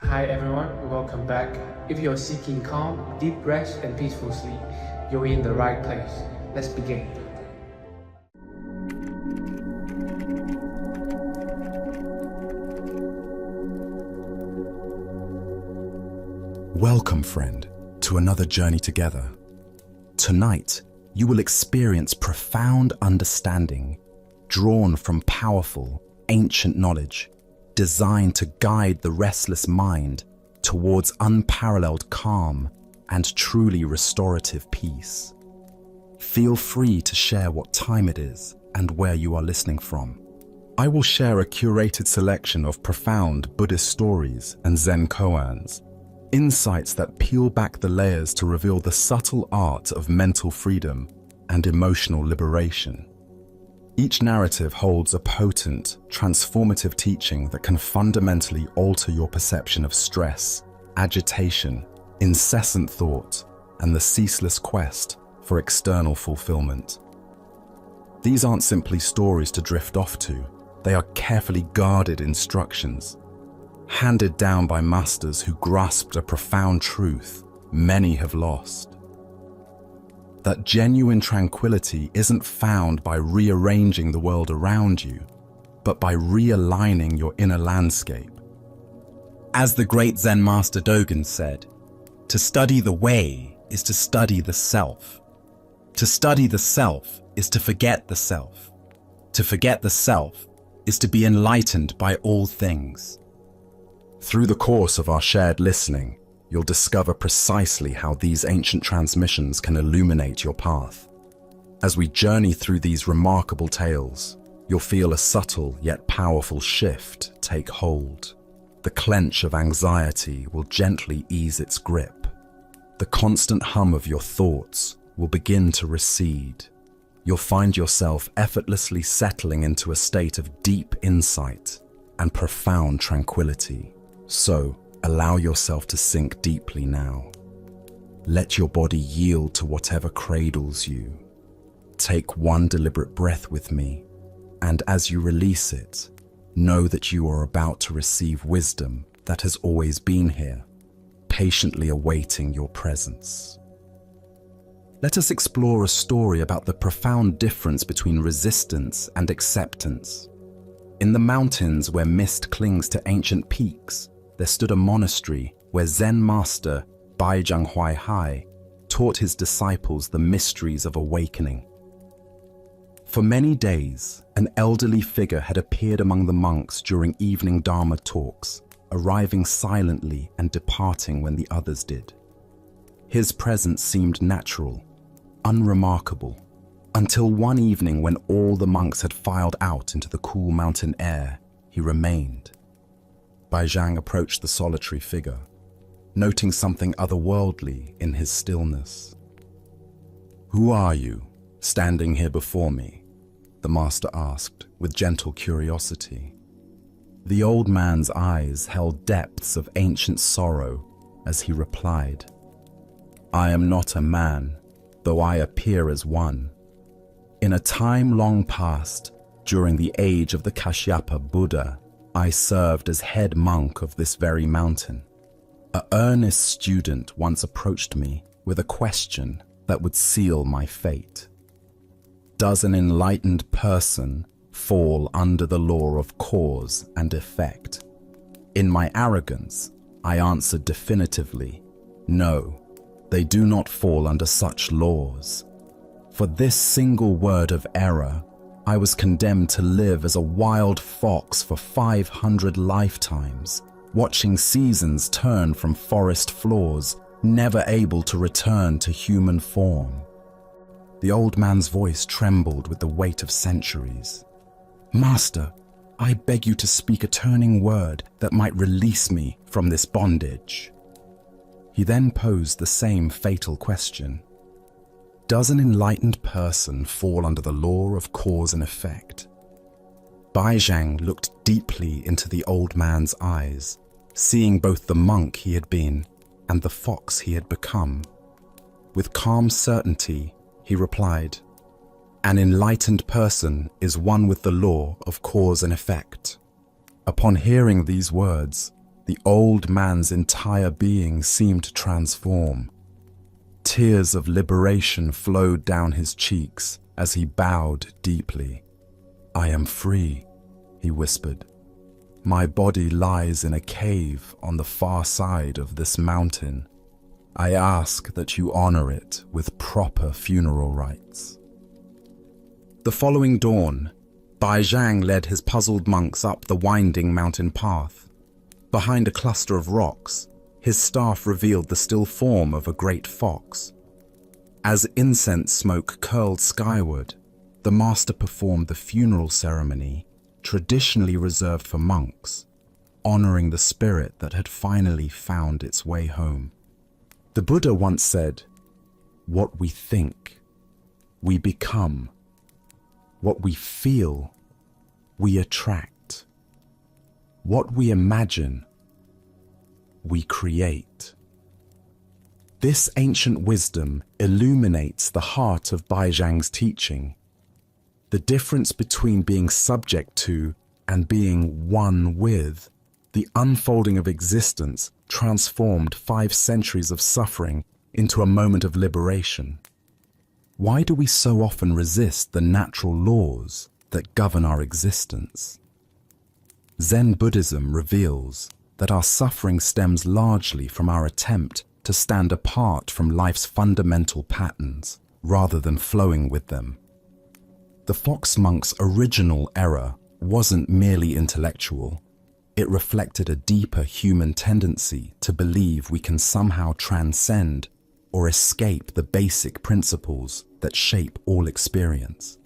Hi everyone, welcome back. If you're seeking calm, deep rest, and peaceful sleep, you're in the right place. Let's begin. Welcome, friend, to another journey together. Tonight, you will experience profound understanding, drawn from powerful, ancient knowledge, designed to guide the restless mind towards unparalleled calm and truly restorative peace. Feel free to share what time it is and where you are listening from. I will share a curated selection of profound Buddhist stories and Zen koans, insights that peel back the layers to reveal the subtle art of mental freedom and emotional liberation. Each narrative holds a potent, transformative teaching that can fundamentally alter your perception of stress, agitation, incessant thought, and the ceaseless quest for external fulfillment. These aren't simply stories to drift off to, they are carefully guarded instructions, handed down by masters who grasped a profound truth many have lost. That genuine tranquility isn't found by rearranging the world around you, but by realigning your inner landscape. As the great Zen master Dogen said, to study the way is to study the self. To study the self is to forget the self. To forget the self is to be enlightened by all things. Through the course of our shared listening, you'll discover precisely how these ancient transmissions can illuminate your path. As we journey through these remarkable tales, you'll feel a subtle yet powerful shift take hold. The clench of anxiety will gently ease its grip. The constant hum of your thoughts will begin to recede. You'll find yourself effortlessly settling into a state of deep insight and profound tranquility. So, allow yourself to sink deeply now. Let your body yield to whatever cradles you. Take one deliberate breath with me, and as you release it, know that you are about to receive wisdom that has always been here, patiently awaiting your presence. Let us explore a story about the profound difference between resistance and acceptance. In the mountains where mist clings to ancient peaks, there stood a monastery where Zen master Baizhang Huaihai taught his disciples the mysteries of awakening. For many days, an elderly figure had appeared among the monks during evening Dharma talks, arriving silently and departing when the others did. His presence seemed natural, unremarkable, until one evening when all the monks had filed out into the cool mountain air, he remained. Baizhang approached the solitary figure, noting something otherworldly in his stillness. "Who are you, standing here before me?" the master asked with gentle curiosity. The old man's eyes held depths of ancient sorrow as he replied, "I am not a man, though I appear as one. In a time long past, during the age of the Kashyapa Buddha, I served as head monk of this very mountain. An earnest student once approached me with a question that would seal my fate. Does an enlightened person fall under the law of cause and effect? In my arrogance, I answered definitively, no, they do not fall under such laws. For this single word of error, I was condemned to live as a wild fox for 500 lifetimes, watching seasons turn from forest floors, never able to return to human form." The old man's voice trembled with the weight of centuries. "Master, I beg you to speak a turning word that might release me from this bondage." He then posed the same fatal question. Does an enlightened person fall under the law of cause and effect? Baizhang looked deeply into the old man's eyes, seeing both the monk he had been and the fox he had become. With calm certainty, he replied, "An enlightened person is one with the law of cause and effect." Upon hearing these words, the old man's entire being seemed to transform. Tears of liberation flowed down his cheeks as he bowed deeply. "I am free," he whispered. "My body lies in a cave on the far side of this mountain. I ask that you honor it with proper funeral rites." The following dawn, Bai Zhang led his puzzled monks up the winding mountain path. Behind a cluster of rocks, his staff revealed the still form of a great fox. As incense smoke curled skyward, the master performed the funeral ceremony traditionally reserved for monks, honoring the spirit that had finally found its way home. The Buddha once said, "What we think, we become. What we feel, we attract. What we imagine, we create." This ancient wisdom illuminates the heart of Bai Zhang's teaching. The difference between being subject to and being one with, the unfolding of existence transformed 5 centuries of suffering into a moment of liberation. Why do we so often resist the natural laws that govern our existence? Zen Buddhism reveals that our suffering stems largely from our attempt to stand apart from life's fundamental patterns rather than flowing with them. The fox monk's original error wasn't merely intellectual. It reflected a deeper human tendency to believe we can somehow transcend or escape the basic principles that shape all experience.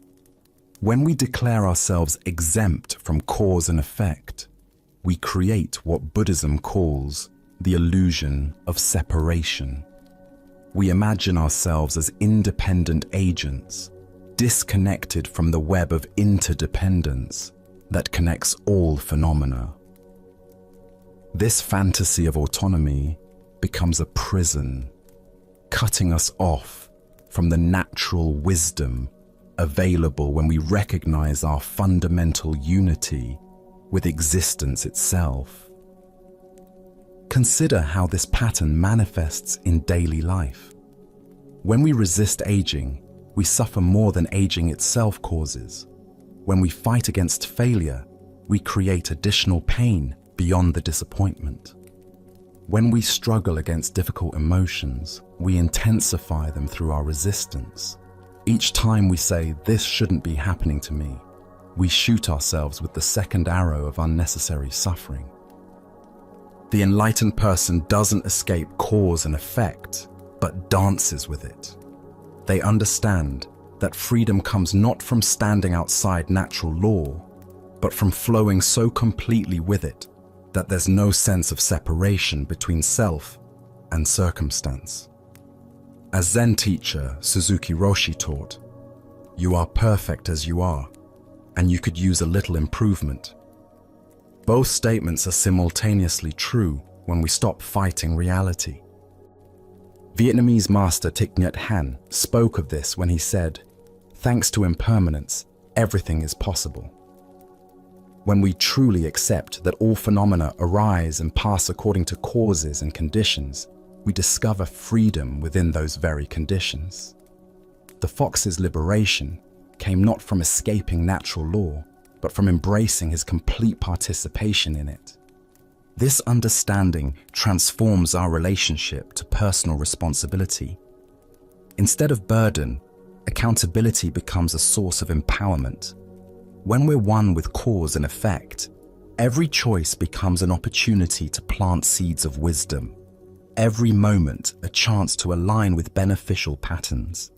When we declare ourselves exempt from cause and effect, we create what Buddhism calls the illusion of separation. We imagine ourselves as independent agents, disconnected from the web of interdependence that connects all phenomena. This fantasy of autonomy becomes a prison, cutting us off from the natural wisdom available when we recognize our fundamental unity with existence itself. Consider how this pattern manifests in daily life. When we resist aging, we suffer more than aging itself causes. When we fight against failure, we create additional pain beyond the disappointment. When we struggle against difficult emotions, we intensify them through our resistance. Each time we say, "This shouldn't be happening to me," we shoot ourselves with the second arrow of unnecessary suffering. The enlightened person doesn't escape cause and effect, but dances with it. They understand that freedom comes not from standing outside natural law, but from flowing so completely with it that there's no sense of separation between self and circumstance. As Zen teacher Suzuki Roshi taught, "You are perfect as you are, and you could use a little improvement." Both statements are simultaneously true when we stop fighting reality. Vietnamese master Thich Nhat Hanh spoke of this when he said, "Thanks to impermanence, everything is possible." When we truly accept that all phenomena arise and pass according to causes and conditions, we discover freedom within those very conditions. The fox's liberation came not from escaping natural law, but from embracing his complete participation in it. This understanding transforms our relationship to personal responsibility. Instead of burden, accountability becomes a source of empowerment. When we're one with cause and effect, every choice becomes an opportunity to plant seeds of wisdom. Every moment a chance to align with beneficial patterns.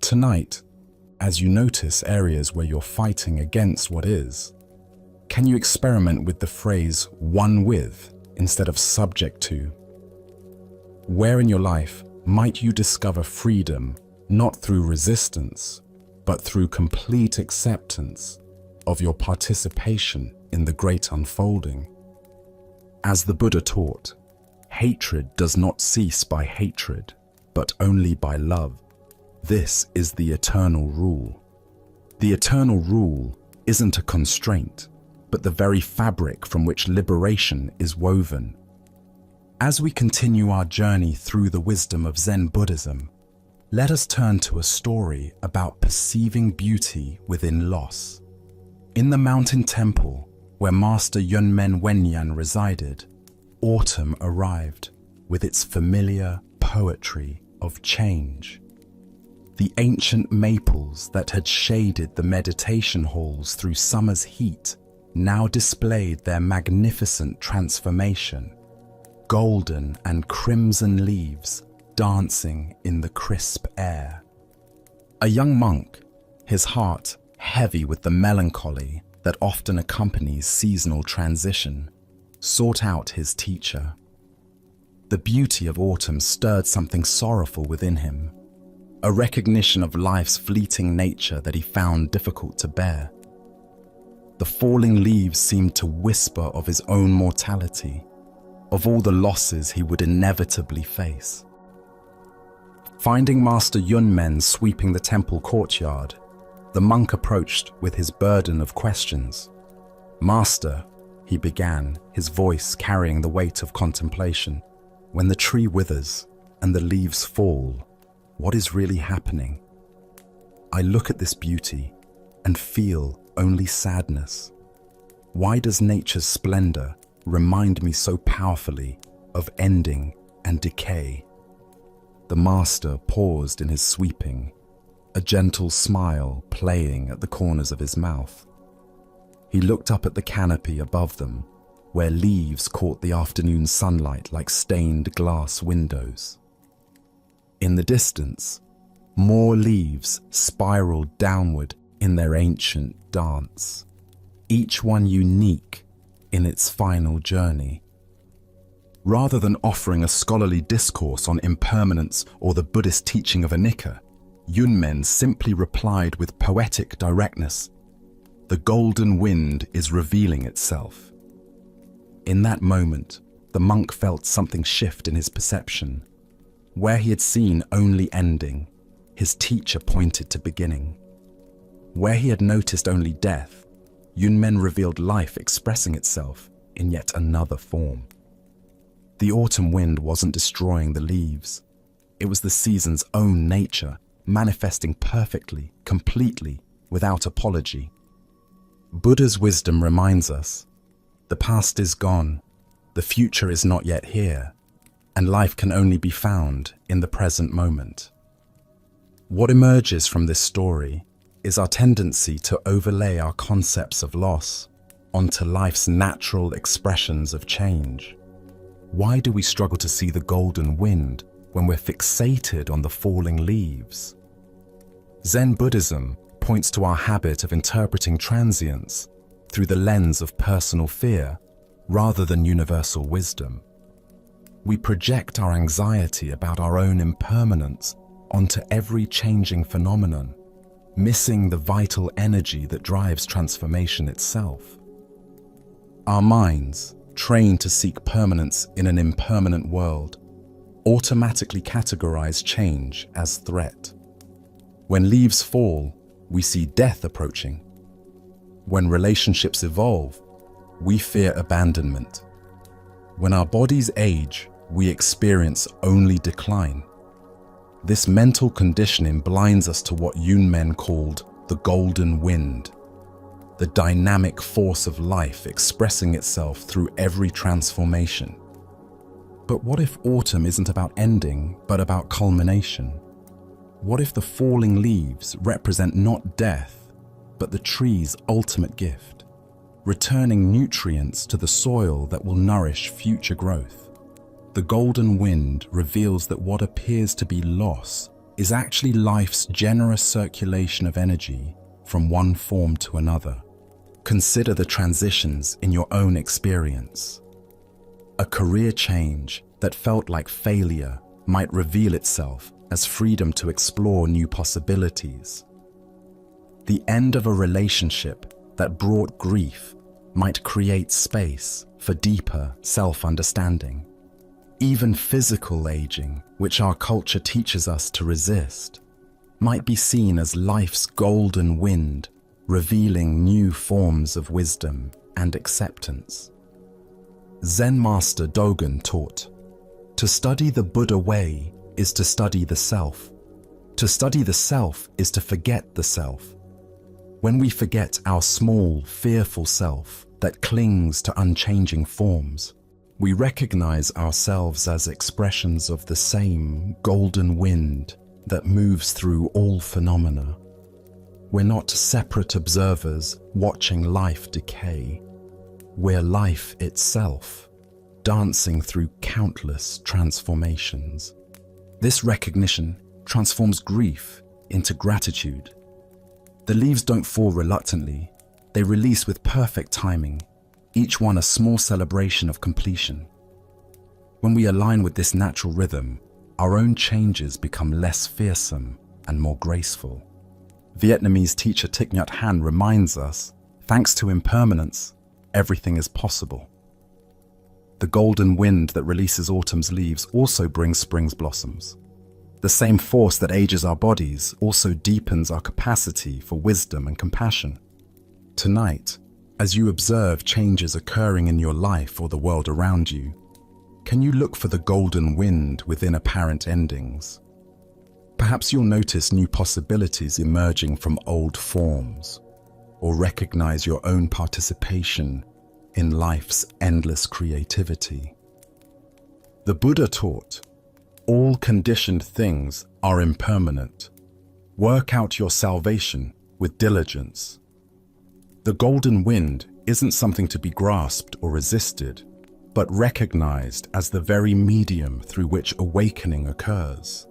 Tonight, as you notice areas where you're fighting against what is, can you experiment with the phrase "one with" instead of "subject to"? Where in your life might you discover freedom not through resistance, but through complete acceptance of your participation in the great unfolding? As the Buddha taught, hatred does not cease by hatred, but only by love. This is the eternal rule. The eternal rule isn't a constraint, but the very fabric from which liberation is woven. As we continue our journey through the wisdom of Zen Buddhism, let us turn to a story about perceiving beauty within loss. In the mountain temple where Master Yunmen Wenyan resided, autumn arrived with its familiar poetry of change. The ancient maples that had shaded the meditation halls through summer's heat now displayed their magnificent transformation, golden and crimson leaves dancing in the crisp air. A young monk, his heart heavy with the melancholy that often accompanies seasonal transition, sought out his teacher. The beauty of autumn stirred something sorrowful within him, a recognition of life's fleeting nature that he found difficult to bear. The falling leaves seemed to whisper of his own mortality, of all the losses he would inevitably face. Finding Master Yunmen sweeping the temple courtyard, the monk approached with his burden of questions. "Master," he began, his voice carrying the weight of contemplation, "when the tree withers and the leaves fall, what is really happening? I look at this beauty and feel only sadness. Why does nature's splendor remind me so powerfully of ending and decay?" The master paused in his sweeping, a gentle smile playing at the corners of his mouth. He looked up at the canopy above them, where leaves caught the afternoon sunlight like stained glass windows. In the distance, more leaves spiraled downward in their ancient dance, each one unique in its final journey. Rather than offering a scholarly discourse on impermanence or the Buddhist teaching of anicca, Yunmen simply replied with poetic directness, "The golden wind is revealing itself." In that moment, the monk felt something shift in his perception. Where he had seen only ending, his teacher pointed to beginning. Where he had noticed only death, Yunmen revealed life expressing itself in yet another form. The autumn wind wasn't destroying the leaves. It was the season's own nature, manifesting perfectly, completely, without apology. Buddha's wisdom reminds us, the past is gone, the future is not yet here, and life can only be found in the present moment. What emerges from this story is our tendency to overlay our concepts of loss onto life's natural expressions of change. Why do we struggle to see the golden wind when we're fixated on the falling leaves? Zen Buddhism points to our habit of interpreting transience through the lens of personal fear rather than universal wisdom. We project our anxiety about our own impermanence onto every changing phenomenon, missing the vital energy that drives transformation itself. Our minds, trained to seek permanence in an impermanent world, automatically categorize change as threat. When leaves fall, we see death approaching. When relationships evolve, we fear abandonment. When our bodies age, we experience only decline. This mental conditioning blinds us to what Yunmen called the golden wind, the dynamic force of life expressing itself through every transformation. But what if autumn isn't about ending, but about culmination? What if the falling leaves represent not death, but the tree's ultimate gift, returning nutrients to the soil that will nourish future growth? The golden wind reveals that what appears to be loss is actually life's generous circulation of energy from one form to another. Consider the transitions in your own experience. A career change that felt like failure might reveal itself as freedom to explore new possibilities. The end of a relationship that brought grief might create space for deeper self-understanding. Even physical aging, which our culture teaches us to resist, might be seen as life's golden wind, revealing new forms of wisdom and acceptance. Zen master Dogen taught, "To study the Buddha way is to study the self. To study the self is to forget the self. When we forget our small, fearful self that clings to unchanging forms, we recognize ourselves as expressions of the same golden wind that moves through all phenomena. We're not separate observers watching life decay. We're life itself, dancing through countless transformations." This recognition transforms grief into gratitude. The leaves don't fall reluctantly, they release with perfect timing, each one a small celebration of completion. When we align with this natural rhythm, our own changes become less fearsome and more graceful. Vietnamese teacher Thich Nhat Hanh reminds us, thanks to impermanence, everything is possible. The golden wind that releases autumn's leaves also brings spring's blossoms. The same force that ages our bodies also deepens our capacity for wisdom and compassion. Tonight, as you observe changes occurring in your life or the world around you, can you look for the golden wind within apparent endings? Perhaps you'll notice new possibilities emerging from old forms, or recognize your own participation in life's endless creativity. The Buddha taught, "All conditioned things are impermanent. Work out your salvation with diligence." The golden wind isn't something to be grasped or resisted, but recognized as the very medium through which awakening occurs.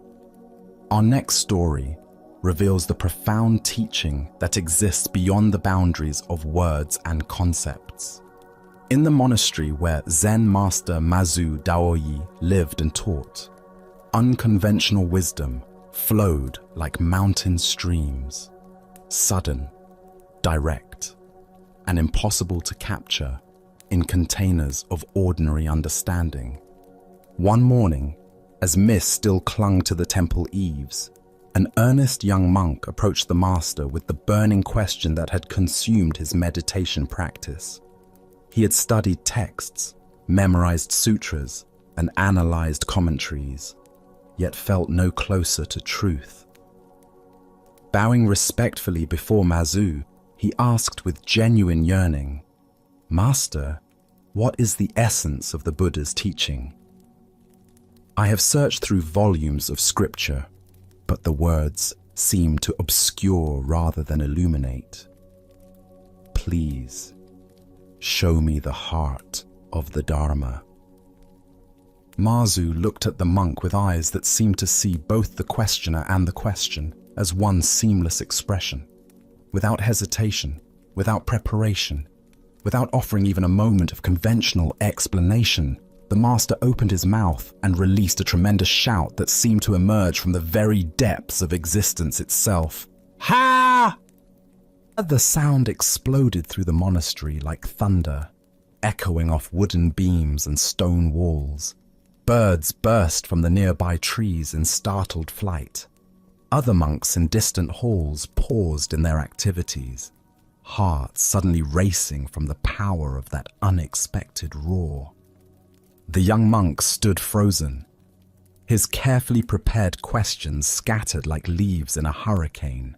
Our next story reveals the profound teaching that exists beyond the boundaries of words and concepts. In the monastery where Zen master Mazu Daoyi lived and taught, unconventional wisdom flowed like mountain streams, sudden, direct, and impossible to capture in containers of ordinary understanding. One morning, as mist still clung to the temple eaves, an earnest young monk approached the master with the burning question that had consumed his meditation practice. He had studied texts, memorized sutras, and analyzed commentaries, yet felt no closer to truth. Bowing respectfully before Mazu, he asked with genuine yearning, "Master, what is the essence of the Buddha's teaching? I have searched through volumes of scripture, but the words seem to obscure rather than illuminate. Please, show me the heart of the Dharma." Mazu looked at the monk with eyes that seemed to see both the questioner and the question as one seamless expression. Without hesitation, without preparation, without offering even a moment of conventional explanation, the master opened his mouth and released a tremendous shout that seemed to emerge from the very depths of existence itself. "Ha!" The sound exploded through the monastery like thunder, echoing off wooden beams and stone walls. Birds burst from the nearby trees in startled flight. Other monks in distant halls paused in their activities, hearts suddenly racing from the power of that unexpected roar. The young monk stood frozen, his carefully prepared questions scattered like leaves in a hurricane.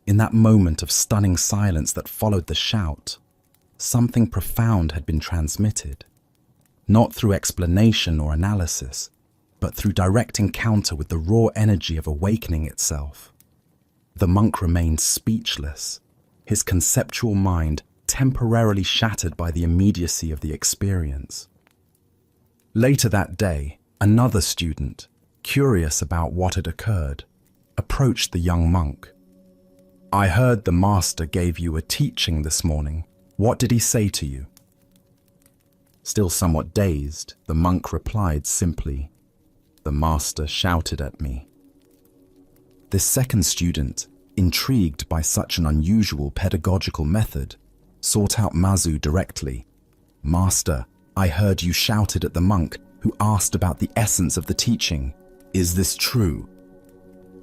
In that moment of stunning silence that followed the shout, something profound had been transmitted, not through explanation or analysis, but through direct encounter with the raw energy of awakening itself. The monk remained speechless, his conceptual mind temporarily shattered by the immediacy of the experience. Later that day, another student, curious about what had occurred, approached the young monk. "I heard the master gave you a teaching this morning. What did he say to you?" Still somewhat dazed, the monk replied simply, "The master shouted at me." This second student, intrigued by such an unusual pedagogical method, sought out Mazu directly. "Master, I heard you shouted at the monk who asked about the essence of the teaching. Is this true?"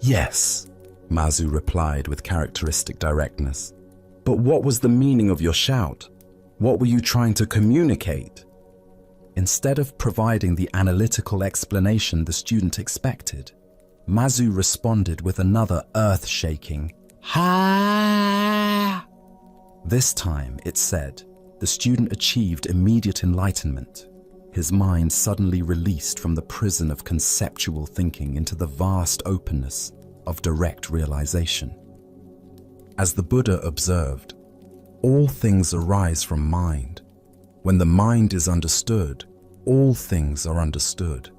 "Yes," Mazu replied with characteristic directness. "But what was the meaning of your shout?" What were you trying to communicate? Instead of providing the analytical explanation the student expected, Mazu responded with another earth-shaking "Ha!" This time, it said, the student achieved immediate enlightenment. His mind suddenly released from the prison of conceptual thinking into the vast openness of direct realization. As the Buddha observed, all things arise from mind. When the mind is understood, all things are understood.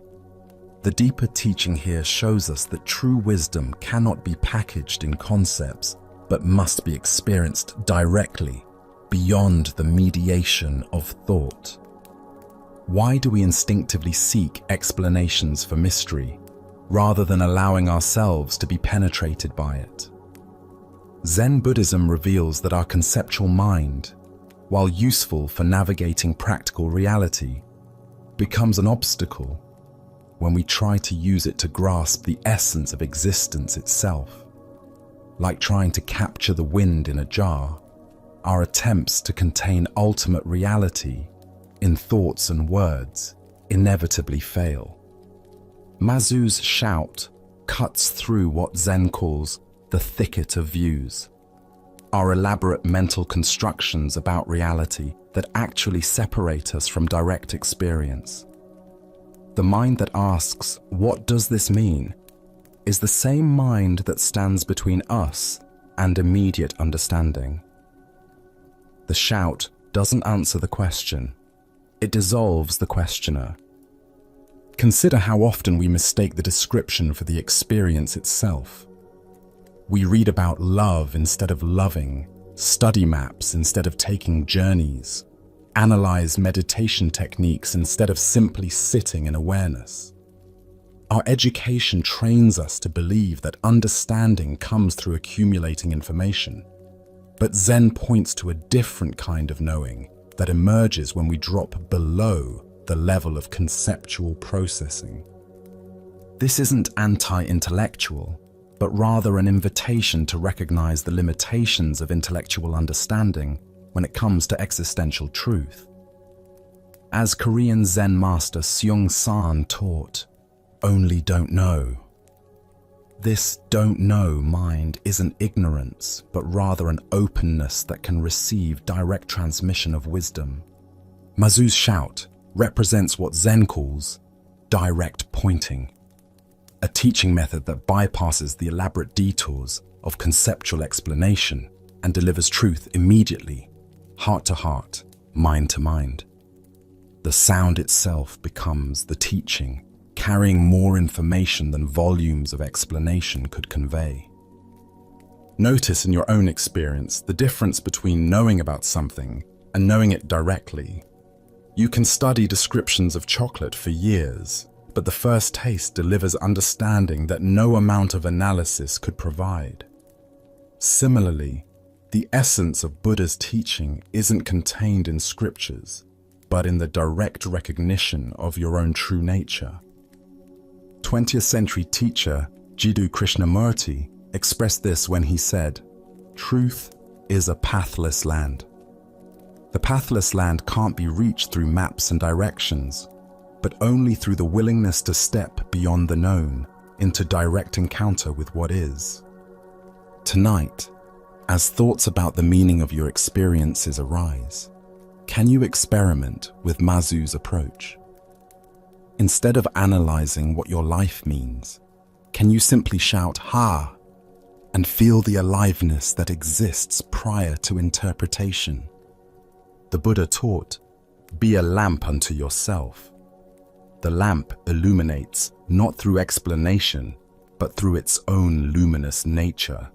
The deeper teaching here shows us that true wisdom cannot be packaged in concepts, but must be experienced directly, beyond the mediation of thought. Why do we instinctively seek explanations for mystery, rather than allowing ourselves to be penetrated by it? Zen Buddhism reveals that our conceptual mind, while useful for navigating practical reality, becomes an obstacle when we try to use it to grasp the essence of existence itself. Like trying to capture the wind in a jar, our attempts to contain ultimate reality in thoughts and words inevitably fail. Mazu's shout cuts through what Zen calls the thicket of views, our elaborate mental constructions about reality that actually separate us from direct experience. The mind that asks, "What does this mean?" is the same mind that stands between us and immediate understanding. The shout doesn't answer the question, it dissolves the questioner. Consider how often we mistake the description for the experience itself. We read about love instead of loving, study maps instead of taking journeys, analyze meditation techniques instead of simply sitting in awareness. Our education trains us to believe that understanding comes through accumulating information. But Zen points to a different kind of knowing that emerges when we drop below the level of conceptual processing. This isn't anti-intellectual, but rather an invitation to recognize the limitations of intellectual understanding when it comes to existential truth. As Korean Zen master Seung-san taught, "Only don't know." This don't know mind isn't ignorance, but rather an openness that can receive direct transmission of wisdom. Mazu's shout represents what Zen calls direct pointing, a teaching method that bypasses the elaborate detours of conceptual explanation and delivers truth immediately, heart to heart, mind to mind. The sound itself becomes the teaching, carrying more information than volumes of explanation could convey. Notice in your own experience the difference between knowing about something and knowing it directly. You can study descriptions of chocolate for years, but the first taste delivers understanding that no amount of analysis could provide. Similarly, the essence of Buddha's teaching isn't contained in scriptures, but in the direct recognition of your own true nature. 20th century teacher Jiddu Krishnamurti expressed this when he said, "Truth is a pathless land." The pathless land can't be reached through maps and directions, but only through the willingness to step beyond the known into direct encounter with what is. Tonight, as thoughts about the meaning of your experiences arise, can you experiment with Mazu's approach? Instead of analyzing what your life means, can you simply shout "Ha!" and feel the aliveness that exists prior to interpretation? The Buddha taught, "Be a lamp unto yourself." The lamp illuminates not through explanation, but through its own luminous nature.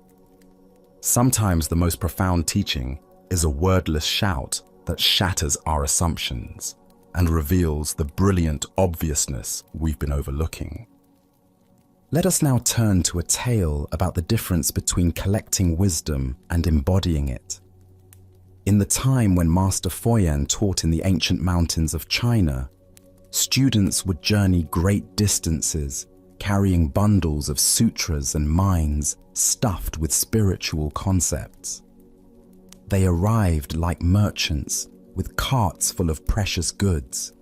Sometimes the most profound teaching is a wordless shout that shatters our assumptions and reveals the brilliant obviousness we've been overlooking. Let us now turn to a tale about the difference between collecting wisdom and embodying it. In the time when Master Foyan taught in the ancient mountains of China, students would journey great distances, carrying bundles of sutras and minds stuffed with spiritual concepts. They arrived like merchants, with carts full of precious goods,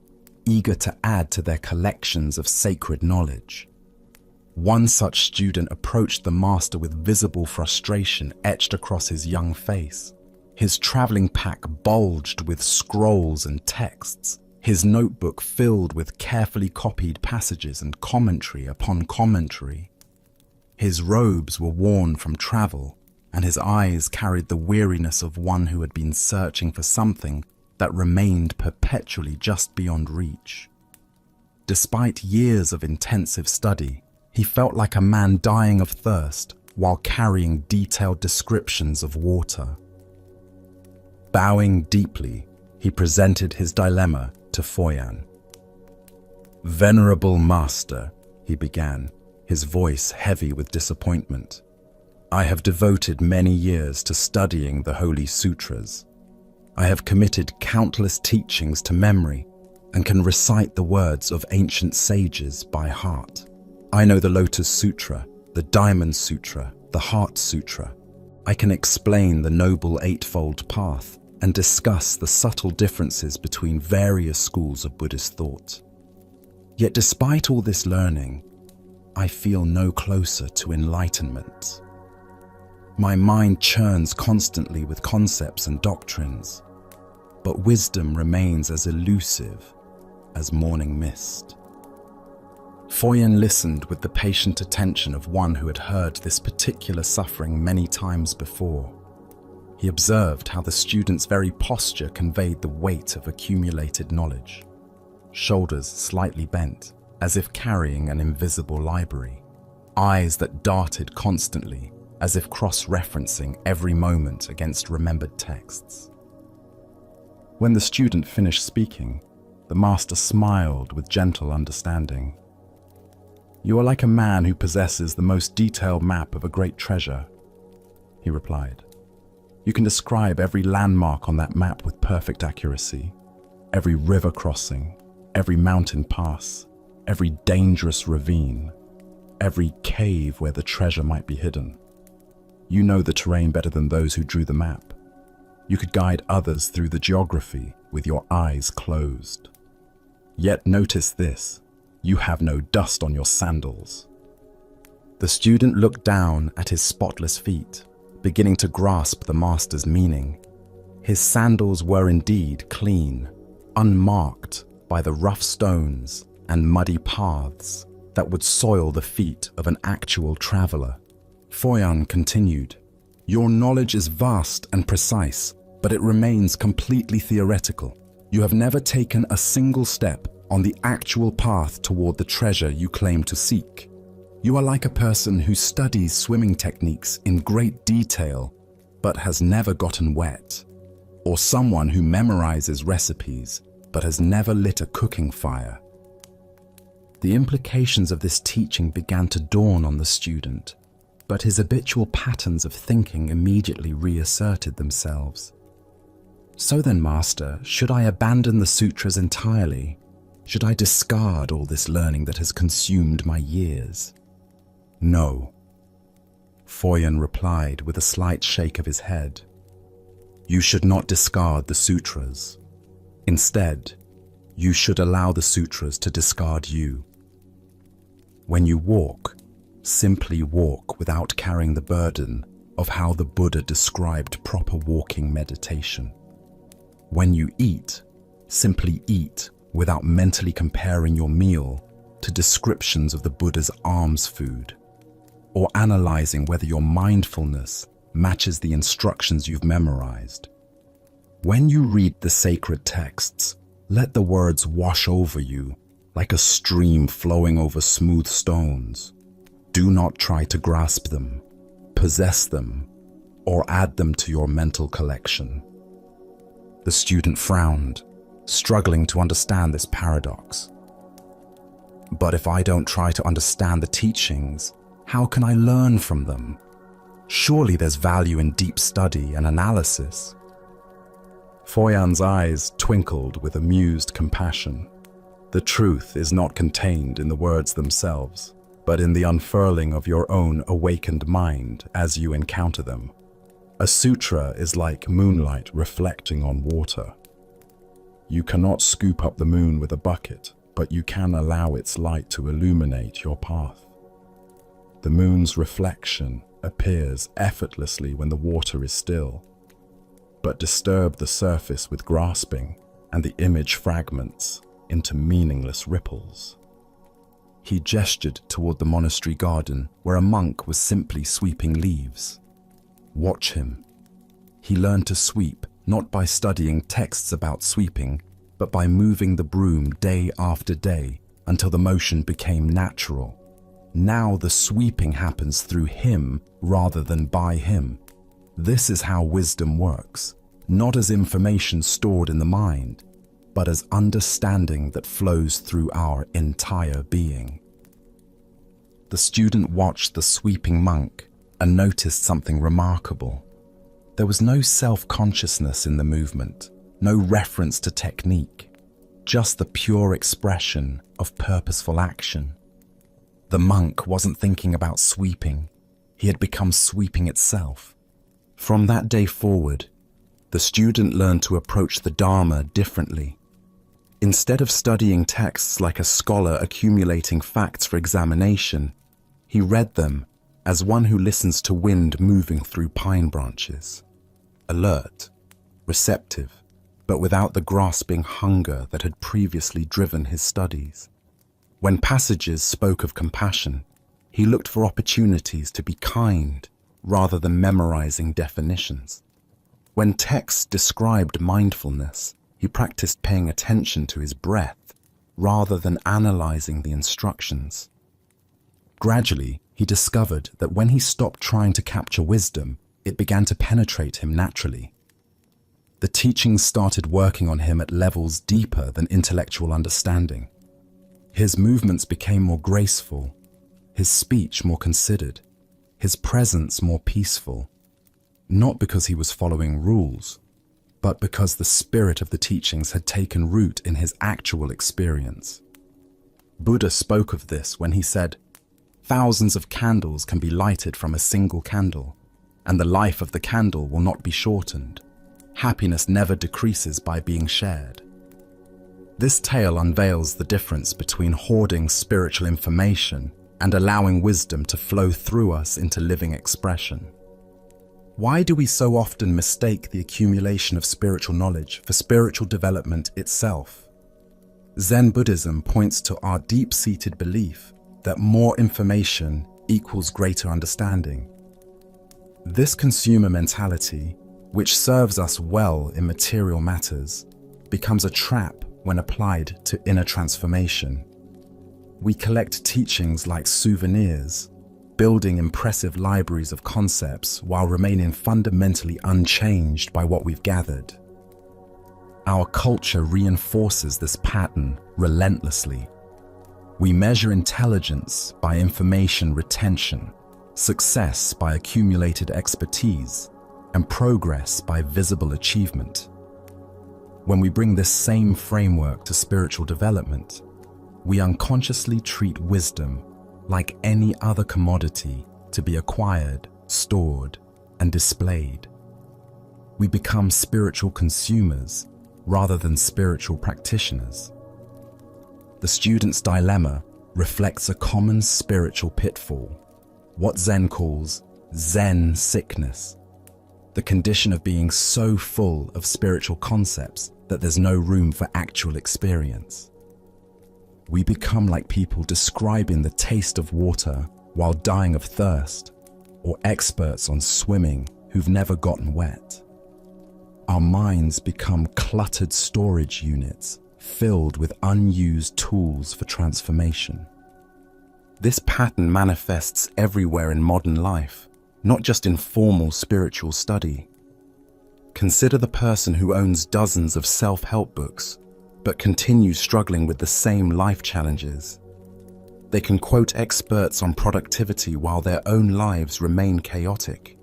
eager to add to their collections of sacred knowledge. One such student approached the master with visible frustration etched across his young face. His traveling pack bulged with scrolls and texts, his notebook filled with carefully copied passages and commentary upon commentary. His robes were worn from travel, and his eyes carried the weariness of one who had been searching for something that remained perpetually just beyond reach. Despite years of intensive study, he felt like a man dying of thirst while carrying detailed descriptions of water. Bowing deeply, he presented his dilemma to Foyan. "Venerable Master," he began, his voice heavy with disappointment, "I have devoted many years to studying the Holy Sutras. I have committed countless teachings to memory and can recite the words of ancient sages by heart. I know the Lotus Sutra, the Diamond Sutra, the Heart Sutra. I can explain the Noble Eightfold Path and discuss the subtle differences between various schools of Buddhist thought. Yet despite all this learning, I feel no closer to enlightenment. My mind churns constantly with concepts and doctrines, but wisdom remains as elusive as morning mist." Foyan listened with the patient attention of one who had heard this particular suffering many times before. He observed how the student's very posture conveyed the weight of accumulated knowledge. Shoulders slightly bent, as if carrying an invisible library. Eyes that darted constantly, as if cross-referencing every moment against remembered texts. When the student finished speaking, the master smiled with gentle understanding. "You are like a man who possesses the most detailed map of a great treasure," he replied. "You can describe every landmark on that map with perfect accuracy, every river crossing, every mountain pass, every dangerous ravine, every cave where the treasure might be hidden. You know the terrain better than those who drew the map. You could guide others through the geography with your eyes closed. Yet notice this, you have no dust on your sandals." The student looked down at his spotless feet, beginning to grasp the master's meaning. His sandals were indeed clean, unmarked by the rough stones and muddy paths that would soil the feet of an actual traveler. Foyan continued, "Your knowledge is vast and precise, but it remains completely theoretical. You have never taken a single step on the actual path toward the treasure you claim to seek. You are like a person who studies swimming techniques in great detail, but has never gotten wet, or someone who memorizes recipes, but has never lit a cooking fire." The implications of this teaching began to dawn on the student, but his habitual patterns of thinking immediately reasserted themselves. "So then, Master, should I abandon the sutras entirely? Should I discard all this learning that has consumed my years?" "No," Foyan replied with a slight shake of his head. "You should not discard the sutras. Instead, you should allow the sutras to discard you. When you walk, simply walk without carrying the burden of how the Buddha described proper walking meditation. When you eat, simply eat without mentally comparing your meal to descriptions of the Buddha's alms food, or analyzing whether your mindfulness matches the instructions you've memorized. When you read the sacred texts, let the words wash over you like a stream flowing over smooth stones. Do not try to grasp them, possess them, or add them to your mental collection." The student frowned, struggling to understand this paradox. "But if I don't try to understand the teachings, how can I learn from them? Surely there's value in deep study and analysis." Foyan's eyes twinkled with amused compassion. "The truth is not contained in the words themselves, but in the unfurling of your own awakened mind as you encounter them. A sutra is like moonlight reflecting on water. You cannot scoop up the moon with a bucket, but you can allow its light to illuminate your path. The moon's reflection appears effortlessly when the water is still, but disturb the surface with grasping, and the image fragments into meaningless ripples. He gestured toward the monastery garden, where a monk was simply sweeping leaves. Watch him. He learned to sweep not by studying texts about sweeping, but by moving the broom day after day until the motion became natural. Now the sweeping happens through him rather than by him. This is how wisdom works, not as information stored in the mind, but as understanding that flows through our entire being. The student watched the sweeping monk and noticed something remarkable. There was no self-consciousness in the movement, no reference to technique, just the pure expression of purposeful action. The monk wasn't thinking about sweeping, he had become sweeping itself. From that day forward, the student learned to approach the Dharma differently. Instead of studying texts like a scholar accumulating facts for examination, he read them as one who listens to wind moving through pine branches, alert, receptive, but without the grasping hunger that had previously driven his studies. When passages spoke of compassion, he looked for opportunities to be kind rather than memorizing definitions. When texts described mindfulness, he practiced paying attention to his breath rather than analyzing the instructions. Gradually, he discovered that when he stopped trying to capture wisdom, it began to penetrate him naturally. The teachings started working on him at levels deeper than intellectual understanding. His movements became more graceful, his speech more considered, his presence more peaceful, not because he was following rules, but because the spirit of the teachings had taken root in his actual experience. Buddha spoke of this when he said, "Thousands of candles can be lighted from a single candle, and the life of the candle will not be shortened. Happiness never decreases by being shared." This tale unveils the difference between hoarding spiritual information and allowing wisdom to flow through us into living expression. Why do we so often mistake the accumulation of spiritual knowledge for spiritual development itself? Zen Buddhism points to our deep-seated belief that more information equals greater understanding. This consumer mentality, which serves us well in material matters, becomes a trap when applied to inner transformation. We collect teachings like souvenirs, building impressive libraries of concepts while remaining fundamentally unchanged by what we've gathered. Our culture reinforces this pattern relentlessly. We measure intelligence by information retention, success by accumulated expertise, and progress by visible achievement. When we bring this same framework to spiritual development, we unconsciously treat wisdom like any other commodity to be acquired, stored, and displayed. We become spiritual consumers rather than spiritual practitioners. The student's dilemma reflects a common spiritual pitfall, what Zen calls Zen sickness, the condition of being so full of spiritual concepts that there's no room for actual experience. We become like people describing the taste of water while dying of thirst, or experts on swimming who've never gotten wet. Our minds become cluttered storage units filled with unused tools for transformation. This pattern manifests everywhere in modern life, not just in formal spiritual study. Consider the person who owns dozens of self-help books, but continues struggling with the same life challenges. They can quote experts on productivity while their own lives remain chaotic.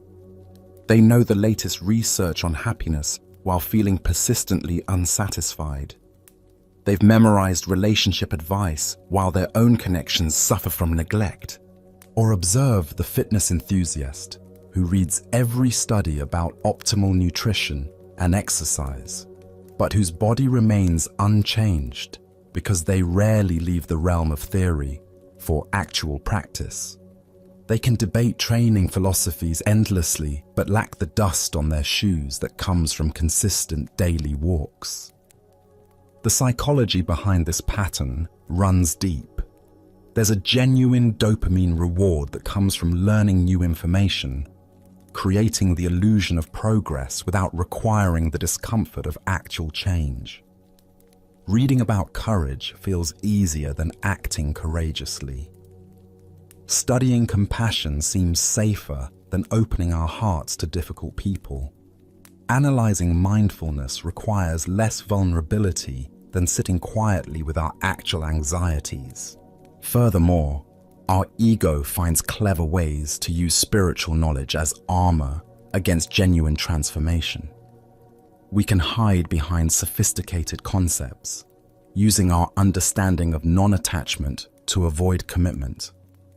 They know the latest research on happiness while feeling persistently unsatisfied. They've memorized relationship advice while their own connections suffer from neglect. Or observe the fitness enthusiast who reads every study about optimal nutrition and exercise, but whose body remains unchanged because they rarely leave the realm of theory for actual practice. They can debate training philosophies endlessly, but lack the dust on their shoes that comes from consistent daily walks. The psychology behind this pattern runs deep. There's a genuine dopamine reward that comes from learning new information, creating the illusion of progress without requiring the discomfort of actual change. Reading about courage feels easier than acting courageously. Studying compassion seems safer than opening our hearts to difficult people. Analyzing mindfulness requires less vulnerability than sitting quietly with our actual anxieties. Furthermore, our ego finds clever ways to use spiritual knowledge as armor against genuine transformation. We can hide behind sophisticated concepts, using our understanding of non-attachment to avoid commitment,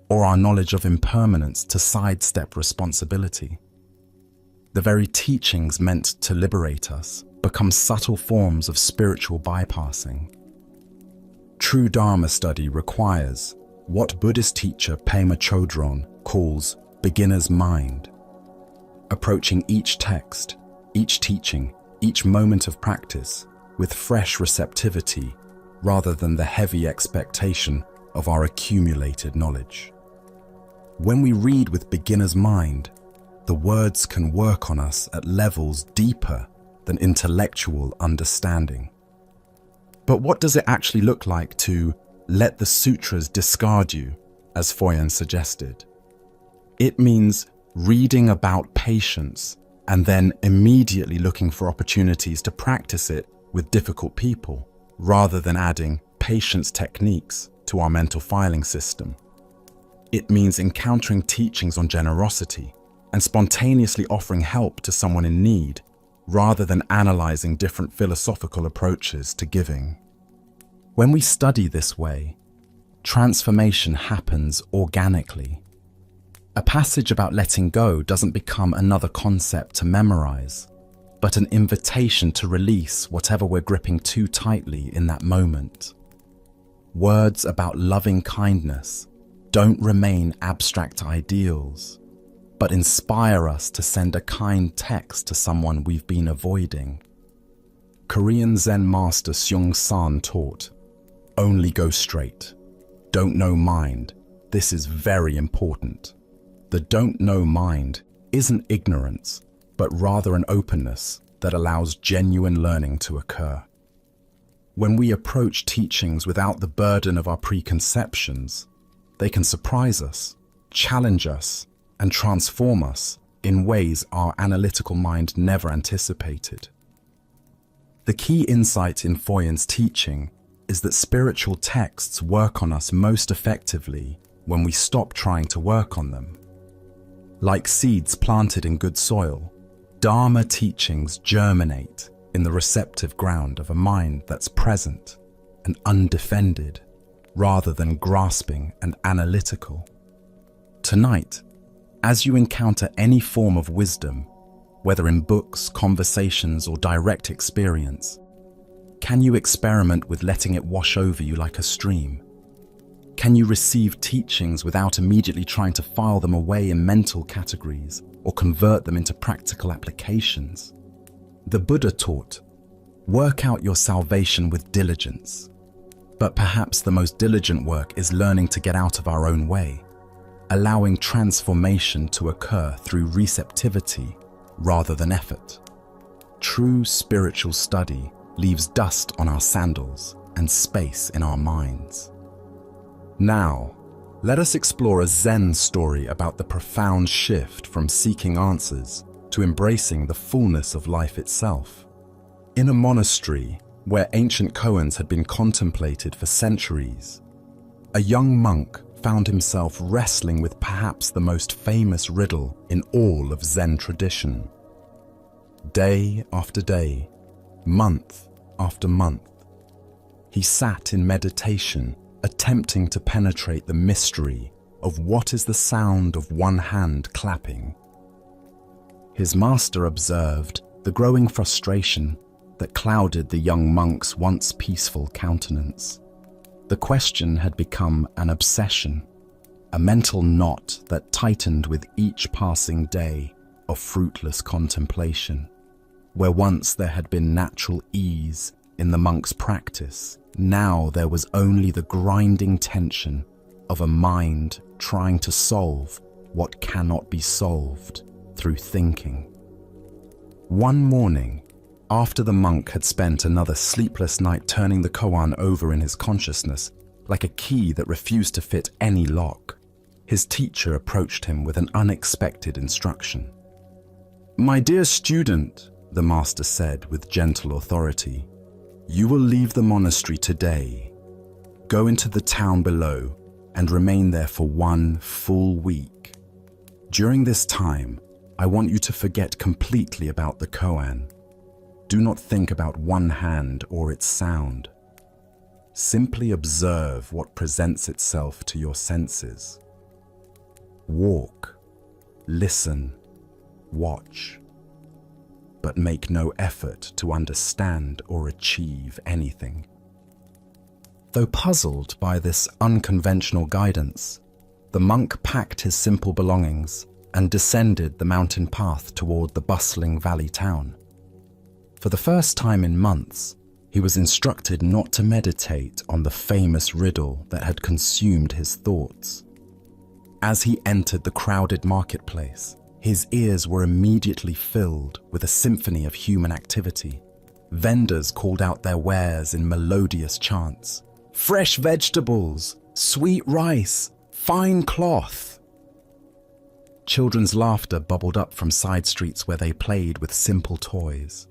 or our knowledge of impermanence to sidestep responsibility. The very teachings meant to liberate us become subtle forms of spiritual bypassing. True Dharma study requires what Buddhist teacher Pema Chodron calls beginner's mind. Approaching each text, each teaching, each moment of practice with fresh receptivity rather than the heavy expectation of our accumulated knowledge. When we read with beginner's mind, the words can work on us at levels deeper than intellectual understanding. But what does it actually look like to let the sutras discard you, as Foyan suggested? It means reading about patience and then immediately looking for opportunities to practice it with difficult people, rather than adding patience techniques to our mental filing system. It means encountering teachings on generosity and spontaneously offering help to someone in need, rather than analyzing different philosophical approaches to giving. When we study this way, transformation happens organically. A passage about letting go doesn't become another concept to memorize, but an invitation to release whatever we're gripping too tightly in that moment. Words about loving kindness don't remain abstract ideals, but inspire us to send a kind text to someone we've been avoiding. Korean Zen master Seung San taught, "Only go straight. Don't know mind. This is very important." The don't know mind isn't ignorance, but rather an openness that allows genuine learning to occur. When we approach teachings without the burden of our preconceptions, they can surprise us, challenge us, and transform us in ways our analytical mind never anticipated. The key insight in Foyan's teaching is that spiritual texts work on us most effectively when we stop trying to work on them. Like seeds planted in good soil, Dharma teachings germinate in the receptive ground of a mind that's present and undefended, rather than grasping and analytical. Tonight, as you encounter any form of wisdom, whether in books, conversations, or direct experience, can you experiment with letting it wash over you like a stream? Can you receive teachings without immediately trying to file them away in mental categories or convert them into practical applications? The Buddha taught, "Work out your salvation with diligence." But perhaps the most diligent work is learning to get out of our own way, allowing transformation to occur through receptivity rather than effort. True spiritual study leaves dust on our sandals and space in our minds. Now, let us explore a Zen story about the profound shift from seeking answers to embracing the fullness of life itself. In a monastery where ancient koans had been contemplated for centuries, a young monk found himself wrestling with perhaps the most famous riddle in all of Zen tradition. Day after day, month after month, he sat in meditation, attempting to penetrate the mystery of what is the sound of one hand clapping. His master observed the growing frustration that clouded the young monk's once peaceful countenance. The question had become an obsession, a mental knot that tightened with each passing day of fruitless contemplation. Where once there had been natural ease in the monk's practice, now there was only the grinding tension of a mind trying to solve what cannot be solved through thinking. One morning, after the monk had spent another sleepless night turning the koan over in his consciousness, like a key that refused to fit any lock, his teacher approached him with an unexpected instruction. "My dear student," the master said with gentle authority, "you will leave the monastery today. Go into the town below and remain there for 1 full week. During this time, I want you to forget completely about the koan. Do not think about one hand or its sound. Simply observe what presents itself to your senses. Walk, listen, watch, but make no effort to understand or achieve anything." Though puzzled by this unconventional guidance, the monk packed his simple belongings and descended the mountain path toward the bustling valley town. For the first time in months, he was instructed not to meditate on the famous riddle that had consumed his thoughts. As he entered the crowded marketplace, his ears were immediately filled with a symphony of human activity. Vendors called out their wares in melodious chants. Fresh vegetables, sweet rice, fine cloth. Children's laughter bubbled up from side streets where they played with simple toys.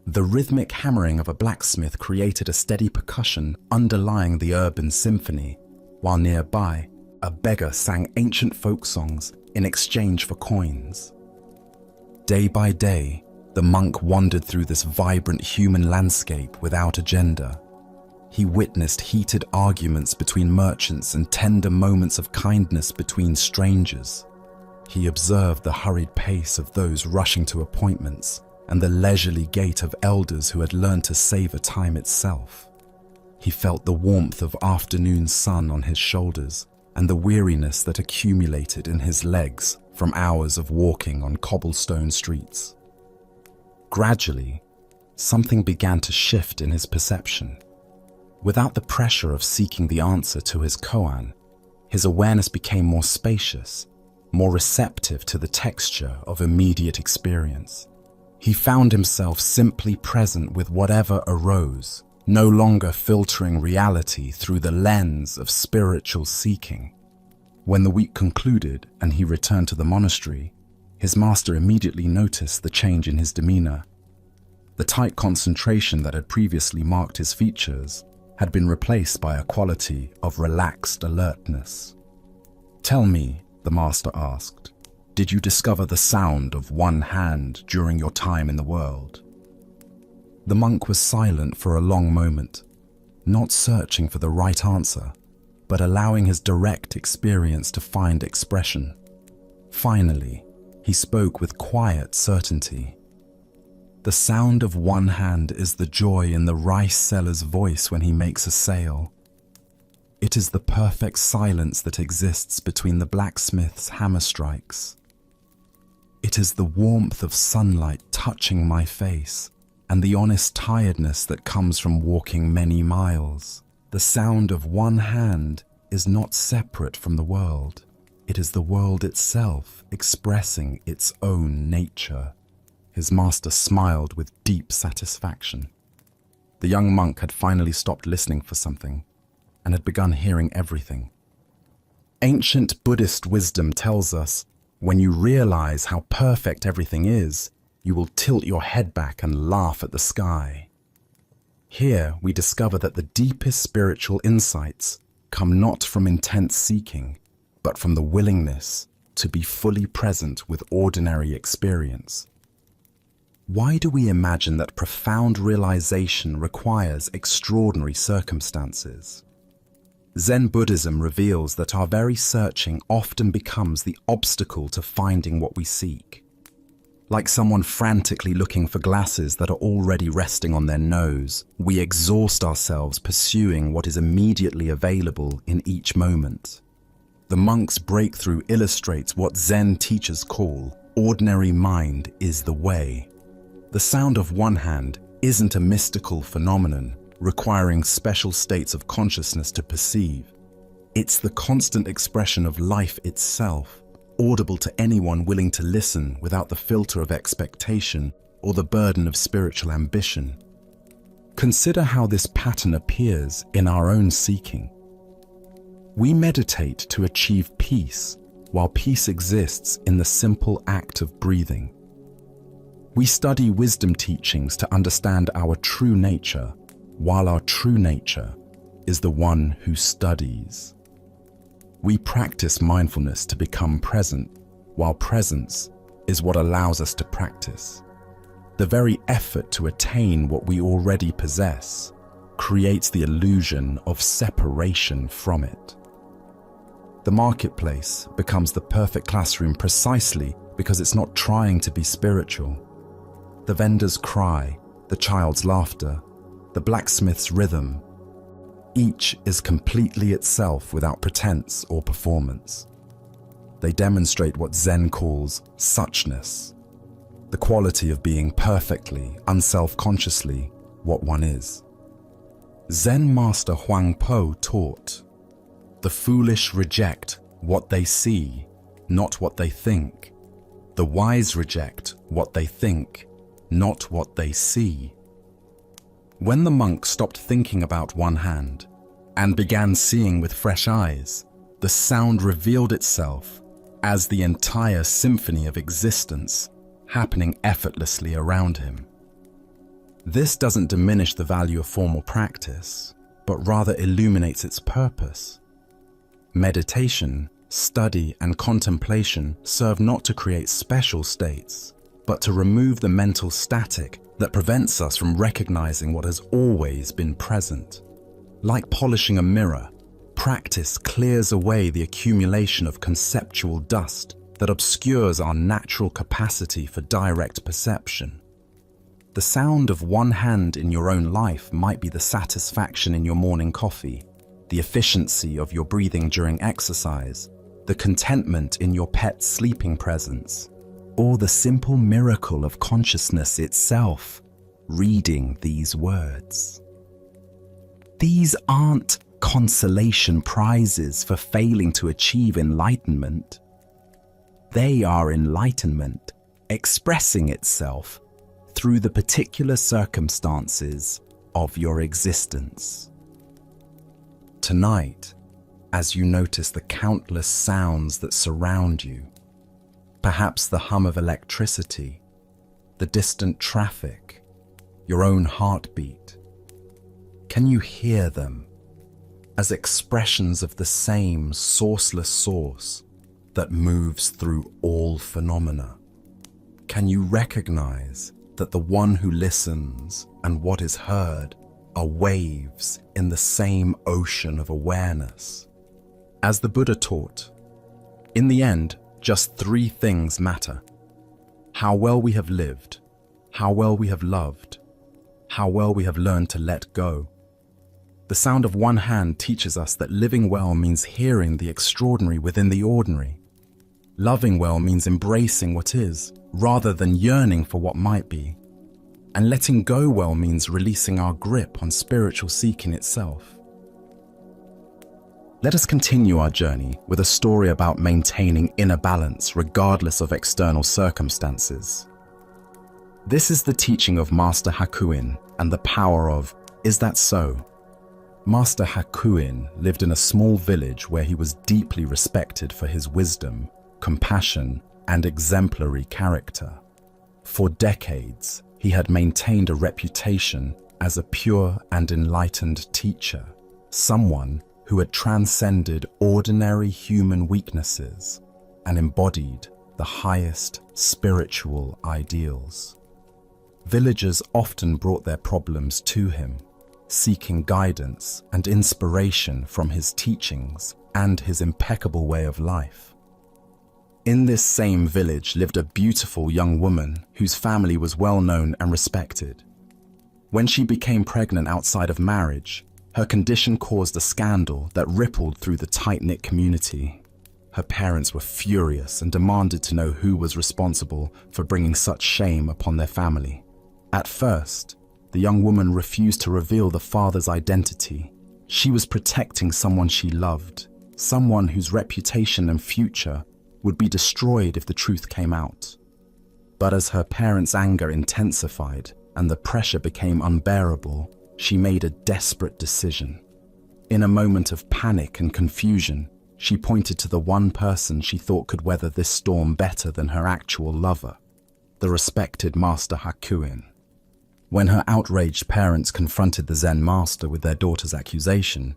The rhythmic hammering of a blacksmith created a steady percussion underlying the urban symphony, while nearby, a beggar sang ancient folk songs in exchange for coins. Day by day, the monk wandered through this vibrant human landscape without agenda. He witnessed heated arguments between merchants and tender moments of kindness between strangers. He observed the hurried pace of those rushing to appointments and the leisurely gait of elders who had learned to savor time itself. He felt the warmth of afternoon sun on his shoulders and the weariness that accumulated in his legs from hours of walking on cobblestone streets. Gradually, something began to shift in his perception. Without the pressure of seeking the answer to his koan, his awareness became more spacious, more receptive to the texture of immediate experience. He found himself simply present with whatever arose, no longer filtering reality through the lens of spiritual seeking. When the week concluded and he returned to the monastery, his master immediately noticed the change in his demeanor. The tight concentration that had previously marked his features had been replaced by a quality of relaxed alertness. "Tell me," the master asked, "did you discover the sound of one hand during your time in the world?" The monk was silent for a long moment, not searching for the right answer, but allowing his direct experience to find expression. Finally, he spoke with quiet certainty. "The sound of one hand is the joy in the rice seller's voice when he makes a sale. It is the perfect silence that exists between the blacksmith's hammer strikes. It is the warmth of sunlight touching my face and the honest tiredness that comes from walking many miles. The sound of one hand is not separate from the world. It is the world itself expressing its own nature." His master smiled with deep satisfaction. The young monk had finally stopped listening for something and had begun hearing everything. Ancient Buddhist wisdom tells us, when you realize how perfect everything is, you will tilt your head back and laugh at the sky. Here we discover that the deepest spiritual insights come not from intense seeking, but from the willingness to be fully present with ordinary experience. Why do we imagine that profound realization requires extraordinary circumstances? Zen Buddhism reveals that our very searching often becomes the obstacle to finding what we seek. Like someone frantically looking for glasses that are already resting on their nose, we exhaust ourselves pursuing what is immediately available in each moment. The monk's breakthrough illustrates what Zen teachers call ordinary mind is the way. The sound of one hand isn't a mystical phenomenon requiring special states of consciousness to perceive. It's the constant expression of life itself, audible to anyone willing to listen without the filter of expectation or the burden of spiritual ambition. Consider how this pattern appears in our own seeking. We meditate to achieve peace, while peace exists in the simple act of breathing. We study wisdom teachings to understand our true nature, while our true nature is the one who studies. We practice mindfulness to become present, while presence is what allows us to practice. The very effort to attain what we already possess creates the illusion of separation from it. The marketplace becomes the perfect classroom precisely because it's not trying to be spiritual. The vendor's cry, the child's laughter, the blacksmith's rhythm, each is completely itself without pretense or performance. They demonstrate what Zen calls suchness, the quality of being perfectly, unself-consciously what one is. Zen master Huang Po taught, "The foolish reject what they see, not what they think. The wise reject what they think, not what they see." When the monk stopped thinking about one hand and began seeing with fresh eyes, the sound revealed itself as the entire symphony of existence happening effortlessly around him. This doesn't diminish the value of formal practice, but rather illuminates its purpose. Meditation, study, and contemplation serve not to create special states, but to remove the mental static that prevents us from recognizing what has always been present. Like polishing a mirror, practice clears away the accumulation of conceptual dust that obscures our natural capacity for direct perception. The sound of one hand in your own life might be the satisfaction in your morning coffee, the efficiency of your breathing during exercise, the contentment in your pet's sleeping presence, or the simple miracle of consciousness itself, reading these words. These aren't consolation prizes for failing to achieve enlightenment. They are enlightenment expressing itself through the particular circumstances of your existence. Tonight, as you notice the countless sounds that surround you, perhaps the hum of electricity, the distant traffic, your own heartbeat, can you hear them as expressions of the same sourceless source that moves through all phenomena? Can you recognize that the one who listens and what is heard are waves in the same ocean of awareness? As the Buddha taught, in the end, just three things matter: how well we have lived, how well we have loved, how well we have learned to let go. The sound of one hand teaches us that living well means hearing the extraordinary within the ordinary. Loving well means embracing what is, rather than yearning for what might be. And letting go well means releasing our grip on spiritual seeking itself. Let us continue our journey with a story about maintaining inner balance regardless of external circumstances. This is the teaching of Master Hakuin and the power of "Is that so?" Master Hakuin lived in a small village where he was deeply respected for his wisdom, compassion, and exemplary character. For decades, he had maintained a reputation as a pure and enlightened teacher, someone who had transcended ordinary human weaknesses and embodied the highest spiritual ideals. Villagers often brought their problems to him, seeking guidance and inspiration from his teachings and his impeccable way of life. In this same village lived a beautiful young woman whose family was well known and respected. When she became pregnant outside of marriage, her condition caused a scandal that rippled through the tight-knit community. Her parents were furious and demanded to know who was responsible for bringing such shame upon their family. At first, the young woman refused to reveal the father's identity. She was protecting someone she loved, someone whose reputation and future would be destroyed if the truth came out. But as her parents' anger intensified and the pressure became unbearable, she made a desperate decision. In a moment of panic and confusion, she pointed to the one person she thought could weather this storm better than her actual lover, the respected Master Hakuin. When her outraged parents confronted the Zen master with their daughter's accusation,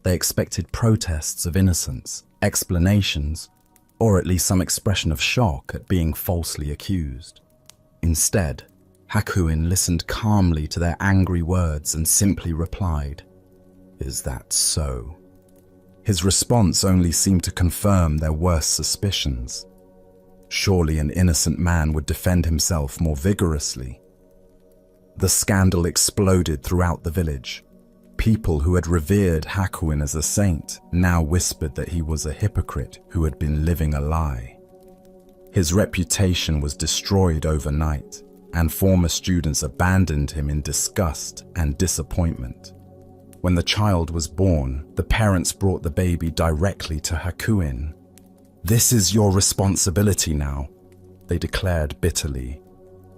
they expected protests of innocence, explanations, or at least some expression of shock at being falsely accused. Instead, Hakuin listened calmly to their angry words and simply replied, "Is that so?" His response only seemed to confirm their worst suspicions. Surely an innocent man would defend himself more vigorously. The scandal exploded throughout the village. People who had revered Hakuin as a saint now whispered that he was a hypocrite who had been living a lie. His reputation was destroyed overnight, and former students abandoned him in disgust and disappointment. When the child was born, the parents brought the baby directly to Hakuin. "This is your responsibility now," they declared bitterly.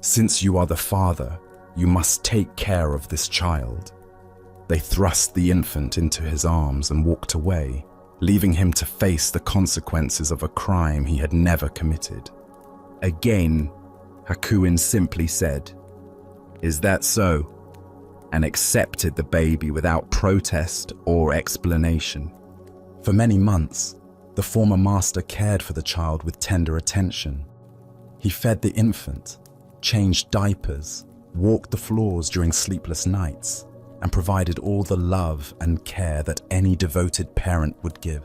"Since you are the father, you must take care of this child." They thrust the infant into his arms and walked away, leaving him to face the consequences of a crime he had never committed. Again, Hakuin simply said, "Is that so?" and accepted the baby without protest or explanation. For many months, the former master cared for the child with tender attention. He fed the infant, changed diapers, walked the floors during sleepless nights, and provided all the love and care that any devoted parent would give.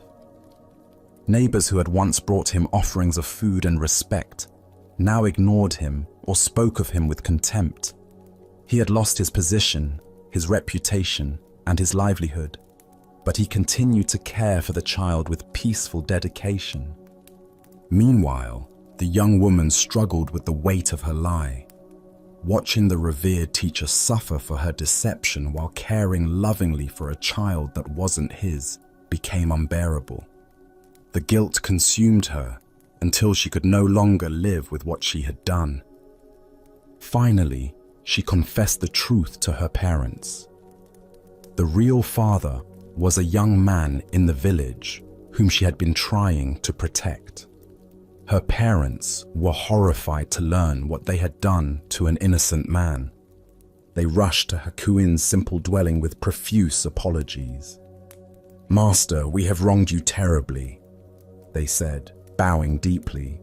Neighbors who had once brought him offerings of food and respect now ignored him or spoke of him with contempt. He had lost his position, his reputation, and his livelihood, but he continued to care for the child with peaceful dedication. Meanwhile, the young woman struggled with the weight of her lie. Watching the revered teacher suffer for her deception while caring lovingly for a child that wasn't his became unbearable. The guilt consumed her until she could no longer live with what she had done. Finally, she confessed the truth to her parents. The real father was a young man in the village whom she had been trying to protect. Her parents were horrified to learn what they had done to an innocent man. They rushed to Hakuin's simple dwelling with profuse apologies. "Master, we have wronged you terribly," they said, bowing deeply.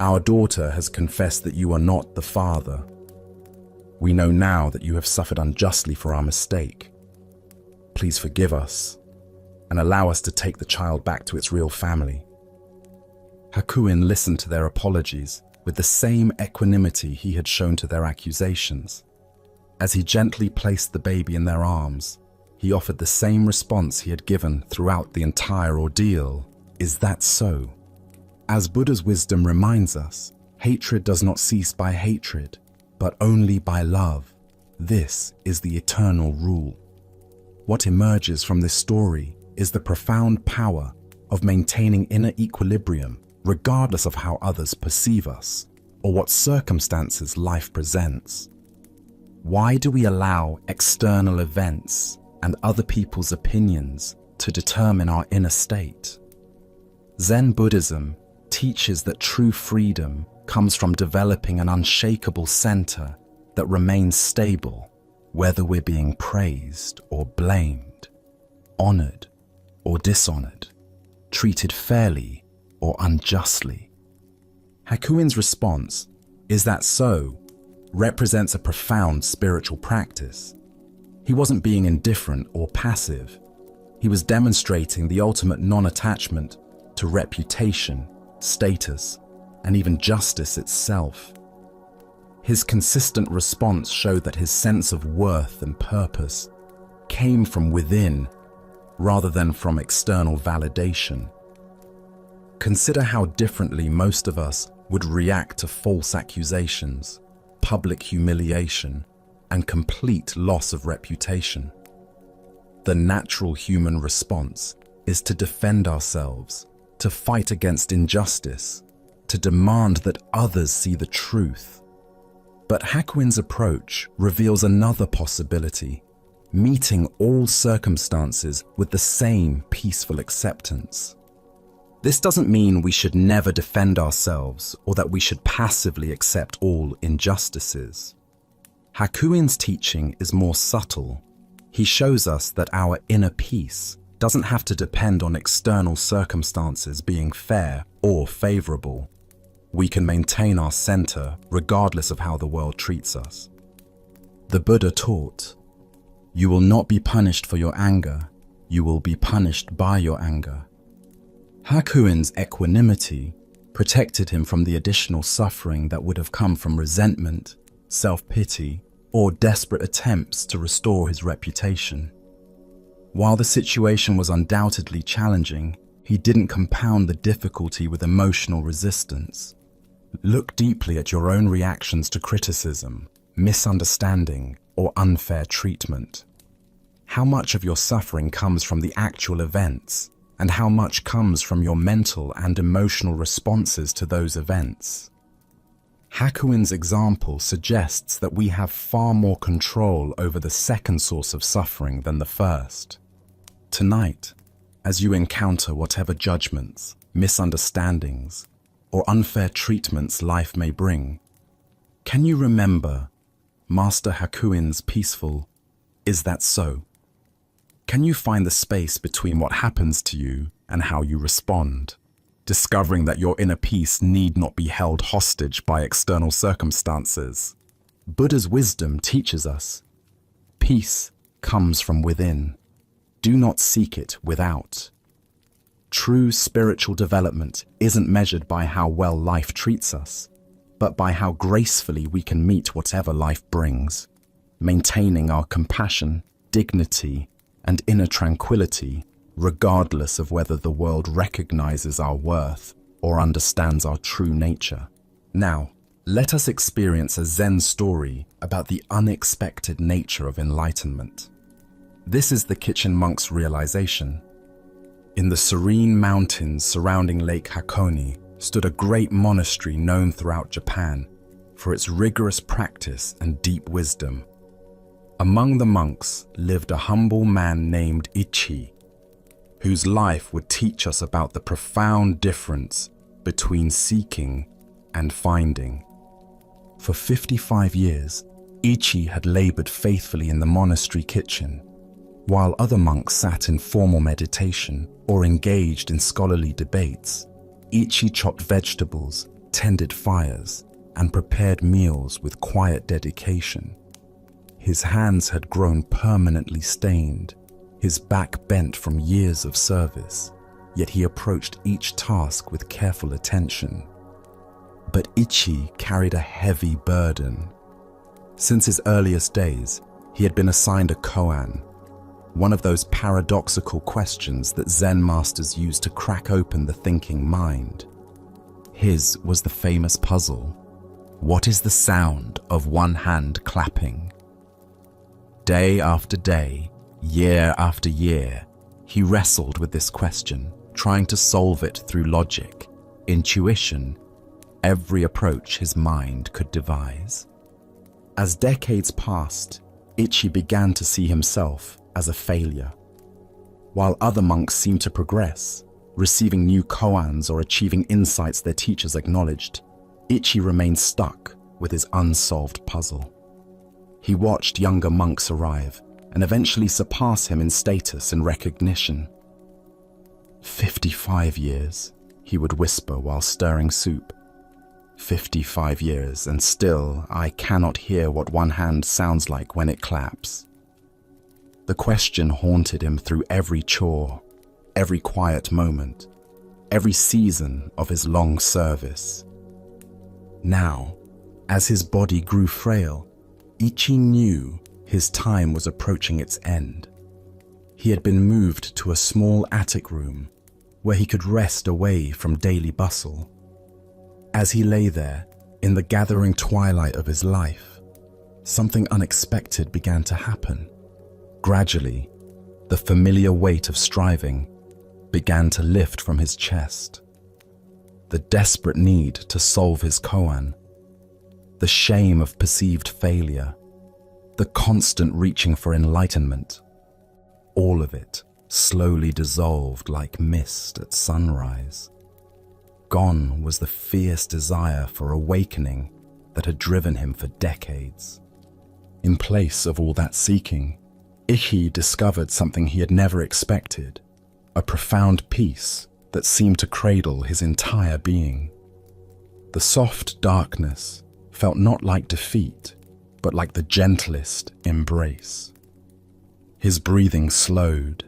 "Our daughter has confessed that you are not the father. We know now that you have suffered unjustly for our mistake. Please forgive us and allow us to take the child back to its real family." Hakuin listened to their apologies with the same equanimity he had shown to their accusations. As he gently placed the baby in their arms, he offered the same response he had given throughout the entire ordeal. "Is that so?" As Buddha's wisdom reminds us, hatred does not cease by hatred, but only by love. This is the eternal rule. What emerges from this story is the profound power of maintaining inner equilibrium regardless of how others perceive us or what circumstances life presents. Why do we allow external events and other people's opinions to determine our inner state? Zen Buddhism teaches that true freedom comes from developing an unshakable center that remains stable, whether we're being praised or blamed, honored or dishonored, treated fairly or unjustly. Hakuin's response, "Is that so?" represents a profound spiritual practice. He wasn't being indifferent or passive. He was demonstrating the ultimate non-attachment to reputation, status, and even justice itself. His consistent response showed that his sense of worth and purpose came from within rather than from external validation. Consider how differently most of us would react to false accusations, public humiliation, and complete loss of reputation. The natural human response is to defend ourselves, to fight against injustice, to demand that others see the truth. But Hakuin's approach reveals another possibility, meeting all circumstances with the same peaceful acceptance. This doesn't mean we should never defend ourselves or that we should passively accept all injustices. Hakuin's teaching is more subtle. He shows us that our inner peace doesn't have to depend on external circumstances being fair or favorable. We can maintain our center regardless of how the world treats us. The Buddha taught, "You will not be punished for your anger, you will be punished by your anger." Hakuin's equanimity protected him from the additional suffering that would have come from resentment, self-pity, or desperate attempts to restore his reputation. While the situation was undoubtedly challenging, he didn't compound the difficulty with emotional resistance. Look deeply at your own reactions to criticism, misunderstanding, or unfair treatment. How much of your suffering comes from the actual events, and how much comes from your mental and emotional responses to those events? Hakuin's example suggests that we have far more control over the second source of suffering than the first. Tonight, as you encounter whatever judgments, misunderstandings, or unfair treatments life may bring, can you remember Master Hakuin's peaceful, "Is that so?" Can you find the space between what happens to you and how you respond, discovering that your inner peace need not be held hostage by external circumstances? Buddha's wisdom teaches us, peace comes from within. Do not seek it without. True spiritual development isn't measured by how well life treats us, but by how gracefully we can meet whatever life brings, maintaining our compassion, dignity, and inner tranquility, regardless of whether the world recognizes our worth or understands our true nature. Now, let us experience a Zen story about the unexpected nature of enlightenment. This is the Kitchen Monk's realization. In the serene mountains surrounding Lake Hakone stood a great monastery known throughout Japan for its rigorous practice and deep wisdom. Among the monks lived a humble man named Ichi, whose life would teach us about the profound difference between seeking and finding. For 55 years, Ichi had labored faithfully in the monastery kitchen, while other monks sat in formal meditation or engaged in scholarly debates. Ichi chopped vegetables, tended fires, and prepared meals with quiet dedication. His hands had grown permanently stained, his back bent from years of service, yet he approached each task with careful attention. But Ichi carried a heavy burden. Since his earliest days, he had been assigned a koan, one of those paradoxical questions that Zen masters use to crack open the thinking mind. His was the famous puzzle: what is the sound of one hand clapping? Day after day, year after year, he wrestled with this question, trying to solve it through logic, intuition, every approach his mind could devise. As decades passed, Ichi began to see himself as a failure. While other monks seemed to progress, receiving new koans or achieving insights their teachers acknowledged, Ichi remained stuck with his unsolved puzzle. He watched younger monks arrive and eventually surpass him in status and recognition. 55 years, he would whisper while stirring soup. 55 years, and still I cannot hear what one hand sounds like when it claps. The question haunted him through every chore, every quiet moment, every season of his long service. Now, as his body grew frail, Ichi knew his time was approaching its end. He had been moved to a small attic room where he could rest away from daily bustle. As he lay there, in the gathering twilight of his life, something unexpected began to happen. Gradually, the familiar weight of striving began to lift from his chest. The desperate need to solve his koan, the shame of perceived failure, the constant reaching for enlightenment, all of it slowly dissolved like mist at sunrise. Gone was the fierce desire for awakening that had driven him for decades. In place of all that seeking, Ichi discovered something he had never expected, a profound peace that seemed to cradle his entire being. The soft darkness felt not like defeat, but like the gentlest embrace. His breathing slowed,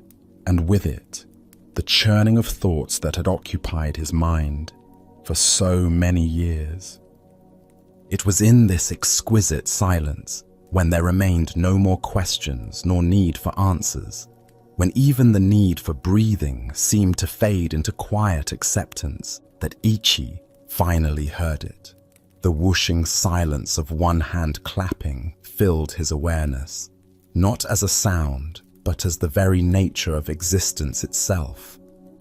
and with it, the churning of thoughts that had occupied his mind for so many years. It was in this exquisite silence, when there remained no more questions nor need for answers, when even the need for breathing seemed to fade into quiet acceptance, that Ichi finally heard it. The whooshing silence of one hand clapping filled his awareness, not as a sound, but as the very nature of existence itself,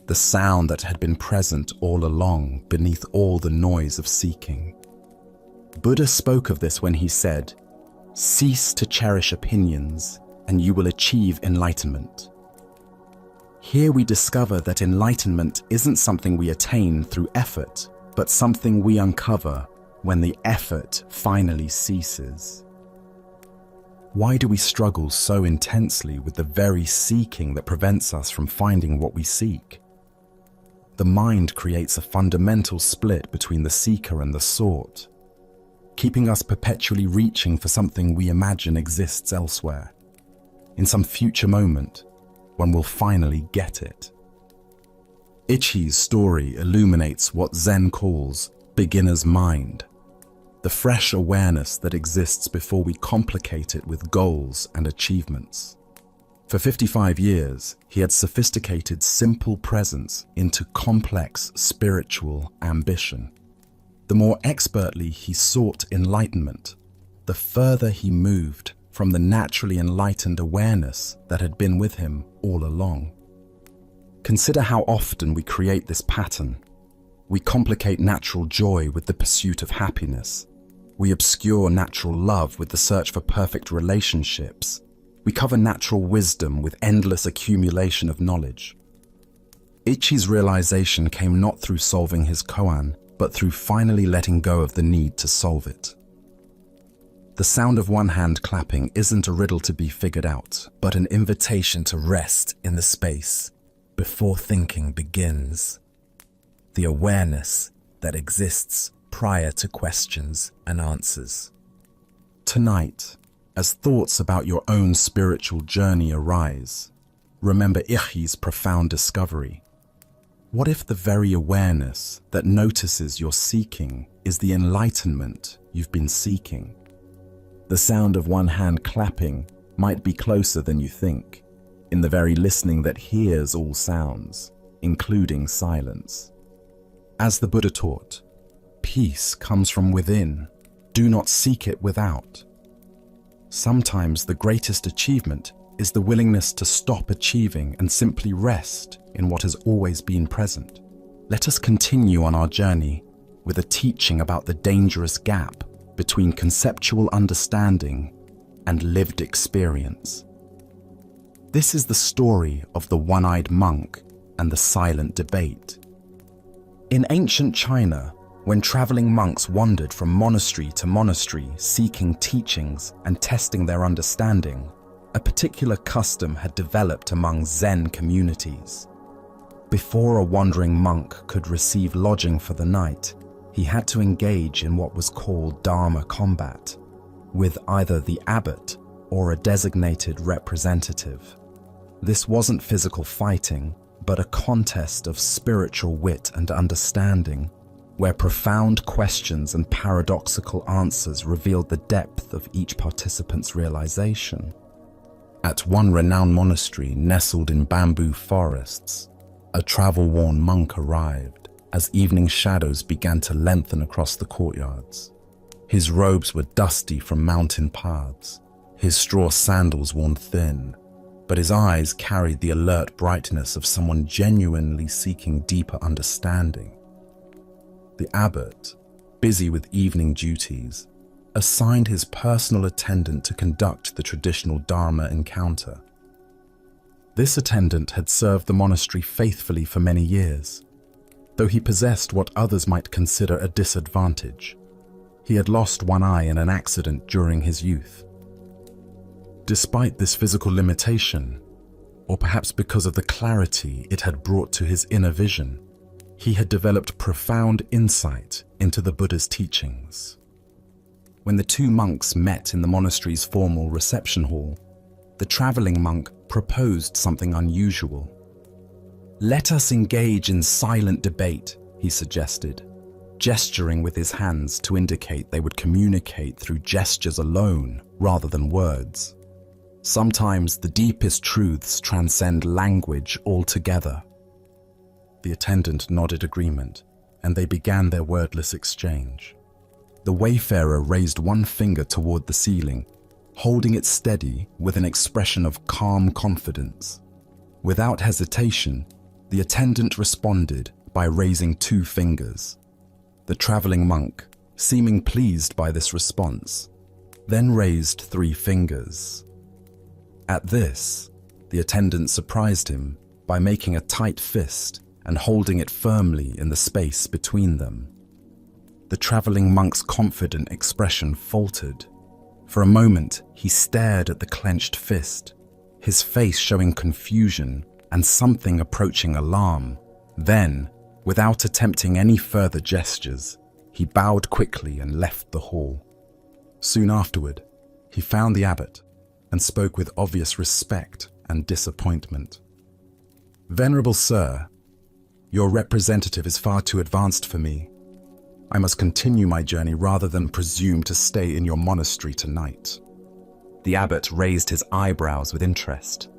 the sound that had been present all along beneath all the noise of seeking. Buddha spoke of this when he said, "Cease to cherish opinions, and you will achieve enlightenment." Here we discover that enlightenment isn't something we attain through effort, but something we uncover when the effort finally ceases. Why do we struggle so intensely with the very seeking that prevents us from finding what we seek? The mind creates a fundamental split between the seeker and the sought, keeping us perpetually reaching for something we imagine exists elsewhere, in some future moment when we'll finally get it. Ichi's story illuminates what Zen calls beginner's mind, the fresh awareness that exists before we complicate it with goals and achievements. For 55 years, he had sophisticated simple presence into complex spiritual ambition. The more expertly he sought enlightenment, the further he moved from the naturally enlightened awareness that had been with him all along. Consider how often we create this pattern. We complicate natural joy with the pursuit of happiness. We obscure natural love with the search for perfect relationships. We cover natural wisdom with endless accumulation of knowledge. Ichi's realization came not through solving his koan, but through finally letting go of the need to solve it. The sound of one hand clapping isn't a riddle to be figured out, but an invitation to rest in the space before thinking begins. The awareness that exists prior to questions and answers. Tonight, as thoughts about your own spiritual journey arise, remember Ichi's profound discovery. What if the very awareness that notices your seeking is the enlightenment you've been seeking? The sound of one hand clapping might be closer than you think, in the very listening that hears all sounds, including silence. As the Buddha taught, peace comes from within. Do not seek it without. Sometimes the greatest achievement is the willingness to stop achieving and simply rest in what has always been present. Let us continue on our journey with a teaching about the dangerous gap between conceptual understanding and lived experience. This is the story of the one-eyed monk and the silent debate. In ancient China, when traveling monks wandered from monastery to monastery seeking teachings and testing their understanding, a particular custom had developed among Zen communities. Before a wandering monk could receive lodging for the night, he had to engage in what was called Dharma combat, with either the abbot or a designated representative. This wasn't physical fighting, but a contest of spiritual wit and understanding, where profound questions and paradoxical answers revealed the depth of each participant's realization. At one renowned monastery nestled in bamboo forests, a travel-worn monk arrived as evening shadows began to lengthen across the courtyards. His robes were dusty from mountain paths, his straw sandals worn thin, but his eyes carried the alert brightness of someone genuinely seeking deeper understanding. The abbot, busy with evening duties, assigned his personal attendant to conduct the traditional Dharma encounter. This attendant had served the monastery faithfully for many years, though he possessed what others might consider a disadvantage. He had lost one eye in an accident during his youth. Despite this physical limitation, or perhaps because of the clarity it had brought to his inner vision, he had developed profound insight into the Buddha's teachings. When the two monks met in the monastery's formal reception hall, the traveling monk proposed something unusual. "Let us engage in silent debate," he suggested, gesturing with his hands to indicate they would communicate through gestures alone rather than words. Sometimes the deepest truths transcend language altogether. The attendant nodded agreement, and they began their wordless exchange. The wayfarer raised one finger toward the ceiling, holding it steady with an expression of calm confidence. Without hesitation, the attendant responded by raising two fingers. The traveling monk, seeming pleased by this response, then raised 3 fingers. At this, the attendant surprised him by making a tight fist and holding it firmly in the space between them. The traveling monk's confident expression faltered. For a moment, he stared at the clenched fist, his face showing confusion and something approaching alarm. Then, without attempting any further gestures, he bowed quickly and left the hall. Soon afterward, he found the abbot and spoke with obvious respect and disappointment. "Venerable Sir, your representative is far too advanced for me. I must continue my journey rather than presume to stay in your monastery tonight." The abbot raised his eyebrows with interest.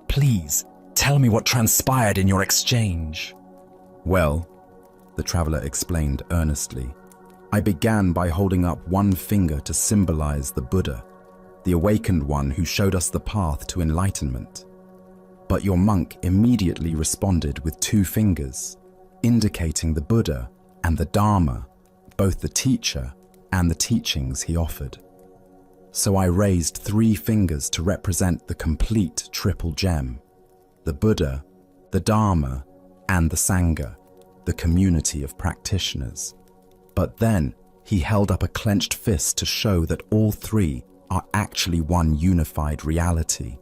"Please, tell me what transpired in your exchange." "Well," the traveler explained earnestly, "I began by holding up one finger to symbolize the Buddha, the awakened one who showed us the path to enlightenment. But your monk immediately responded with 2 fingers, indicating the Buddha and the Dharma, both the teacher and the teachings he offered. So I raised 3 fingers to represent the complete triple gem: the Buddha, the Dharma, and the Sangha, the community of practitioners. But then he held up a clenched fist to show that all 3 are actually one unified reality.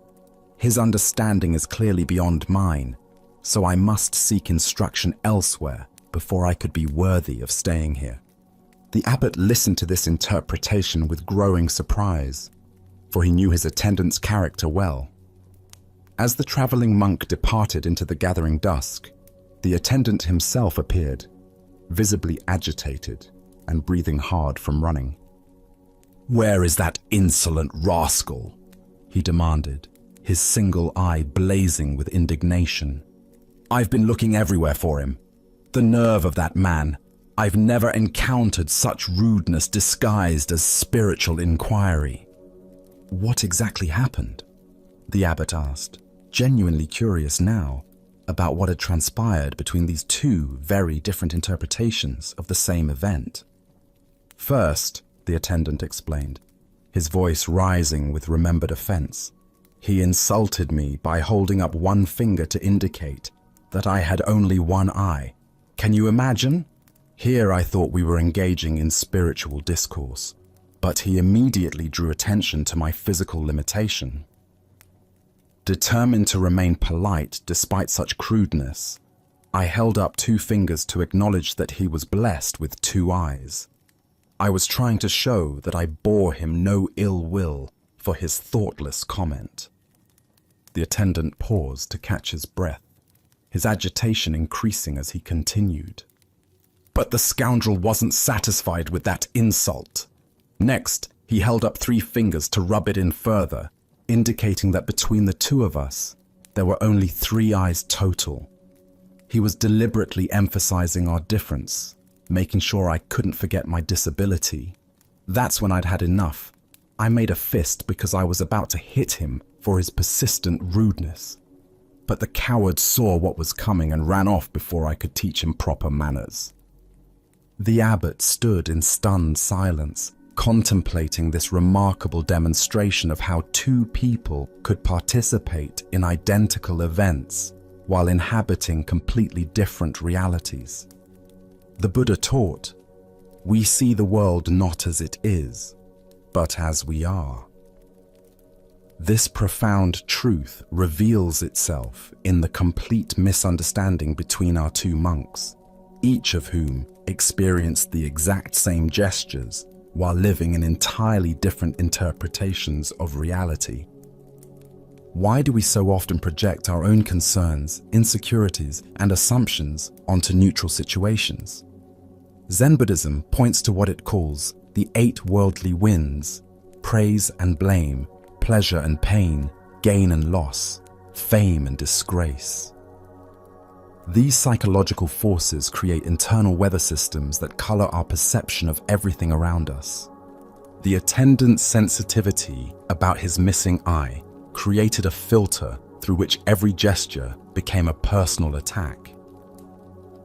His understanding is clearly beyond mine, so I must seek instruction elsewhere before I could be worthy of staying here." The abbot listened to this interpretation with growing surprise, for he knew his attendant's character well. As the traveling monk departed into the gathering dusk, the attendant himself appeared, visibly agitated and breathing hard from running. "Where is that insolent rascal?" he demanded, his single eye blazing with indignation. "I've been looking everywhere for him. The nerve of that man! I've never encountered such rudeness disguised as spiritual inquiry." "What exactly happened?" the abbot asked, genuinely curious now about what had transpired between these 2 very different interpretations of the same event. "First," the attendant explained, his voice rising with remembered offense, "he insulted me by holding up one finger to indicate that I had only one eye. Can you imagine? Here I thought we were engaging in spiritual discourse, but he immediately drew attention to my physical limitation. Determined to remain polite despite such crudeness, I held up 2 fingers to acknowledge that he was blessed with 2 eyes. I was trying to show that I bore him no ill will for his thoughtless comment." The attendant paused to catch his breath, his agitation increasing as he continued. But the scoundrel wasn't satisfied with that insult. Next, he held up 3 fingers to rub it in further, indicating that between the 2 of us, there were only 3 eyes total. He was deliberately emphasizing our difference, making sure I couldn't forget my disability. That's when I'd had enough. I made a fist because I was about to hit him for his persistent rudeness. But the coward saw what was coming and ran off before I could teach him proper manners. The abbot stood in stunned silence, contemplating this remarkable demonstration of how 2 people could participate in identical events while inhabiting completely different realities. The Buddha taught, "We see the world not as it is, but as we are." This profound truth reveals itself in the complete misunderstanding between our 2 monks, each of whom experienced the exact same gestures while living in entirely different interpretations of reality. Why do we so often project our own concerns, insecurities, and assumptions onto neutral situations? Zen Buddhism points to what it calls the 8 worldly winds: praise and blame, pleasure and pain, gain and loss, fame and disgrace. These psychological forces create internal weather systems that color our perception of everything around us. The attendant's sensitivity about his missing eye created a filter through which every gesture became a personal attack.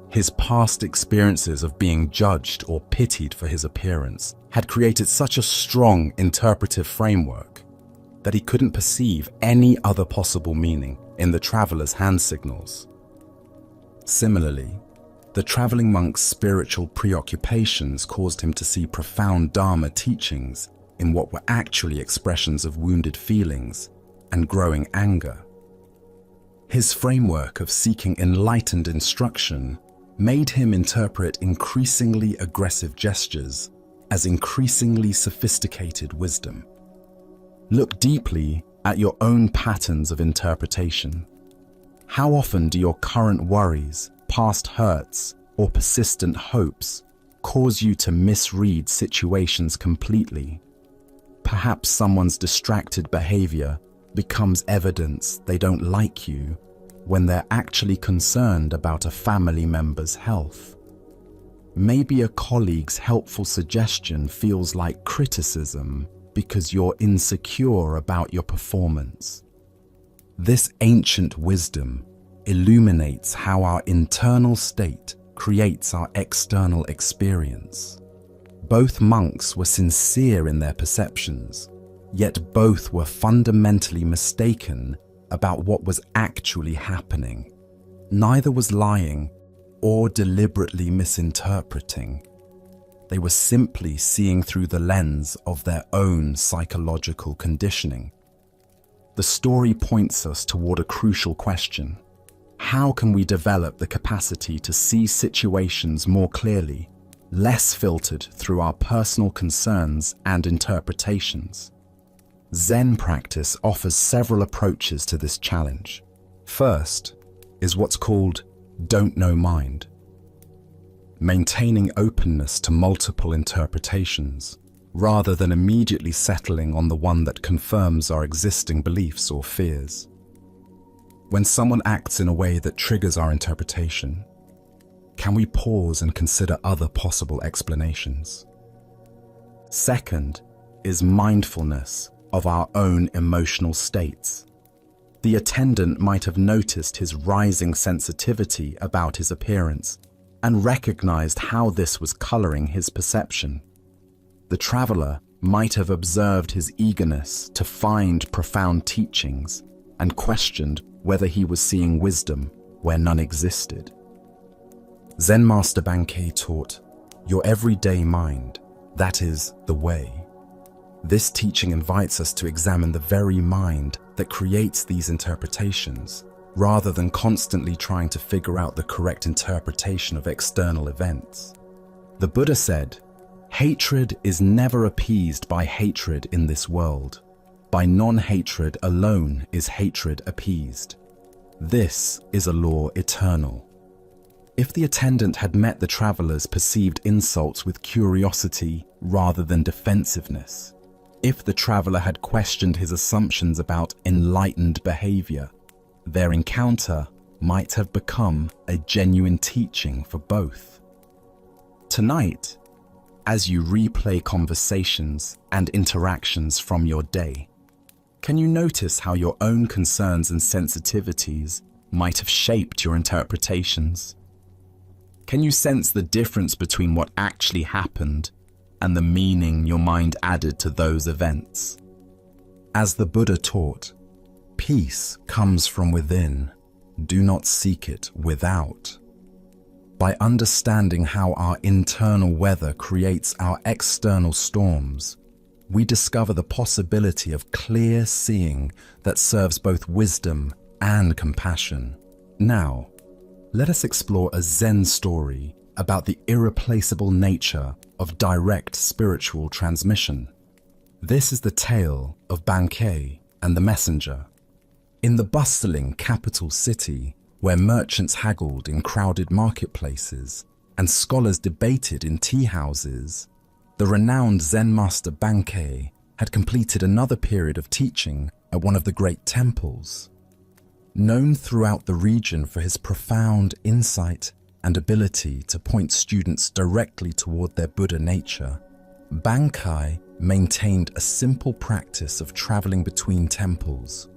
His past experiences of being judged or pitied for his appearance had created such a strong interpretive framework that he couldn't perceive any other possible meaning in the traveler's hand signals. Similarly, the traveling monk's spiritual preoccupations caused him to see profound Dharma teachings in what were actually expressions of wounded feelings and growing anger. His framework of seeking enlightened instruction made him interpret increasingly aggressive gestures as increasingly sophisticated wisdom. Look deeply at your own patterns of interpretation. How often do your current worries, past hurts, or persistent hopes cause you to misread situations completely? Perhaps someone's distracted behavior becomes evidence they don't like you when they're actually concerned about a family member's health. Maybe a colleague's helpful suggestion feels like criticism because you're insecure about your performance. This ancient wisdom illuminates how our internal state creates our external experience. Both monks were sincere in their perceptions, yet both were fundamentally mistaken about what was actually happening. Neither was lying or deliberately misinterpreting. They were simply seeing through the lens of their own psychological conditioning. The story points us toward a crucial question. How can we develop the capacity to see situations more clearly, less filtered through our personal concerns and interpretations? Zen practice offers several approaches to this challenge. First is what's called don't know mind. Maintaining openness to multiple interpretations, rather than immediately settling on the one that confirms our existing beliefs or fears. When someone acts in a way that triggers our interpretation, can we pause and consider other possible explanations? Second is mindfulness of our own emotional states. The attendant might have noticed his rising sensitivity about his appearance and recognized how this was coloring his perception. The traveler might have observed his eagerness to find profound teachings and questioned whether he was seeing wisdom where none existed. Zen Master Bankei taught, "Your everyday mind, that is the way." This teaching invites us to examine the very mind that creates these interpretations, rather than constantly trying to figure out the correct interpretation of external events. The Buddha said, "Hatred is never appeased by hatred in this world. By non-hatred alone is hatred appeased." This is a law eternal. If the attendant had met the traveler's perceived insults with curiosity rather than defensiveness, if the traveler had questioned his assumptions about enlightened behavior, their encounter might have become a genuine teaching for both. Tonight, as you replay conversations and interactions from your day, can you notice how your own concerns and sensitivities might have shaped your interpretations? Can you sense the difference between what actually happened and the meaning your mind added to those events? As the Buddha taught, peace comes from within. Do not seek it without. By understanding how our internal weather creates our external storms, we discover the possibility of clear seeing that serves both wisdom and compassion. Now, let us explore a Zen story about the irreplaceable nature of direct spiritual transmission. This is the tale of Bankei and the messenger. In the bustling capital city, where merchants haggled in crowded marketplaces and scholars debated in tea houses, the renowned Zen master Bankei had completed another period of teaching at one of the great temples. Known throughout the region for his profound insight and ability to point students directly toward their Buddha nature, Bankei maintained a simple practice of traveling between temples,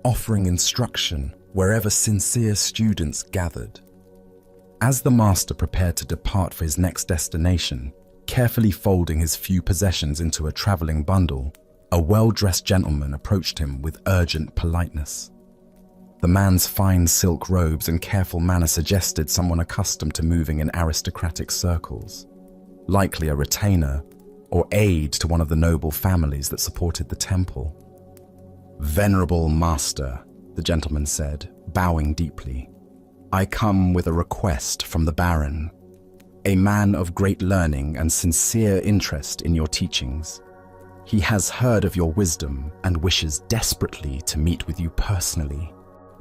offering instruction wherever sincere students gathered. As the master prepared to depart for his next destination, carefully folding his few possessions into a traveling bundle, a well-dressed gentleman approached him with urgent politeness. The man's fine silk robes and careful manner suggested someone accustomed to moving in aristocratic circles, likely a retainer or aide to one of the noble families that supported the temple. "Venerable master," the gentleman said, bowing deeply, "I come with a request from the Baron, a man of great learning and sincere interest in your teachings. He has heard of your wisdom and wishes desperately to meet with you personally,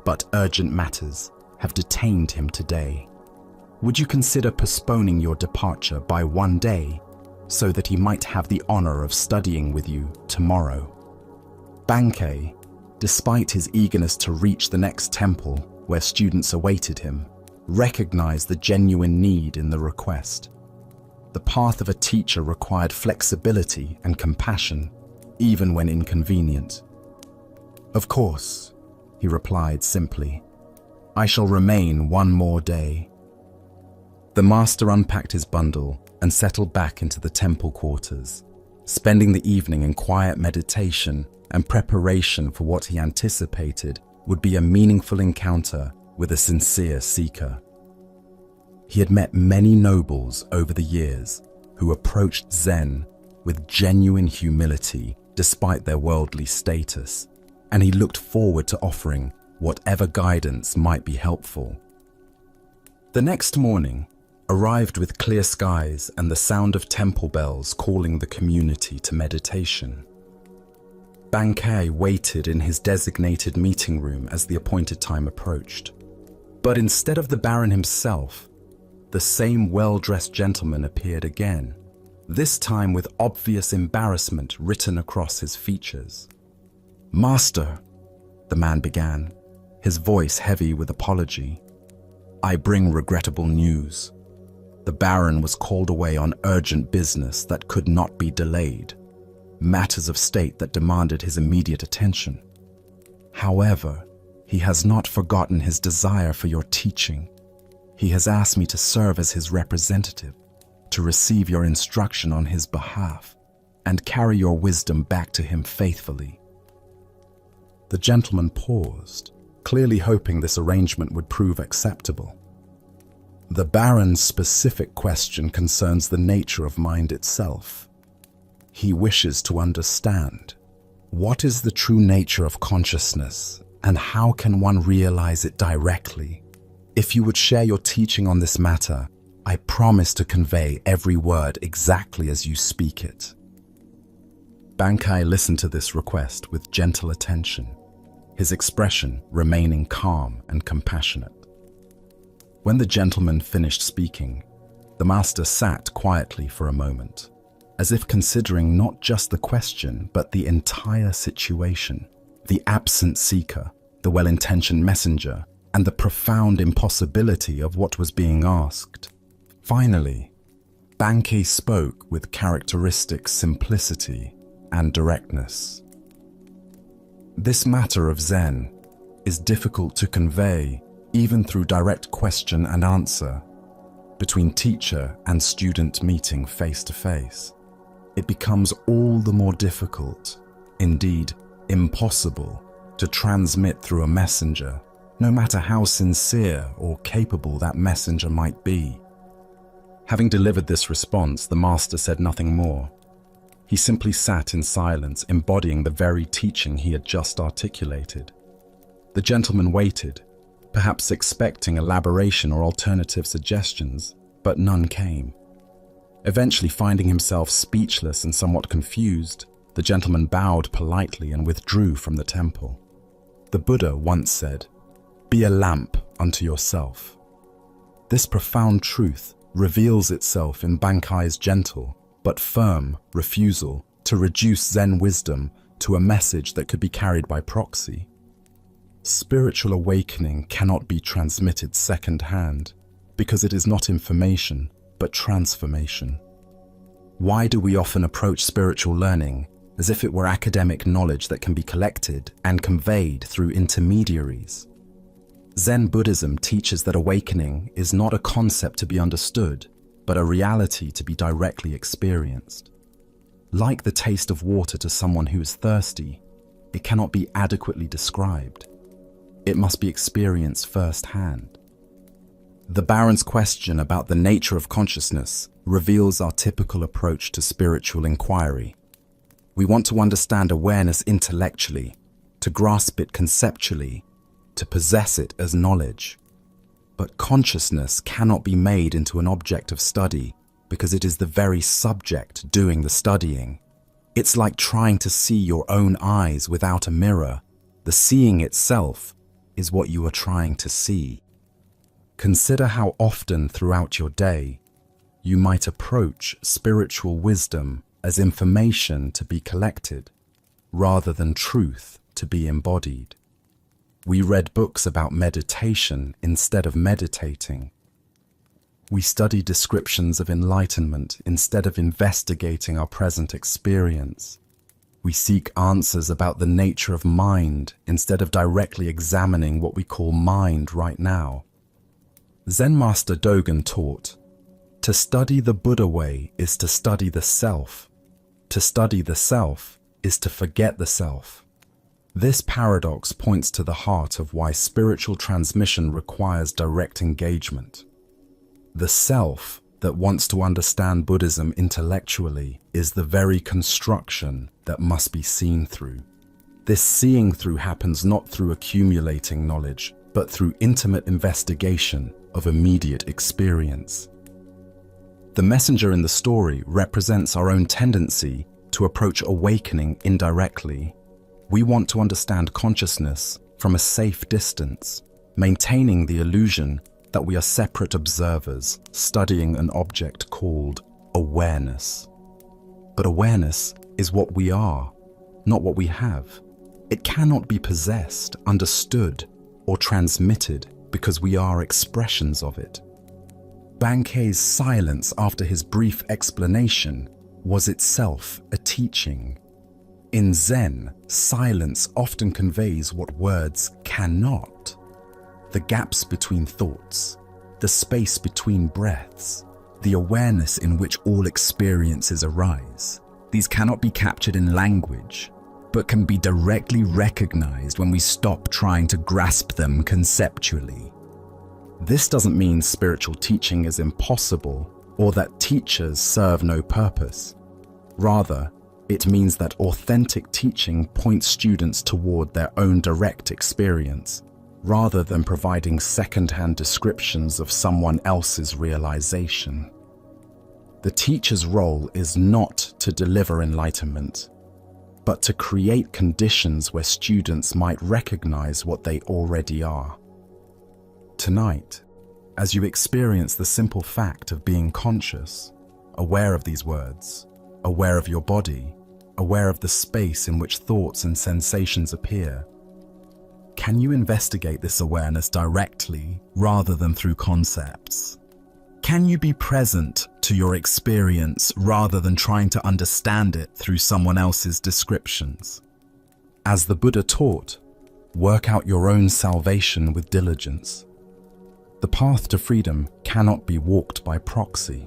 but urgent matters have detained him today. Would you consider postponing your departure by one day so that he might have the honor of studying with you tomorrow?" Bankei, despite his eagerness to reach the next temple where students awaited him, recognized the genuine need in the request. The path of a teacher required flexibility and compassion, even when inconvenient. "Of course," he replied simply, "I shall remain one more day." The master unpacked his bundle and settled back into the temple quarters, spending the evening in quiet meditation and preparation for what he anticipated would be a meaningful encounter with a sincere seeker. He had met many nobles over the years who approached Zen with genuine humility despite their worldly status, and he looked forward to offering whatever guidance might be helpful. The next morning arrived with clear skies and the sound of temple bells calling the community to meditation. Bankei waited in his designated meeting room as the appointed time approached. But instead of the Baron himself, the same well-dressed gentleman appeared again, this time with obvious embarrassment written across his features. "Master," the man began, his voice heavy with apology, "I bring regrettable news. The Baron was called away on urgent business that could not be delayed, matters of state that demanded his immediate attention. However, he has not forgotten his desire for your teaching. He has asked me to serve as his representative, to receive your instruction on his behalf, and carry your wisdom back to him faithfully." The gentleman paused, clearly hoping this arrangement would prove acceptable. "The Baron's specific question concerns the nature of mind itself. He wishes to understand, what is the true nature of consciousness and how can one realize it directly? If you would share your teaching on this matter, I promise to convey every word exactly as you speak it." Bankei listened to this request with gentle attention. his expression remaining calm and compassionate. When the gentleman finished speaking, the master sat quietly for a moment, as if considering not just the question, but the entire situation, the absent seeker, the well-intentioned messenger, and the profound impossibility of what was being asked. Finally, Bankei spoke with characteristic simplicity and directness. This matter of Zen is difficult to convey even through direct question and answer between teacher and student meeting face to face. It becomes all the more difficult, indeed impossible, to transmit through a messenger, no matter how sincere or capable that messenger might be. Having delivered this response, the master said nothing more. He simply sat in silence, embodying the very teaching he had just articulated. The gentleman waited, perhaps expecting elaboration or alternative suggestions, but none came. Eventually, finding himself speechless and somewhat confused, the gentleman bowed politely and withdrew from the temple. The Buddha once said, "Be a lamp unto yourself." This profound truth reveals itself in Bankei's gentle but firm refusal to reduce Zen wisdom to a message that could be carried by proxy. Spiritual awakening cannot be transmitted second-hand because it is not information but transformation. Why do we often approach spiritual learning as if it were academic knowledge that can be collected and conveyed through intermediaries? Zen Buddhism teaches that awakening is not a concept to be understood, but a reality to be directly experienced. Like the taste of water to someone who is thirsty, it cannot be adequately described. It must be experienced firsthand. The Baron's question about the nature of consciousness reveals our typical approach to spiritual inquiry. We want to understand awareness intellectually, to grasp it conceptually, to possess it as knowledge. But consciousness cannot be made into an object of study because it is the very subject doing the studying. It's like trying to see your own eyes without a mirror. The seeing itself is what you are trying to see. Consider how often throughout your day you might approach spiritual wisdom as information to be collected, rather than truth to be embodied. We read books about meditation instead of meditating. We study descriptions of enlightenment instead of investigating our present experience. We seek answers about the nature of mind instead of directly examining what we call mind right now. Zen Master Dogen taught, "To study the Buddha way is to study the self. To study the self is to forget the self." This paradox points to the heart of why spiritual transmission requires direct engagement. The self that wants to understand Buddhism intellectually is the very construction that must be seen through. This seeing through happens not through accumulating knowledge, but through intimate investigation of immediate experience. The messenger in the story represents our own tendency to approach awakening indirectly. We want to understand consciousness from a safe distance, maintaining the illusion that we are separate observers studying an object called awareness. But awareness is what we are, not what we have. It cannot be possessed, understood, or transmitted because we are expressions of it. Bankei's silence after his brief explanation was itself a teaching. In Zen, silence often conveys what words cannot. The gaps between thoughts, the space between breaths, the awareness in which all experiences arise. These cannot be captured in language, but can be directly recognized when we stop trying to grasp them conceptually. This doesn't mean spiritual teaching is impossible or that teachers serve no purpose. Rather, it means that authentic teaching points students toward their own direct experience, rather than providing second-hand descriptions of someone else's realization. The teacher's role is not to deliver enlightenment. but to create conditions where students might recognize what they already are. Tonight, as you experience the simple fact of being conscious, aware of these words, aware of your body, aware of the space in which thoughts and sensations appear, can you investigate this awareness directly rather than through concepts? Can you be present to your experience rather than trying to understand it through someone else's descriptions? As the Buddha taught, work out your own salvation with diligence. The path to freedom cannot be walked by proxy.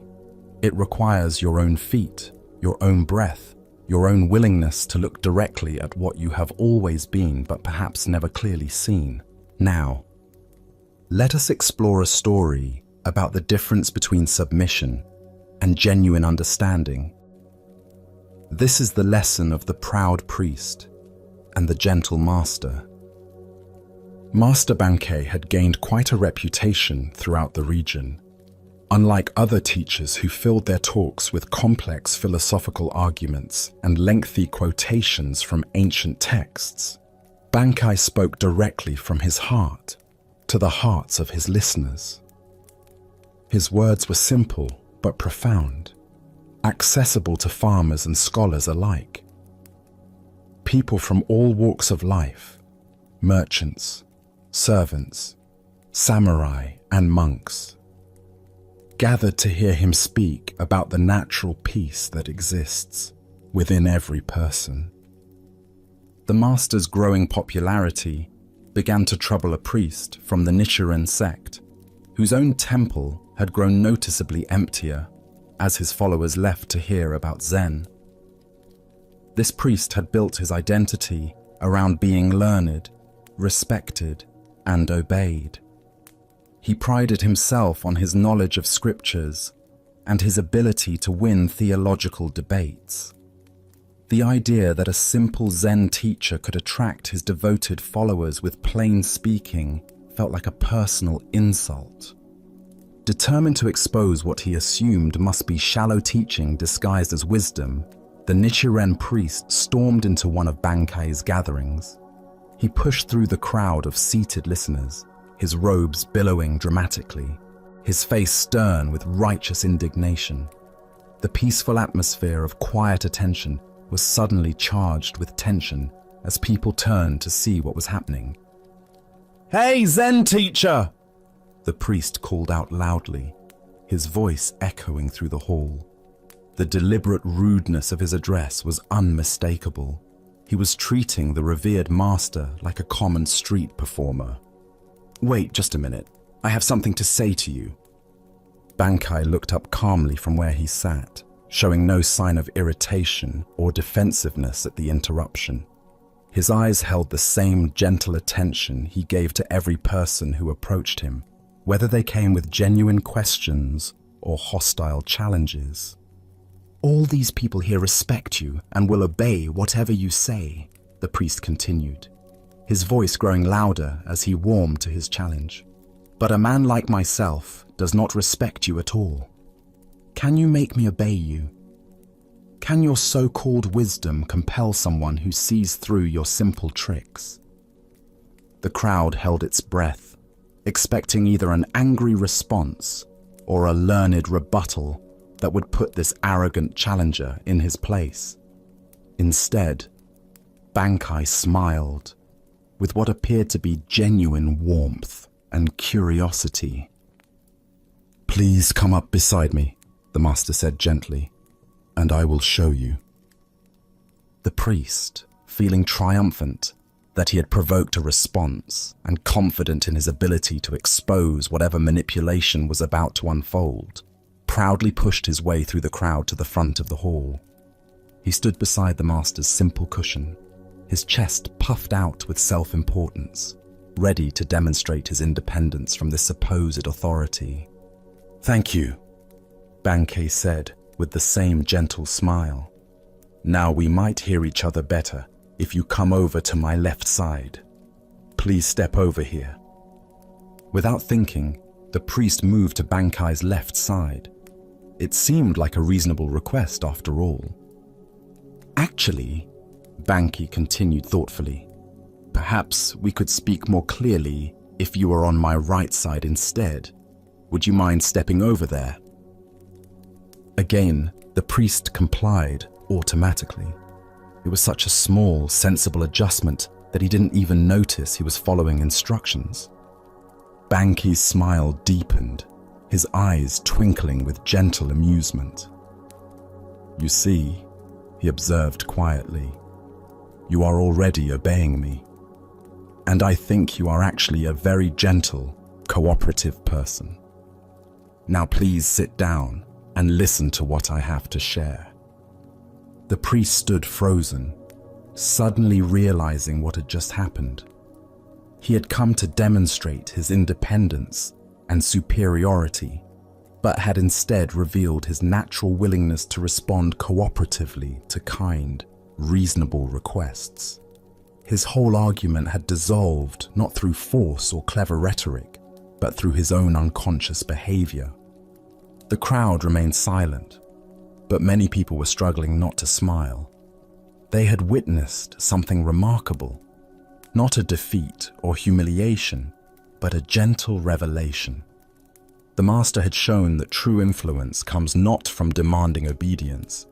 It requires your own feet, your own breath, your own willingness to look directly at what you have always been but perhaps never clearly seen. Now, let us explore a story about the difference between submission and genuine understanding. This is the lesson of the proud priest and the gentle master. Master Bankei had gained quite a reputation throughout the region. Unlike other teachers who filled their talks with complex philosophical arguments and lengthy quotations from ancient texts, Bankei spoke directly from his heart to the hearts of his listeners. His words were simple but profound, accessible to farmers and scholars alike. People from all walks of life, merchants, servants, samurai, and monks, gathered to hear him speak about the natural peace that exists within every person. The master's growing popularity began to trouble a priest from the Nichiren sect, whose own temple had grown noticeably emptier as his followers left to hear about Zen. This priest had built his identity around being learned, respected, and obeyed. He prided himself on his knowledge of scriptures and his ability to win theological debates. The idea that a simple Zen teacher could attract his devoted followers with plain speaking felt like a personal insult. Determined to expose what he assumed must be shallow teaching disguised as wisdom, the Nichiren priest stormed into one of Bankei's gatherings. He pushed through the crowd of seated listeners, his robes billowing dramatically, his face stern with righteous indignation. The peaceful atmosphere of quiet attention was suddenly charged with tension as people turned to see what was happening. "Hey, Zen teacher!" the priest called out loudly, his voice echoing through the hall. The deliberate rudeness of his address was unmistakable. He was treating the revered master like a common street performer. "Wait just a minute. I have something to say to you." Bankei looked up calmly from where he sat, showing no sign of irritation or defensiveness at the interruption. His eyes held the same gentle attention he gave to every person who approached him, whether they came with genuine questions or hostile challenges. "All these people here respect you and will obey whatever you say," the priest continued, his voice growing louder as he warmed to his challenge. "But a man like myself does not respect you at all. Can you make me obey you? Can your so-called wisdom compel someone who sees through your simple tricks?" The crowd held its breath, expecting either an angry response or a learned rebuttal that would put this arrogant challenger in his place. Instead, Bankei smiled with what appeared to be genuine warmth and curiosity. "Please come up beside me," the master said gently, "and I will show you." The priest, feeling triumphant that he had provoked a response and confident in his ability to expose whatever manipulation was about to unfold, proudly pushed his way through the crowd to the front of the hall. He stood beside the master's simple cushion, his chest puffed out with self-importance, ready to demonstrate his independence from this supposed authority. "Thank you," Bankei said with the same gentle smile. "Now we might hear each other better if you come over to my left side. Please step over here." Without thinking, the priest moved to Bankei's left side. It seemed like a reasonable request after all. "Actually, Banki continued thoughtfully. Perhaps we could speak more clearly if you were on my right side instead. Would you mind stepping over there? Again, the priest complied automatically. It was such a small, sensible adjustment that he didn't even notice he was following instructions. Banki's smile deepened, his eyes twinkling with gentle amusement. You see, he observed quietly, you are already obeying me. And I think you are actually a very gentle, cooperative person. Now please sit down and listen to what I have to share. The priest stood frozen, suddenly realizing what had just happened. He had come to demonstrate his independence and superiority, but had instead revealed his natural willingness to respond cooperatively to kind, reasonable requests. His whole argument had dissolved not through force or clever rhetoric, but through his own unconscious behavior. The crowd remained silent, but many people were struggling not to smile. They had witnessed something remarkable, not a defeat or humiliation, but a gentle revelation. The master had shown that true influence comes not from demanding obedience,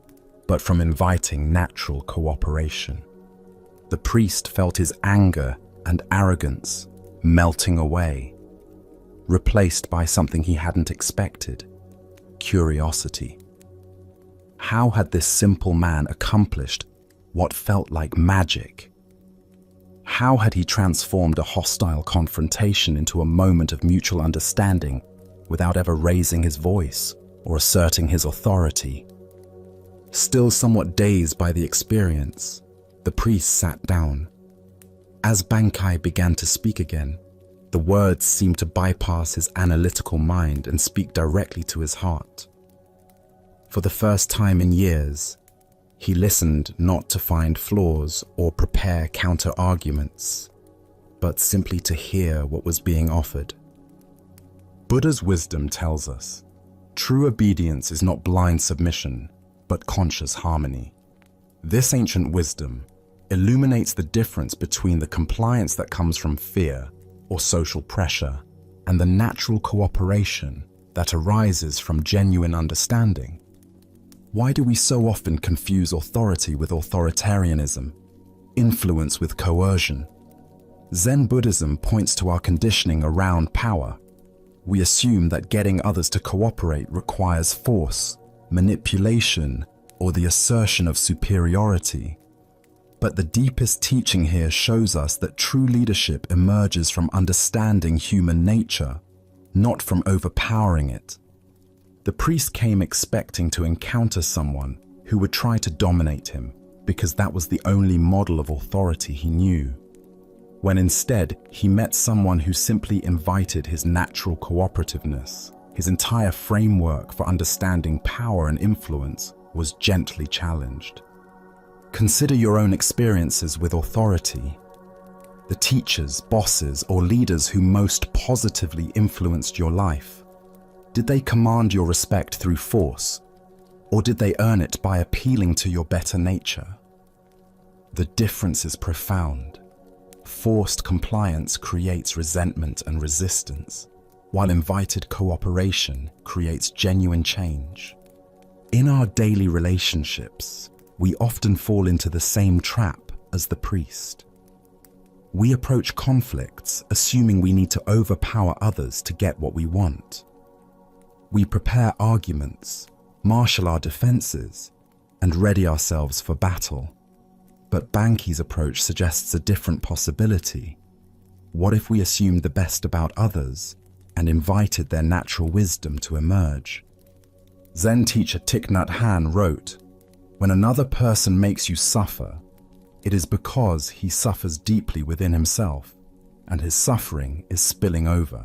but from inviting natural cooperation. The priest felt his anger and arrogance melting away, replaced by something he hadn't expected: curiosity. How had this simple man accomplished what felt like magic? How had he transformed a hostile confrontation into a moment of mutual understanding without ever raising his voice or asserting his authority? Still somewhat dazed by the experience, the priest sat down. As Bankai began to speak again, the words seemed to bypass his analytical mind and speak directly to his heart. For the first time in years, he listened not to find flaws or prepare counter-arguments, but simply to hear what was being offered. Buddha's wisdom tells us, true obedience is not blind submission, but conscious harmony. This ancient wisdom illuminates the difference between the compliance that comes from fear or social pressure and the natural cooperation that arises from genuine understanding. Why do we so often confuse authority with authoritarianism, influence with coercion? Zen Buddhism points to our conditioning around power. We assume that getting others to cooperate requires force, manipulation, or the assertion of superiority. But the deepest teaching here shows us that true leadership emerges from understanding human nature, not from overpowering it. The priest came expecting to encounter someone who would try to dominate him because that was the only model of authority he knew, when instead he met someone who simply invited his natural cooperativeness. His entire framework for understanding power and influence was gently challenged. Consider your own experiences with authority. The teachers, bosses, or leaders who most positively influenced your life. Did they command your respect through force, or did they earn it by appealing to your better nature? The difference is profound. Forced compliance creates resentment and resistance, while invited cooperation creates genuine change. In our daily relationships, we often fall into the same trap as the priest. We approach conflicts assuming we need to overpower others to get what we want. We prepare arguments, marshal our defenses, and ready ourselves for battle. But Banki's approach suggests a different possibility. What if we assumed the best about others and invited their natural wisdom to emerge? Zen teacher Thich Nhat Hanh wrote, "When another person makes you suffer, it is because he suffers deeply within himself, and his suffering is spilling over."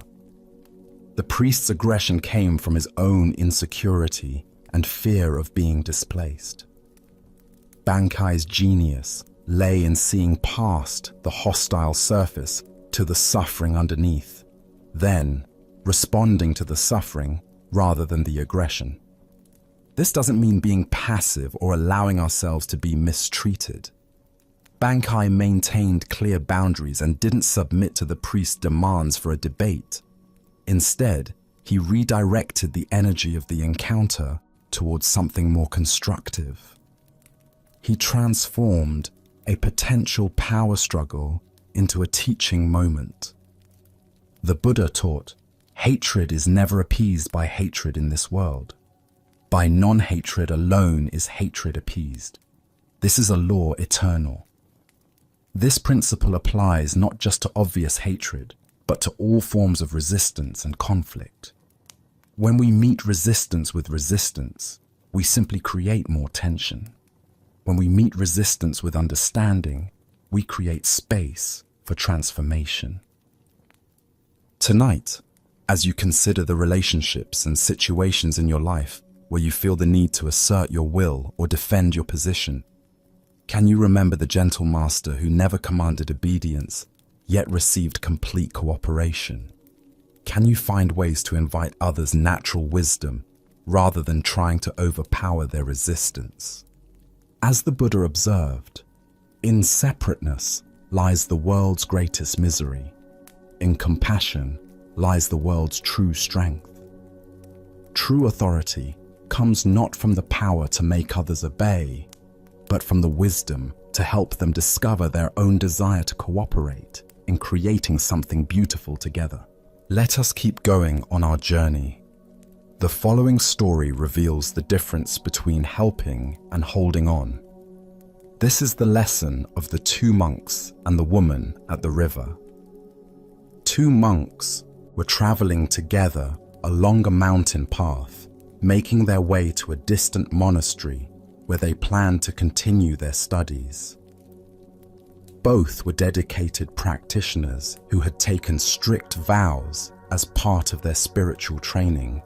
The priest's aggression came from his own insecurity and fear of being displaced. Bankai's genius lay in seeing past the hostile surface to the suffering underneath, then responding to the suffering rather than the aggression. This doesn't mean being passive or allowing ourselves to be mistreated. Bankai maintained clear boundaries and didn't submit to the priest's demands for a debate. Instead, he redirected the energy of the encounter towards something more constructive. He transformed a potential power struggle into a teaching moment. The Buddha taught, hatred is never appeased by hatred in this world. By non-hatred alone is hatred appeased. This is a law eternal. This principle applies not just to obvious hatred, but to all forms of resistance and conflict. When we meet resistance with resistance, we simply create more tension. When we meet resistance with understanding, we create space for transformation. Tonight, as you consider the relationships and situations in your life where you feel the need to assert your will or defend your position, can you remember the gentle master who never commanded obedience, yet received complete cooperation? Can you find ways to invite others' natural wisdom rather than trying to overpower their resistance? As the Buddha observed, in separateness lies the world's greatest misery. In compassion lies the world's true strength. True authority comes not from the power to make others obey, but from the wisdom to help them discover their own desire to cooperate in creating something beautiful together. Let us keep going on our journey. The following story reveals the difference between helping and holding on. This is the lesson of the two monks and the woman at the river. Two monks were traveling together along a mountain path, making their way to a distant monastery where they planned to continue their studies. Both were dedicated practitioners who had taken strict vows as part of their spiritual training,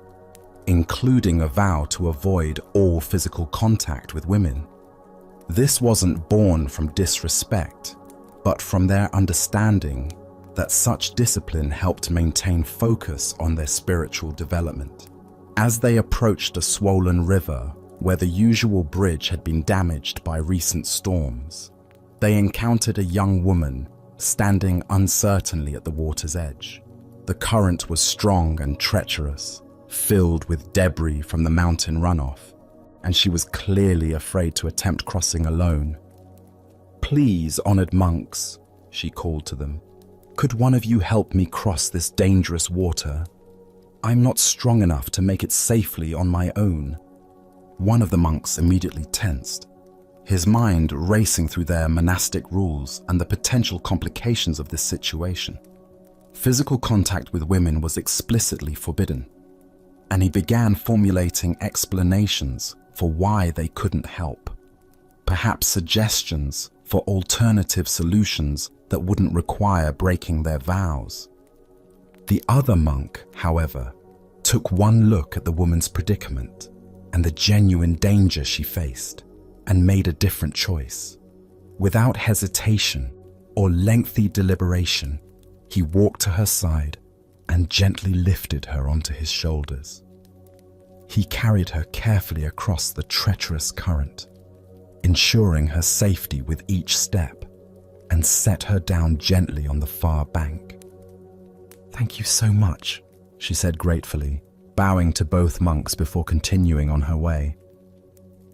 including a vow to avoid all physical contact with women. This wasn't born from disrespect, but from their understanding that such discipline helped maintain focus on their spiritual development. As they approached a swollen river where the usual bridge had been damaged by recent storms, they encountered a young woman standing uncertainly at the water's edge. The current was strong and treacherous, filled with debris from the mountain runoff, and she was clearly afraid to attempt crossing alone. "Please, honored monks," she called to them, "could one of you help me cross this dangerous water? I'm not strong enough to make it safely on my own." One of the monks immediately tensed, his mind racing through their monastic rules and the potential complications of this situation. Physical contact with women was explicitly forbidden, and he began formulating explanations for why they couldn't help, perhaps suggestions for alternative solutions that wouldn't require breaking their vows. The other monk, however, took one look at the woman's predicament and the genuine danger she faced, and made a different choice. Without hesitation or lengthy deliberation, he walked to her side and gently lifted her onto his shoulders. He carried her carefully across the treacherous current, ensuring her safety with each step, and set her down gently on the far bank. "Thank you so much," she said gratefully, bowing to both monks before continuing on her way.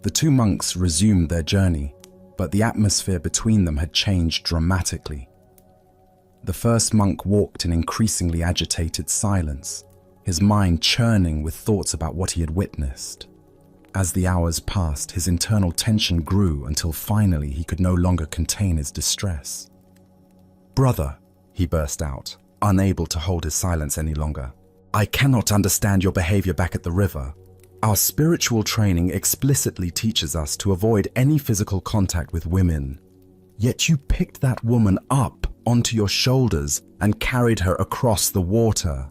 The two monks resumed their journey, but the atmosphere between them had changed dramatically. The first monk walked in increasingly agitated silence, his mind churning with thoughts about what he had witnessed. As the hours passed, his internal tension grew until finally he could no longer contain his distress. "Brother," he burst out, unable to hold his silence any longer, "I cannot understand your behavior back at the river. Our spiritual training explicitly teaches us to avoid any physical contact with women. Yet you picked that woman up onto your shoulders and carried her across the water.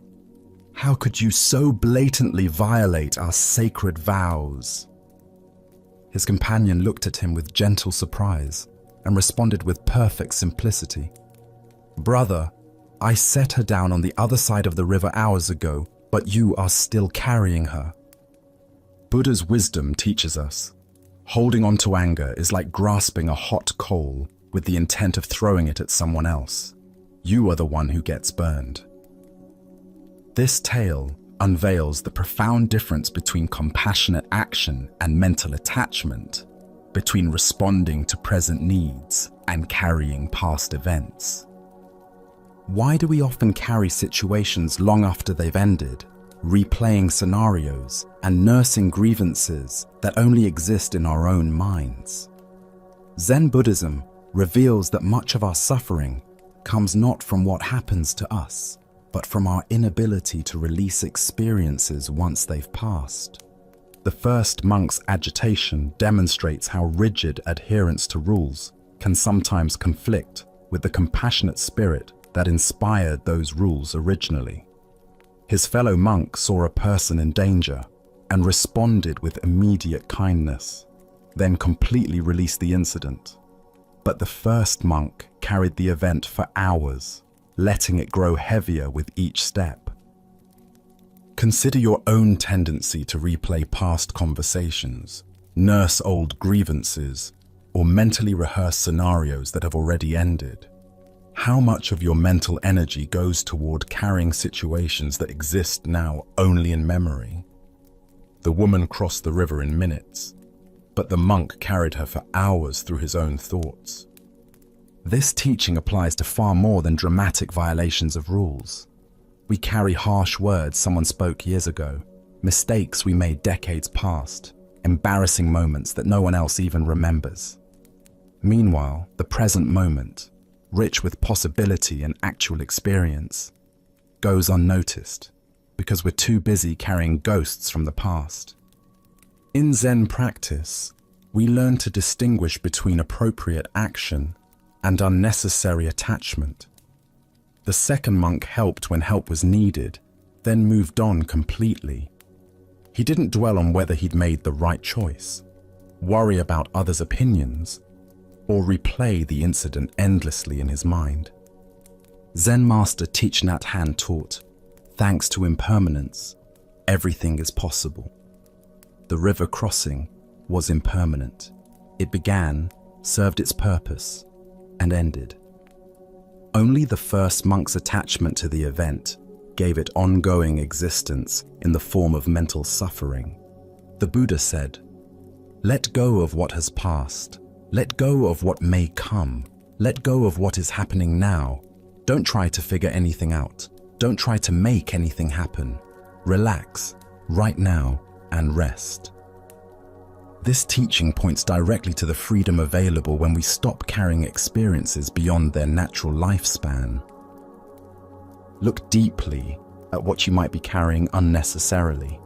How could you so blatantly violate our sacred vows?" His companion looked at him with gentle surprise and responded with perfect simplicity. "Brother, I set her down on the other side of the river hours ago, but you are still carrying her." Buddha's wisdom teaches us, holding on to anger is like grasping a hot coal, with the intent of throwing it at someone else. You are the one who gets burned. This tale unveils the profound difference between compassionate action and mental attachment, between responding to present needs and carrying past events. Why do we often carry situations long after they've ended, replaying scenarios and nursing grievances that only exist in our own minds? Zen Buddhism reveals that much of our suffering comes not from what happens to us, but from our inability to release experiences once they've passed. The first monk's agitation demonstrates how rigid adherence to rules can sometimes conflict with the compassionate spirit that inspired those rules originally. His fellow monk saw a person in danger and responded with immediate kindness, then completely released the incident. But the first monk carried the event for hours, letting it grow heavier with each step. Consider your own tendency to replay past conversations, nurse old grievances, or mentally rehearse scenarios that have already ended. How much of your mental energy goes toward carrying situations that exist now only in memory? The woman crossed the river in minutes, but the monk carried her for hours through his own thoughts. This teaching applies to far more than dramatic violations of rules. We carry harsh words someone spoke years ago, mistakes we made decades past, embarrassing moments that no one else even remembers. Meanwhile, the present moment, rich with possibility and actual experience, goes unnoticed because we're too busy carrying ghosts from the past. In Zen practice, we learn to distinguish between appropriate action and unnecessary attachment. The second monk helped when help was needed, then moved on completely. He didn't dwell on whether he'd made the right choice, worry about others' opinions, or replay the incident endlessly in his mind. Zen master Thich Nhat Hanh taught, thanks to impermanence, everything is possible. The river crossing was impermanent. It began, served its purpose, and ended. Only the first monk's attachment to the event gave it ongoing existence in the form of mental suffering. The Buddha said, "Let go of what has passed. Let go of what may come. Let go of what is happening now. Don't try to figure anything out. Don't try to make anything happen. Relax, right now, and rest." This teaching points directly to the freedom available when we stop carrying experiences beyond their natural lifespan. Look deeply at what you might be carrying unnecessarily.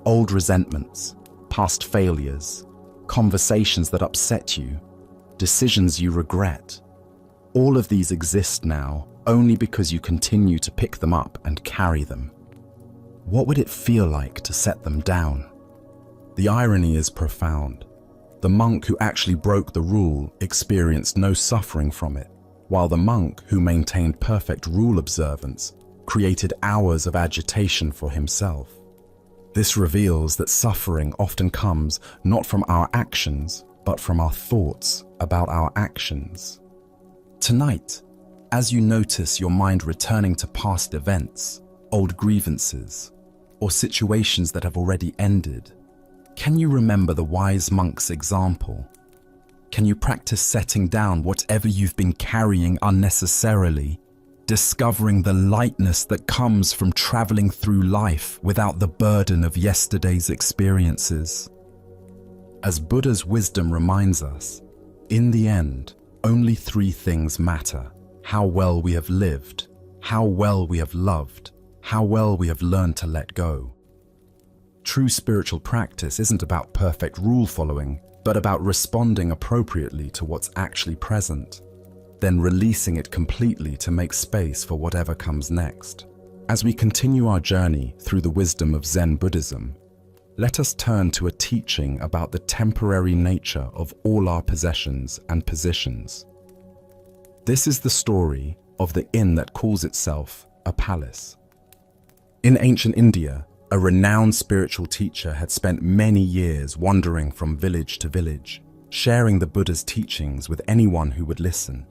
Old resentments, past failures, conversations that upset you, decisions you regret. All of these exist now only because you continue to pick them up and carry them. What would it feel like to set them down? The irony is profound. The monk who actually broke the rule experienced no suffering from it, while the monk who maintained perfect rule observance created hours of agitation for himself. This reveals that suffering often comes not from our actions, but from our thoughts about our actions. Tonight, as you notice your mind returning to past events, old grievances, or situations that have already ended, can you remember the wise monk's example? Can you practice setting down whatever you've been carrying unnecessarily, discovering the lightness that comes from traveling through life without the burden of yesterday's experiences? As Buddha's wisdom reminds us, in the end, only three things matter: how well we have lived, how well we have loved, how well we have learned to let go. True spiritual practice isn't about perfect rule following, but about responding appropriately to what's actually present, then releasing it completely to make space for whatever comes next. As we continue our journey through the wisdom of Zen Buddhism, let us turn to a teaching about the temporary nature of all our possessions and positions. This is the story of the inn that calls itself a palace. In ancient India, a renowned spiritual teacher had spent many years wandering from village to village, sharing the Buddha's teachings with anyone who would listen.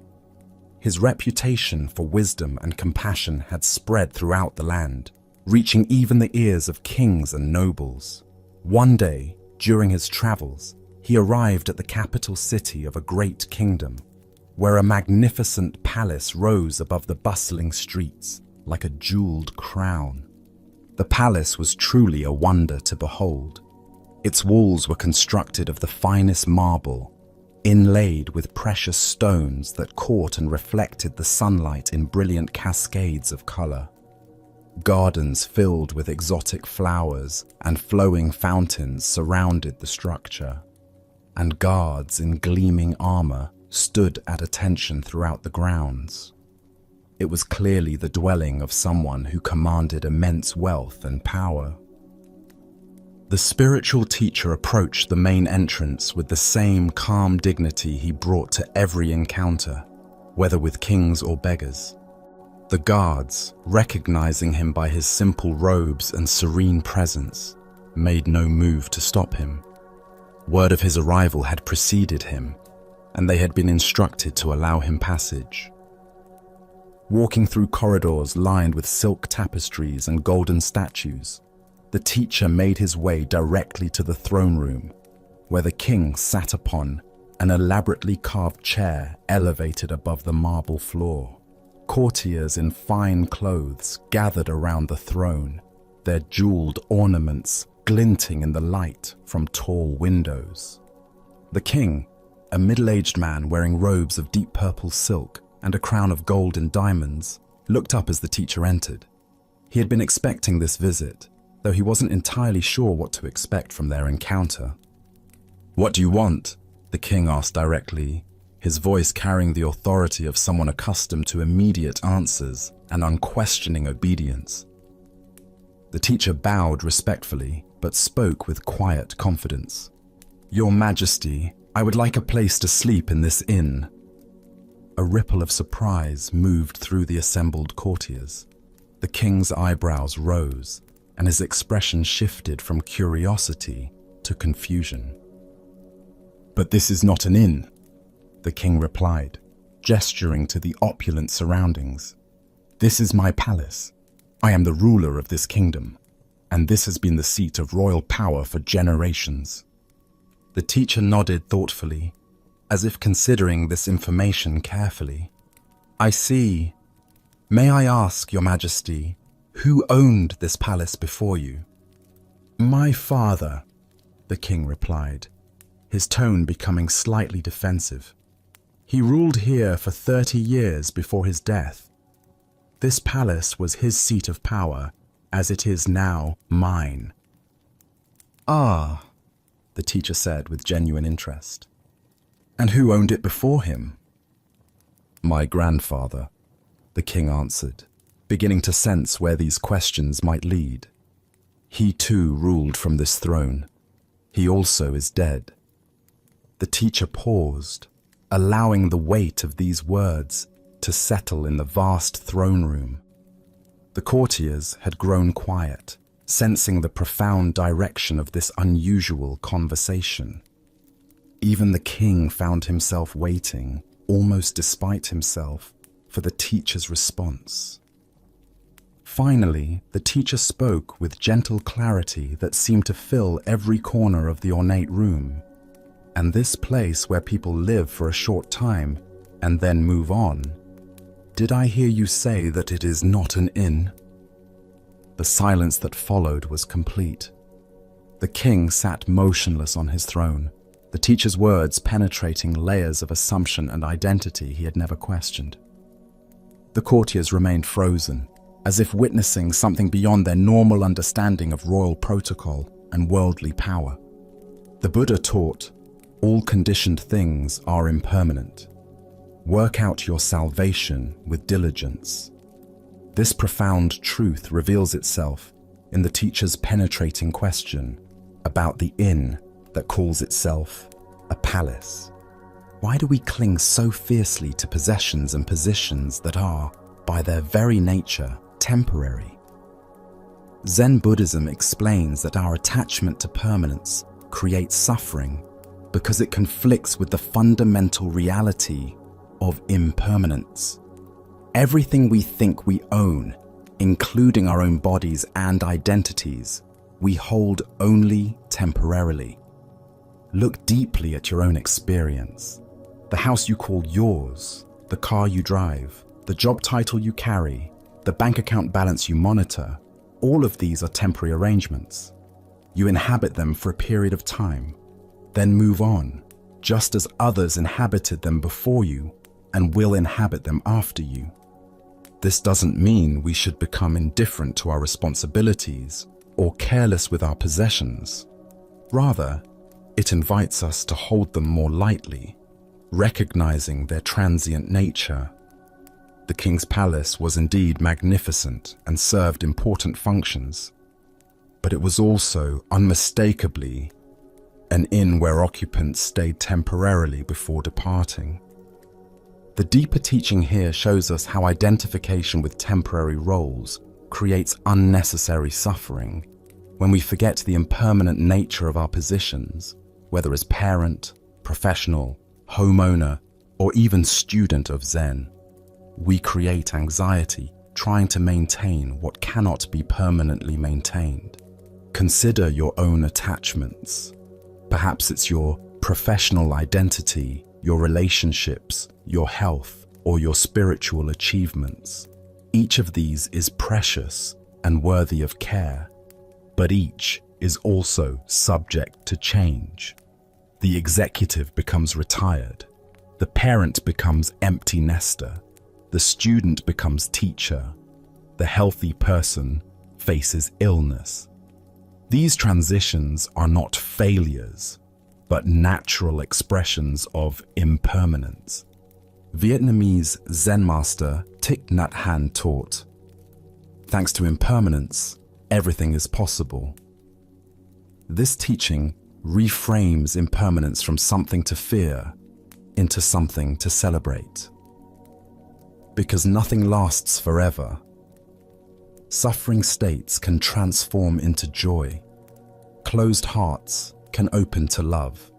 His reputation for wisdom and compassion had spread throughout the land, reaching even the ears of kings and nobles. One day, during his travels, he arrived at the capital city of a great kingdom, where a magnificent palace rose above the bustling streets like a jeweled crown. The palace was truly a wonder to behold. Its walls were constructed of the finest marble, inlaid with precious stones that caught and reflected the sunlight in brilliant cascades of color. Gardens filled with exotic flowers and flowing fountains surrounded the structure, and guards in gleaming armor stood at attention throughout the grounds. It was clearly the dwelling of someone who commanded immense wealth and power. The spiritual teacher approached the main entrance with the same calm dignity he brought to every encounter, whether with kings or beggars. The guards, recognizing him by his simple robes and serene presence, made no move to stop him. Word of his arrival had preceded him, and they had been instructed to allow him passage. Walking through corridors lined with silk tapestries and golden statues, the teacher made his way directly to the throne room, where the king sat upon an elaborately carved chair elevated above the marble floor. Courtiers in fine clothes gathered around the throne, their jeweled ornaments glinting in the light from tall windows. The king, a middle-aged man wearing robes of deep purple silk and a crown of gold and diamonds, looked up as the teacher entered. He had been expecting this visit, though he wasn't entirely sure what to expect from their encounter. "What do you want?" the king asked directly, his voice carrying the authority of someone accustomed to immediate answers and unquestioning obedience. The teacher bowed respectfully, but spoke with quiet confidence. "Your Majesty, I would like a place to sleep in this inn." A ripple of surprise moved through the assembled courtiers. The king's eyebrows rose, and his expression shifted from curiosity to confusion. "But this is not an inn," the king replied, gesturing to the opulent surroundings. "This is my palace. I am the ruler of this kingdom, and this has been the seat of royal power for generations." The teacher nodded thoughtfully, as if considering this information carefully. "I see. May I ask, Your Majesty, who owned this palace before you?" "My father," the king replied, his tone becoming slightly defensive. "He ruled here for 30 years before his death. This palace was his seat of power, as it is now mine." "Ah," the teacher said with genuine interest. "And who owned it before him?" "My grandfather," the king answered, beginning to sense where these questions might lead. "He too ruled from this throne. He also is dead." The teacher paused, allowing the weight of these words to settle in the vast throne room. The courtiers had grown quiet, sensing the profound direction of this unusual conversation. Even the king found himself waiting, almost despite himself, for the teacher's response. Finally, the teacher spoke with gentle clarity that seemed to fill every corner of the ornate room. "And this place where people live for a short time and then move on, did I hear you say that it is not an inn?" The silence that followed was complete. The king sat motionless on his throne, the teacher's words penetrating layers of assumption and identity he had never questioned. The courtiers remained frozen, as if witnessing something beyond their normal understanding of royal protocol and worldly power. The Buddha taught, "All conditioned things are impermanent. Work out your salvation with diligence." This profound truth reveals itself in the teacher's penetrating question about the inn that calls itself a palace. Why do we cling so fiercely to possessions and positions that are, by their very nature, temporary? Zen Buddhism explains that our attachment to permanence creates suffering, because it conflicts with the fundamental reality of impermanence. Everything we think we own, including our own bodies and identities, we hold only temporarily. Look deeply at your own experience. The house you call yours, the car you drive, the job title you carry, the bank account balance you monitor, all of these are temporary arrangements. You inhabit them for a period of time, then move on, just as others inhabited them before you and will inhabit them after you. This doesn't mean we should become indifferent to our responsibilities or careless with our possessions. Rather, it invites us to hold them more lightly, recognizing their transient nature. The king's palace was indeed magnificent and served important functions, but it was also unmistakably an inn where occupants stayed temporarily before departing. The deeper teaching here shows us how identification with temporary roles creates unnecessary suffering when we forget the impermanent nature of our positions, whether as parent, professional, homeowner, or even student of Zen. We create anxiety trying to maintain what cannot be permanently maintained. Consider your own attachments. Perhaps it's your professional identity, your relationships, your health, or your spiritual achievements. Each of these is precious and worthy of care, but each is also subject to change. The executive becomes retired, the parent becomes empty nester, the student becomes teacher, the healthy person faces illness. These transitions are not failures, but natural expressions of impermanence. Vietnamese Zen master Thich Nhat Hanh taught, "Thanks to impermanence, everything is possible." This teaching reframes impermanence from something to fear into something to celebrate. Because nothing lasts forever. Suffering states can transform into joy. Closed hearts can open to love.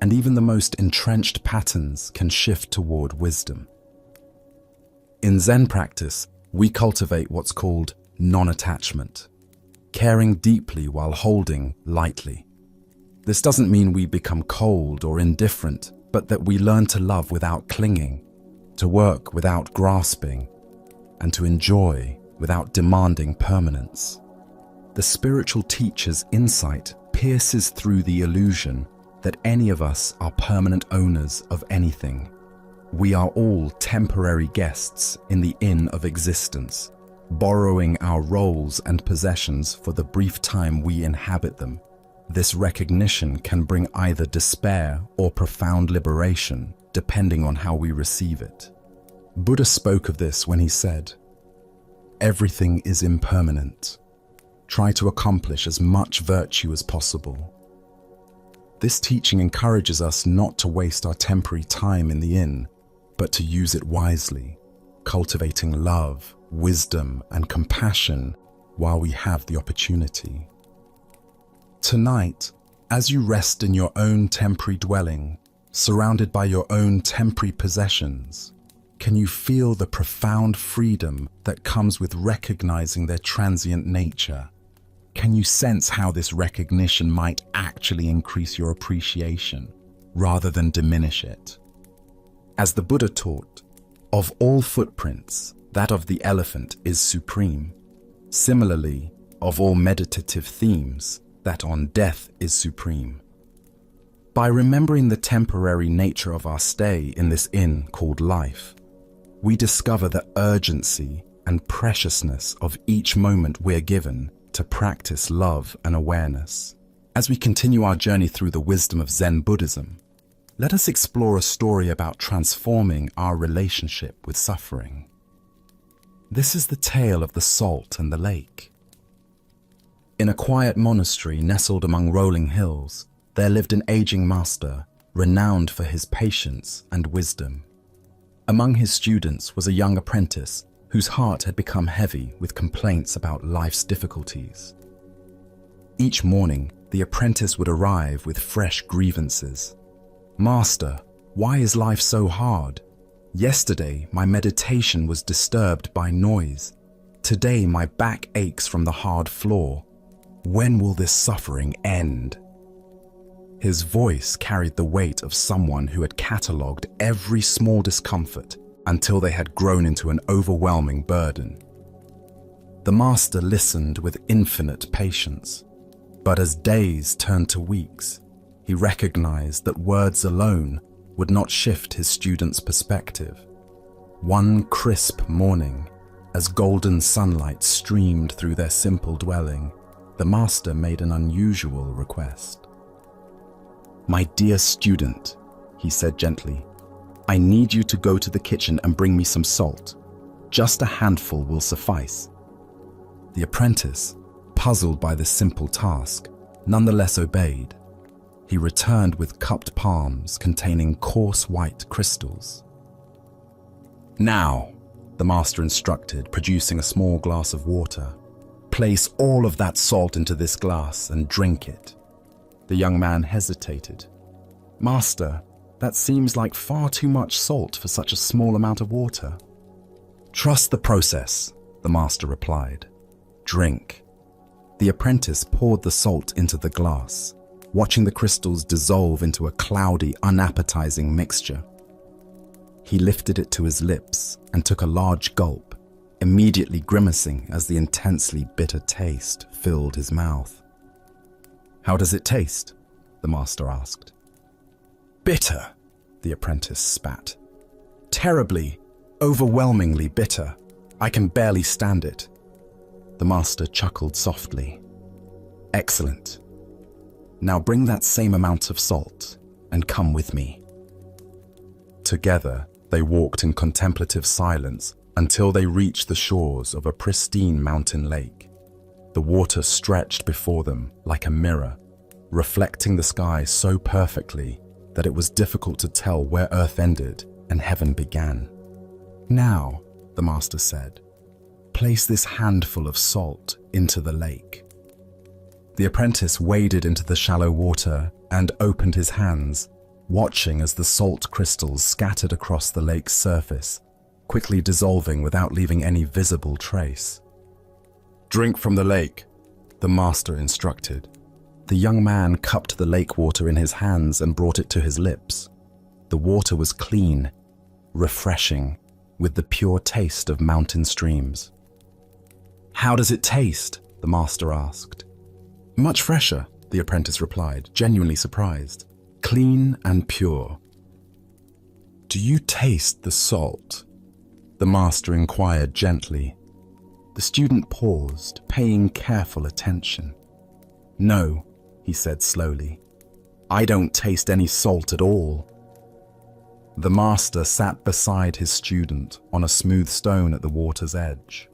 And even the most entrenched patterns can shift toward wisdom. In Zen practice, we cultivate what's called non-attachment, caring deeply while holding lightly. This doesn't mean we become cold or indifferent, but that we learn to love without clinging, to work without grasping, and to enjoy without demanding permanence. The spiritual teacher's insight pierces through the illusion that any of us are permanent owners of anything. We are all temporary guests in the inn of existence, borrowing our roles and possessions for the brief time we inhabit them. This recognition can bring either despair or profound liberation, depending on how we receive it. Buddha spoke of this when he said, "Everything is impermanent. Try to accomplish as much virtue as possible." This teaching encourages us not to waste our temporary time in the inn, but to use it wisely, cultivating love, wisdom, and compassion while we have the opportunity. Tonight, as you rest in your own temporary dwelling, surrounded by your own temporary possessions, can you feel the profound freedom that comes with recognizing their transient nature? Can you sense how this recognition might actually increase your appreciation rather than diminish it? As the Buddha taught, of all footprints, that of the elephant is supreme. Similarly, of all meditative themes, that on death is supreme. By remembering the temporary nature of our stay in this inn called life, we discover the urgency and preciousness of each moment we're given to practice love and awareness. As we continue our journey through the wisdom of Zen Buddhism, let us explore a story about transforming our relationship with suffering. This is the tale of the salt and the lake. In a quiet monastery nestled among rolling hills, there lived an aging master, renowned for his patience and wisdom. Among his students was a young apprentice whose heart had become heavy with complaints about life's difficulties. Each morning, the apprentice would arrive with fresh grievances, "Master, why is life so hard? Yesterday, my meditation was disturbed by noise. Today, my back aches from the hard floor. When will this suffering end?" His voice carried the weight of someone who had catalogued every small discomfort until they had grown into an overwhelming burden. The master listened with infinite patience, but as days turned to weeks, he recognized that words alone would not shift his student's perspective. One crisp morning, as golden sunlight streamed through their simple dwelling, the master made an unusual request. "My dear student," he said gently, "I need you to go to the kitchen and bring me some salt. Just a handful will suffice." The apprentice, puzzled by this simple task, nonetheless obeyed. He returned with cupped palms containing coarse white crystals. "Now," the master instructed, producing a small glass of water, "place all of that salt into this glass and drink it." The young man hesitated. "Master, that seems like far too much salt for such a small amount of water." "Trust the process," the master replied. "Drink." The apprentice poured the salt into the glass, watching the crystals dissolve into a cloudy, unappetizing mixture. He lifted it to his lips and took a large gulp, immediately grimacing as the intensely bitter taste filled his mouth. "How does it taste?" the master asked. "Bitter," the apprentice spat. "Terribly, overwhelmingly bitter. I can barely stand it." The master chuckled softly. "Excellent. Now bring that same amount of salt and come with me." Together, they walked in contemplative silence until they reached the shores of a pristine mountain lake. The water stretched before them like a mirror, reflecting the sky so perfectly that it was difficult to tell where earth ended and heaven began. "Now," the master said, "place this handful of salt into the lake." The apprentice waded into the shallow water and opened his hands, watching as the salt crystals scattered across the lake's surface, quickly dissolving without leaving any visible trace. "Drink from the lake," the master instructed. The young man cupped the lake water in his hands and brought it to his lips. The water was clean, refreshing, with the pure taste of mountain streams. "How does it taste?" the master asked. "Much fresher," the apprentice replied, genuinely surprised. "Clean and pure." "Do you taste the salt?" the master inquired gently. The student paused, paying careful attention. "No," he said slowly. "I don't taste any salt at all." The master sat beside his student on a smooth stone at the water's edge.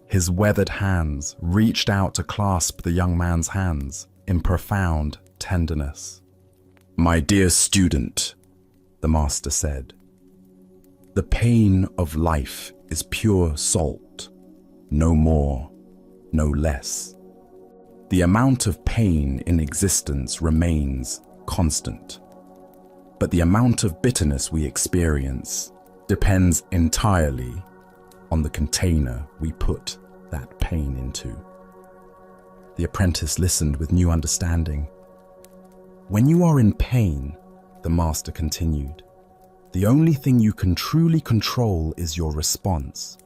His weathered hands reached out to clasp the young man's hands in profound tenderness. "My dear student," the master said, "the pain of life is pure salt, no more, no less. The amount of pain in existence remains constant, but the amount of bitterness we experience depends entirely on the container we put that pain into." The apprentice listened with new understanding. "When you are in pain," the master continued, "the only thing you can truly control is your response.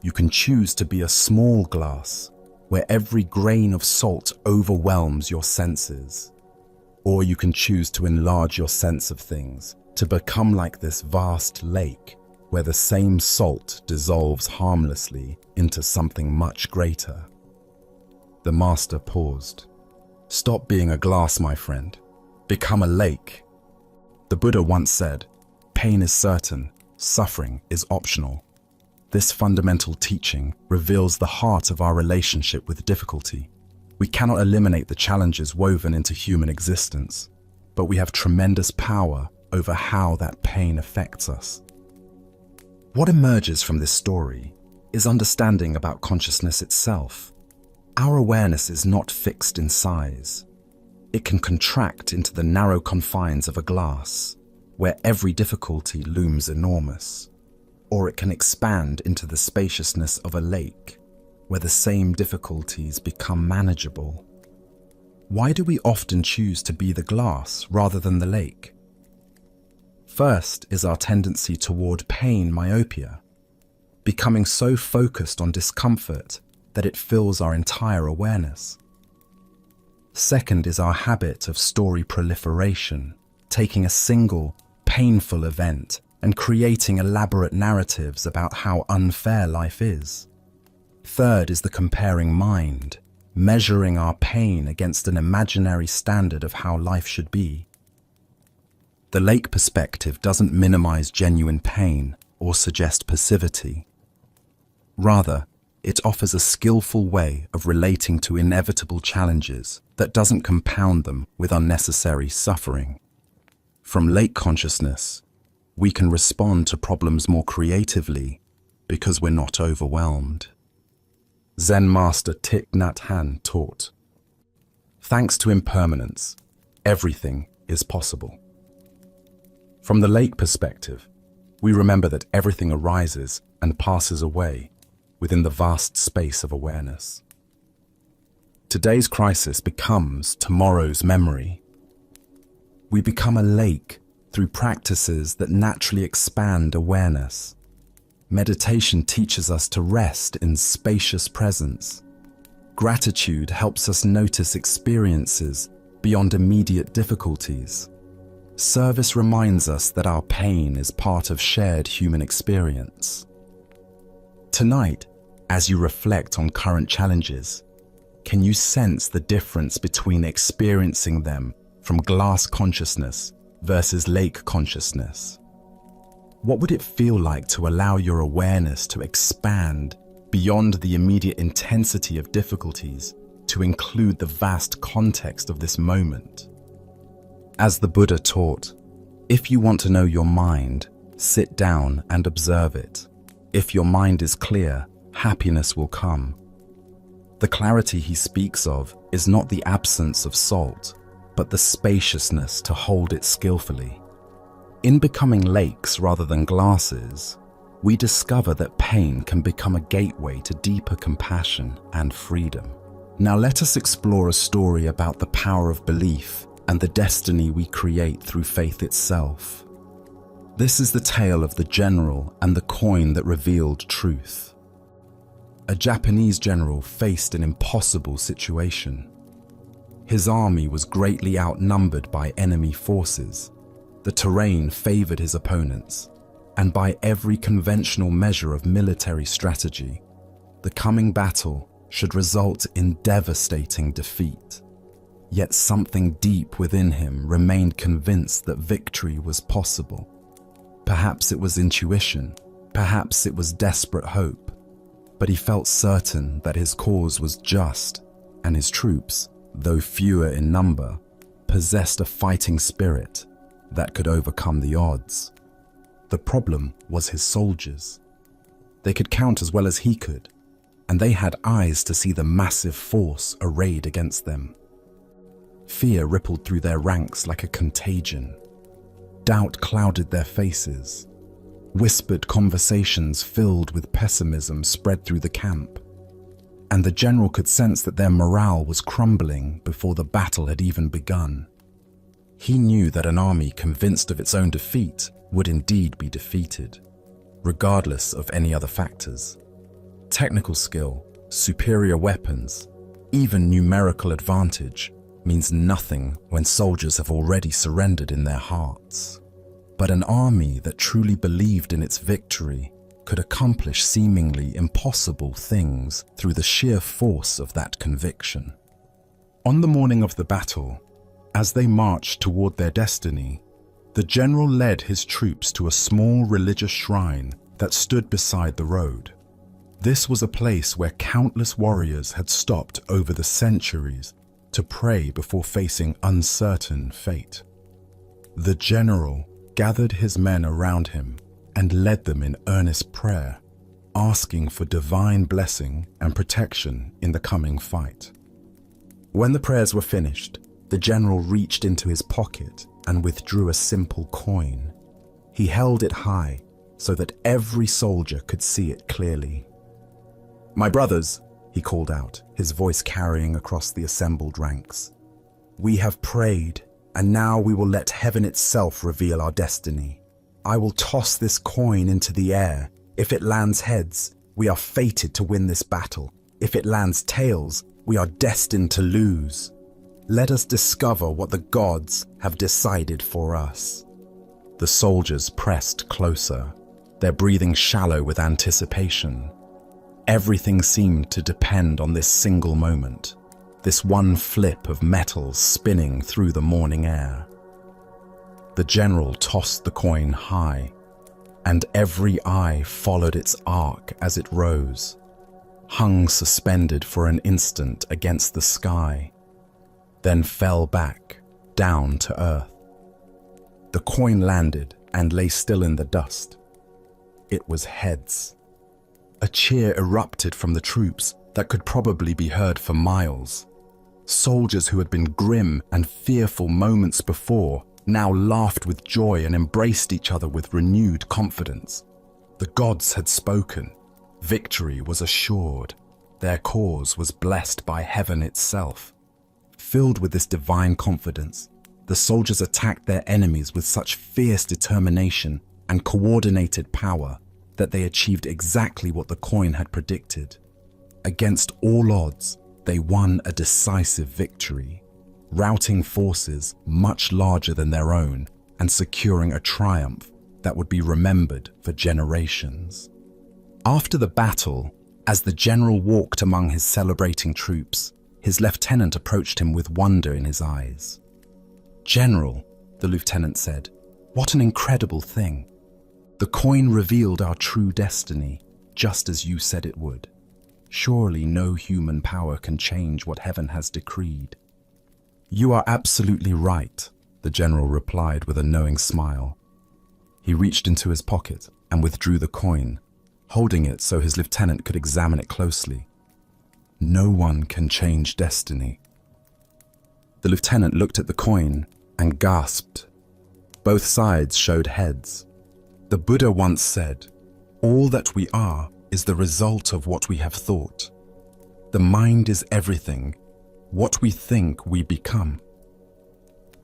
You can choose to be a small glass where every grain of salt overwhelms your senses, or you can choose to enlarge your sense of things to become like this vast lake where the same salt dissolves harmlessly into something much greater." The master paused. "Stop being a glass, my friend. Become a lake. The Buddha once said, 'Pain is certain, suffering is optional.' This fundamental teaching reveals the heart of our relationship with difficulty. We cannot eliminate the challenges woven into human existence, but we have tremendous power over how that pain affects us. What emerges from this story is understanding about consciousness itself. Our awareness is not fixed in size. It can contract into the narrow confines of a glass, where every difficulty looms enormous, or it can expand into the spaciousness of a lake, where the same difficulties become manageable. Why do we often choose to be the glass rather than the lake? First is our tendency toward pain myopia, becoming so focused on discomfort that it fills our entire awareness. Second is our habit of story proliferation, taking a single, painful event and creating elaborate narratives about how unfair life is. Third is the comparing mind, measuring our pain against an imaginary standard of how life should be. The lake perspective doesn't minimize genuine pain or suggest passivity. Rather, it offers a skillful way of relating to inevitable challenges that doesn't compound them with unnecessary suffering. From lake consciousness, we can respond to problems more creatively because we're not overwhelmed. Zen master Thich Nhat Hanh taught, "Thanks to impermanence, everything is possible." From the lake perspective, we remember that everything arises and passes away within the vast space of awareness. Today's crisis becomes tomorrow's memory. We become a lake through practices that naturally expand awareness. Meditation teaches us to rest in spacious presence. Gratitude helps us notice experiences beyond immediate difficulties. Service reminds us that our pain is part of shared human experience. Tonight, as you reflect on current challenges, can you sense the difference between experiencing them from glass consciousness versus lake consciousness? What would it feel like to allow your awareness to expand beyond the immediate intensity of difficulties to include the vast context of this moment? As the Buddha taught, if you want to know your mind, sit down and observe it. If your mind is clear, happiness will come. The clarity he speaks of is not the absence of salt, but the spaciousness to hold it skillfully. In becoming lakes rather than glasses, we discover that pain can become a gateway to deeper compassion and freedom. Now let us explore a story about the power of belief and the destiny we create through faith itself. This is the tale of the general and the coin that revealed truth. A Japanese general faced an impossible situation. His army was greatly outnumbered by enemy forces. The terrain favored his opponents, and by every conventional measure of military strategy, the coming battle should result in devastating defeat. Yet something deep within him remained convinced that victory was possible. Perhaps it was intuition, perhaps it was desperate hope, but he felt certain that his cause was just, and his troops, though fewer in number, possessed a fighting spirit that could overcome the odds. The problem was his soldiers. They could count as well as he could, and they had eyes to see the massive force arrayed against them. Fear rippled through their ranks like a contagion. Doubt clouded their faces. Whispered conversations filled with pessimism spread through the camp, and the general could sense that their morale was crumbling before the battle had even begun. He knew that an army convinced of its own defeat would indeed be defeated, regardless of any other factors. Technical skill, superior weapons, even numerical advantage means nothing when soldiers have already surrendered in their hearts. But an army that truly believed in its victory could accomplish seemingly impossible things through the sheer force of that conviction. On the morning of the battle, as they marched toward their destiny, the general led his troops to a small religious shrine that stood beside the road. This was a place where countless warriors had stopped over the centuries to pray before facing uncertain fate. The general gathered his men around him and led them in earnest prayer, asking for divine blessing and protection in the coming fight. When the prayers were finished, The general reached into his pocket and withdrew a simple coin. He held it high so that every soldier could see it clearly. "My brothers," he called out, his voice carrying across the assembled ranks. "We have prayed, and now we will let heaven itself reveal our destiny. I will toss this coin into the air. If it lands heads, we are fated to win this battle. If it lands tails, we are destined to lose. Let us discover what the gods have decided for us." The soldiers pressed closer, their breathing shallow with anticipation. Everything seemed to depend on this single moment, this one flip of metals spinning through the morning air. The general tossed the coin high, and every eye followed its arc as it rose, hung suspended for an instant against the sky, then fell back, down to earth. The coin landed and lay still in the dust. It was heads. A cheer erupted from the troops that could probably be heard for miles. Soldiers who had been grim and fearful moments before now laughed with joy and embraced each other with renewed confidence. The gods had spoken. Victory was assured. Their cause was blessed by heaven itself. Filled with this divine confidence, the soldiers attacked their enemies with such fierce determination and coordinated power that they achieved exactly what the coin had predicted. Against all odds, they won a decisive victory, routing forces much larger than their own and securing a triumph that would be remembered for generations. After the battle, as the general walked among his celebrating troops, his lieutenant approached him with wonder in his eyes. "General," the lieutenant said, "what an incredible thing. The coin revealed our true destiny, just as you said it would. Surely no human power can change what heaven has decreed." "You are absolutely right," the general replied with a knowing smile. He reached into his pocket and withdrew the coin, holding it so his lieutenant could examine it closely. "No one can change destiny." The lieutenant looked at the coin and gasped. Both sides showed heads. The Buddha once said, "All that we are is the result of what we have thought. The mind is everything. What we think, we become."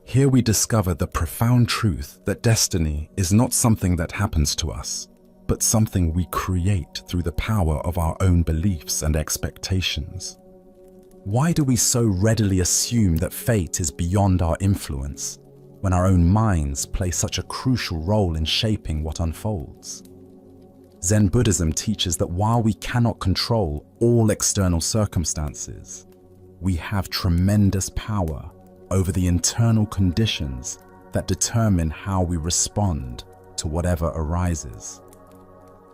Here we discover the profound truth that destiny is not something that happens to us, but something we create through the power of our own beliefs and expectations. Why do we so readily assume that fate is beyond our influence, when our own minds play such a crucial role in shaping what unfolds? Zen Buddhism teaches that while we cannot control all external circumstances, we have tremendous power over the internal conditions that determine how we respond to whatever arises.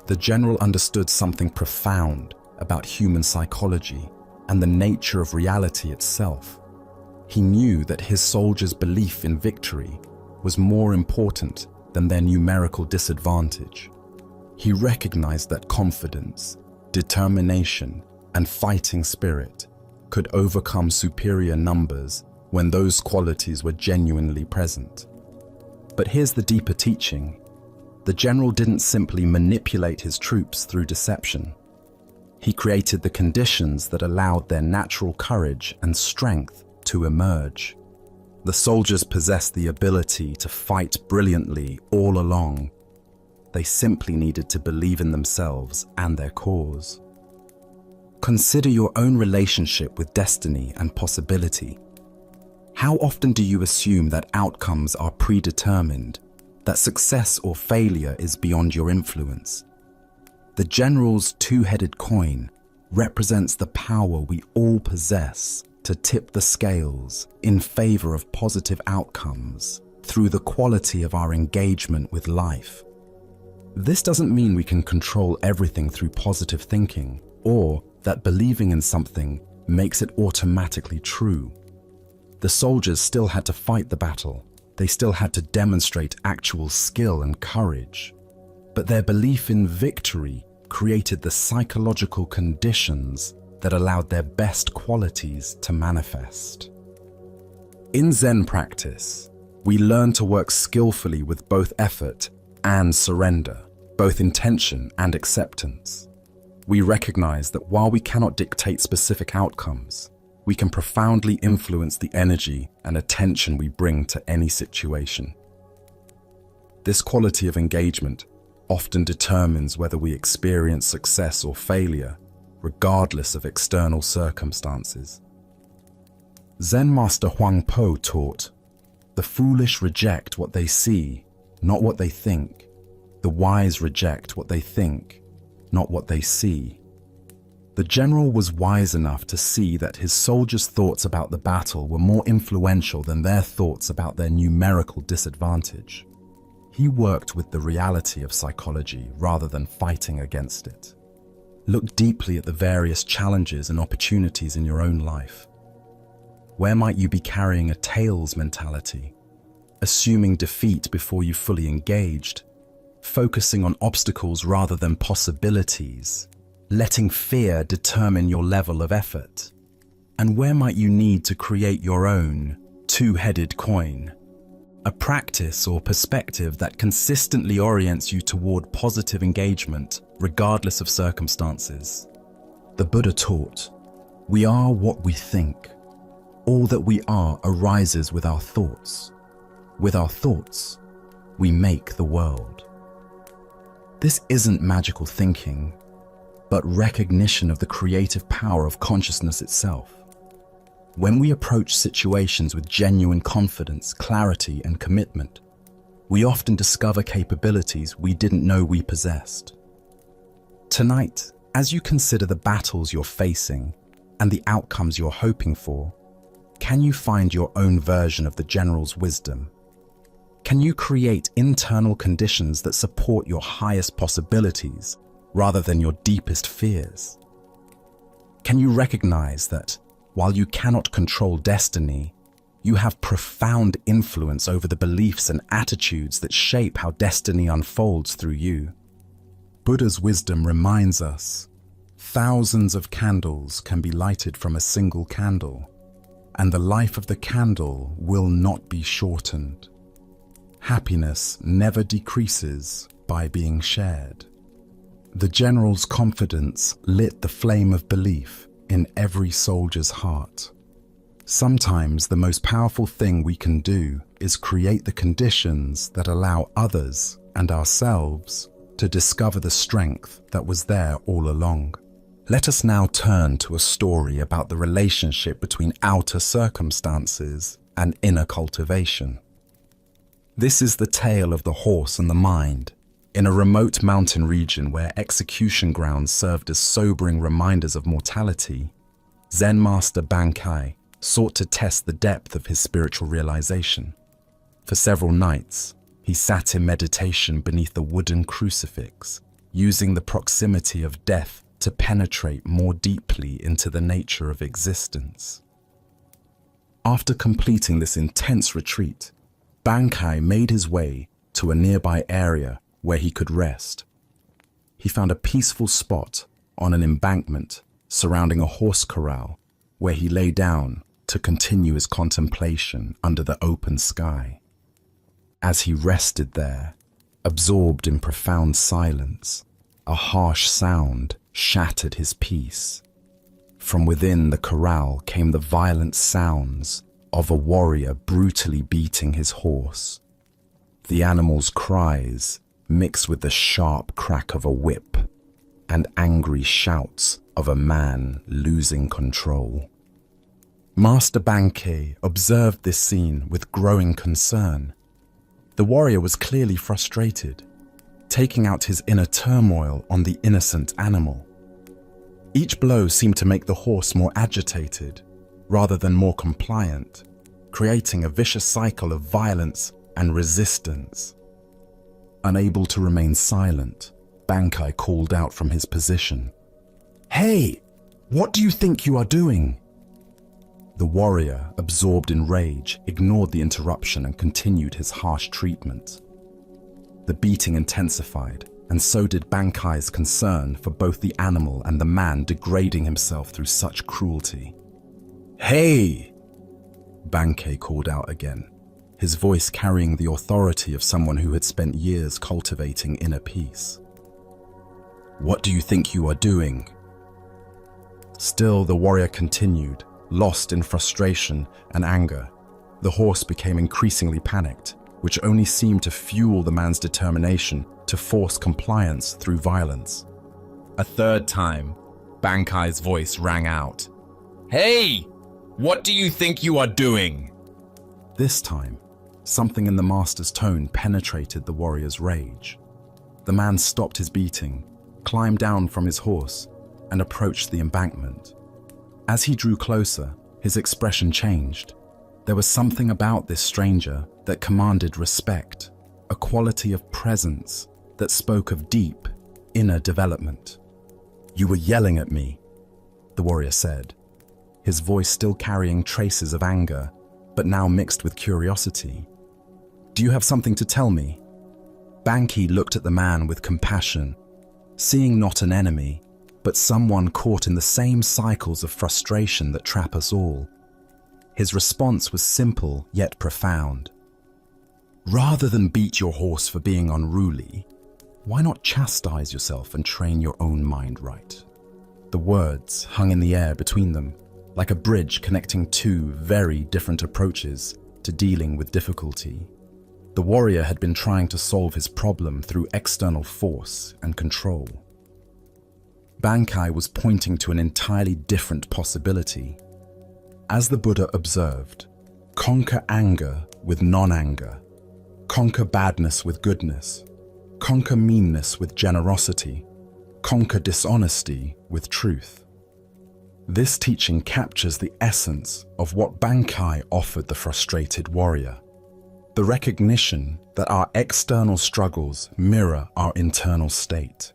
The general understood something profound about human psychology and the nature of reality itself. He knew that his soldiers' belief in victory was more important than their numerical disadvantage. He recognized that confidence, determination, and fighting spirit could overcome superior numbers when those qualities were genuinely present. But here's the deeper teaching. The general didn't simply manipulate his troops through deception. He created the conditions that allowed their natural courage and strength to emerge. The soldiers possessed the ability to fight brilliantly all along. They simply needed to believe in themselves and their cause. Consider your own relationship with destiny and possibility. How often do you assume that outcomes are predetermined, that success or failure is beyond your influence? The general's two-headed coin represents the power we all possess to tip the scales in favor of positive outcomes through the quality of our engagement with life. This doesn't mean we can control everything through positive thinking, or that believing in something makes it automatically true. The soldiers still had to fight the battle. They still had to demonstrate actual skill and courage. But their belief in victory created the psychological conditions that allowed their best qualities to manifest. In Zen practice, we learn to work skillfully with both effort and surrender, both intention and acceptance. We recognize that while we cannot dictate specific outcomes, we can profoundly influence the energy and attention we bring to any situation. This quality of engagement often determines whether we experience success or failure, regardless of external circumstances. Zen master Huang Po taught, "The foolish reject what they see, not what they think. The wise reject what they think, not what they see." The general was wise enough to see that his soldiers' thoughts about the battle were more influential than their thoughts about their numerical disadvantage. He worked with the reality of psychology rather than fighting against it. Look deeply at the various challenges and opportunities in your own life. Where might you be carrying a tails mentality, assuming defeat before you fully engaged, focusing on obstacles rather than possibilities, letting fear determine your level of effort? And where might you need to create your own two-headed coin, a practice or perspective that consistently orients you toward positive engagement regardless of circumstances? The Buddha taught, "We are what we think. All that we are arises with our thoughts. With our thoughts, we make the world." This isn't magical thinking, but recognition of the creative power of consciousness itself. When we approach situations with genuine confidence, clarity, and commitment, we often discover capabilities we didn't know we possessed. Tonight, as you consider the battles you're facing and the outcomes you're hoping for, can you find your own version of the general's wisdom? Can you create internal conditions that support your highest possibilities rather than your deepest fears? Can you recognize that while you cannot control destiny, you have profound influence over the beliefs and attitudes that shape how destiny unfolds through you? Buddha's wisdom reminds us, thousands of candles can be lighted from a single candle, and the life of the candle will not be shortened. Happiness never decreases by being shared. The general's confidence lit the flame of belief in every soldier's heart. Sometimes the most powerful thing we can do is create the conditions that allow others and ourselves to discover the strength that was there all along. Let us now turn to a story about the relationship between outer circumstances and inner cultivation. This is the tale of the horse and the mind. In a remote mountain region where execution grounds served as sobering reminders of mortality, Zen master Bankai sought to test the depth of his spiritual realization. For several nights, he sat in meditation beneath a wooden crucifix, using the proximity of death to penetrate more deeply into the nature of existence. After completing this intense retreat, Bankai made his way to a nearby area where he could rest. He found a peaceful spot on an embankment surrounding a horse corral where he lay down to continue his contemplation under the open sky. As he rested there, absorbed in profound silence, a harsh sound shattered his peace. From within the corral came the violent sounds of a warrior brutally beating his horse. The animal's cries mixed with the sharp crack of a whip and angry shouts of a man losing control. Master Bankai observed this scene with growing concern. The warrior was clearly frustrated, taking out his inner turmoil on the innocent animal. Each blow seemed to make the horse more agitated rather than more compliant, creating a vicious cycle of violence and resistance. Unable to remain silent, Bankai called out from his position, "Hey, what do you think you are doing?" The warrior, absorbed in rage, ignored the interruption and continued his harsh treatment. The beating intensified, and so did Bankai's concern for both the animal and the man degrading himself through such cruelty. "Hey!" Bankei called out again, his voice carrying the authority of someone who had spent years cultivating inner peace. "What do you think you are doing?" Still, the warrior continued, lost in frustration and anger. The horse became increasingly panicked, which only seemed to fuel the man's determination to force compliance through violence. A third time, Bankai's voice rang out. "Hey! What do you think you are doing?" This time, something in the master's tone penetrated the warrior's rage. The man stopped his beating, climbed down from his horse, and approached the embankment. As he drew closer, his expression changed. There was something about this stranger that commanded respect, a quality of presence that spoke of deep, inner development. "You were yelling at me," the warrior said, his voice still carrying traces of anger, but now mixed with curiosity. "Do you have something to tell me?" Bankei looked at the man with compassion, seeing not an enemy, but someone caught in the same cycles of frustration that trap us all. His response was simple yet profound. "Rather than beat your horse for being unruly, why not chastise yourself and train your own mind right?" The words hung in the air between them, like a bridge connecting two very different approaches to dealing with difficulty. The warrior had been trying to solve his problem through external force and control. Bankei was pointing to an entirely different possibility. As the Buddha observed, conquer anger with non-anger, conquer badness with goodness, conquer meanness with generosity, conquer dishonesty with truth. This teaching captures the essence of what Bankei offered the frustrated warrior. The recognition that our external struggles mirror our internal state.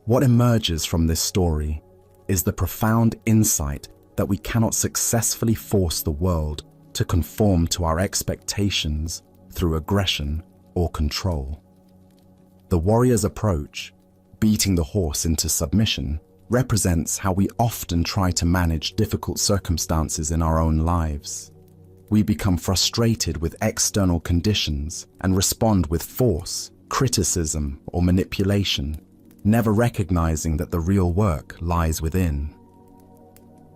What emerges from this story is the profound insight that we cannot successfully force the world to conform to our expectations through aggression or control. The warrior's approach, beating the horse into submission, represents how we often try to manage difficult circumstances in our own lives. We become frustrated with external conditions and respond with force, criticism, or manipulation, never recognizing that the real work lies within.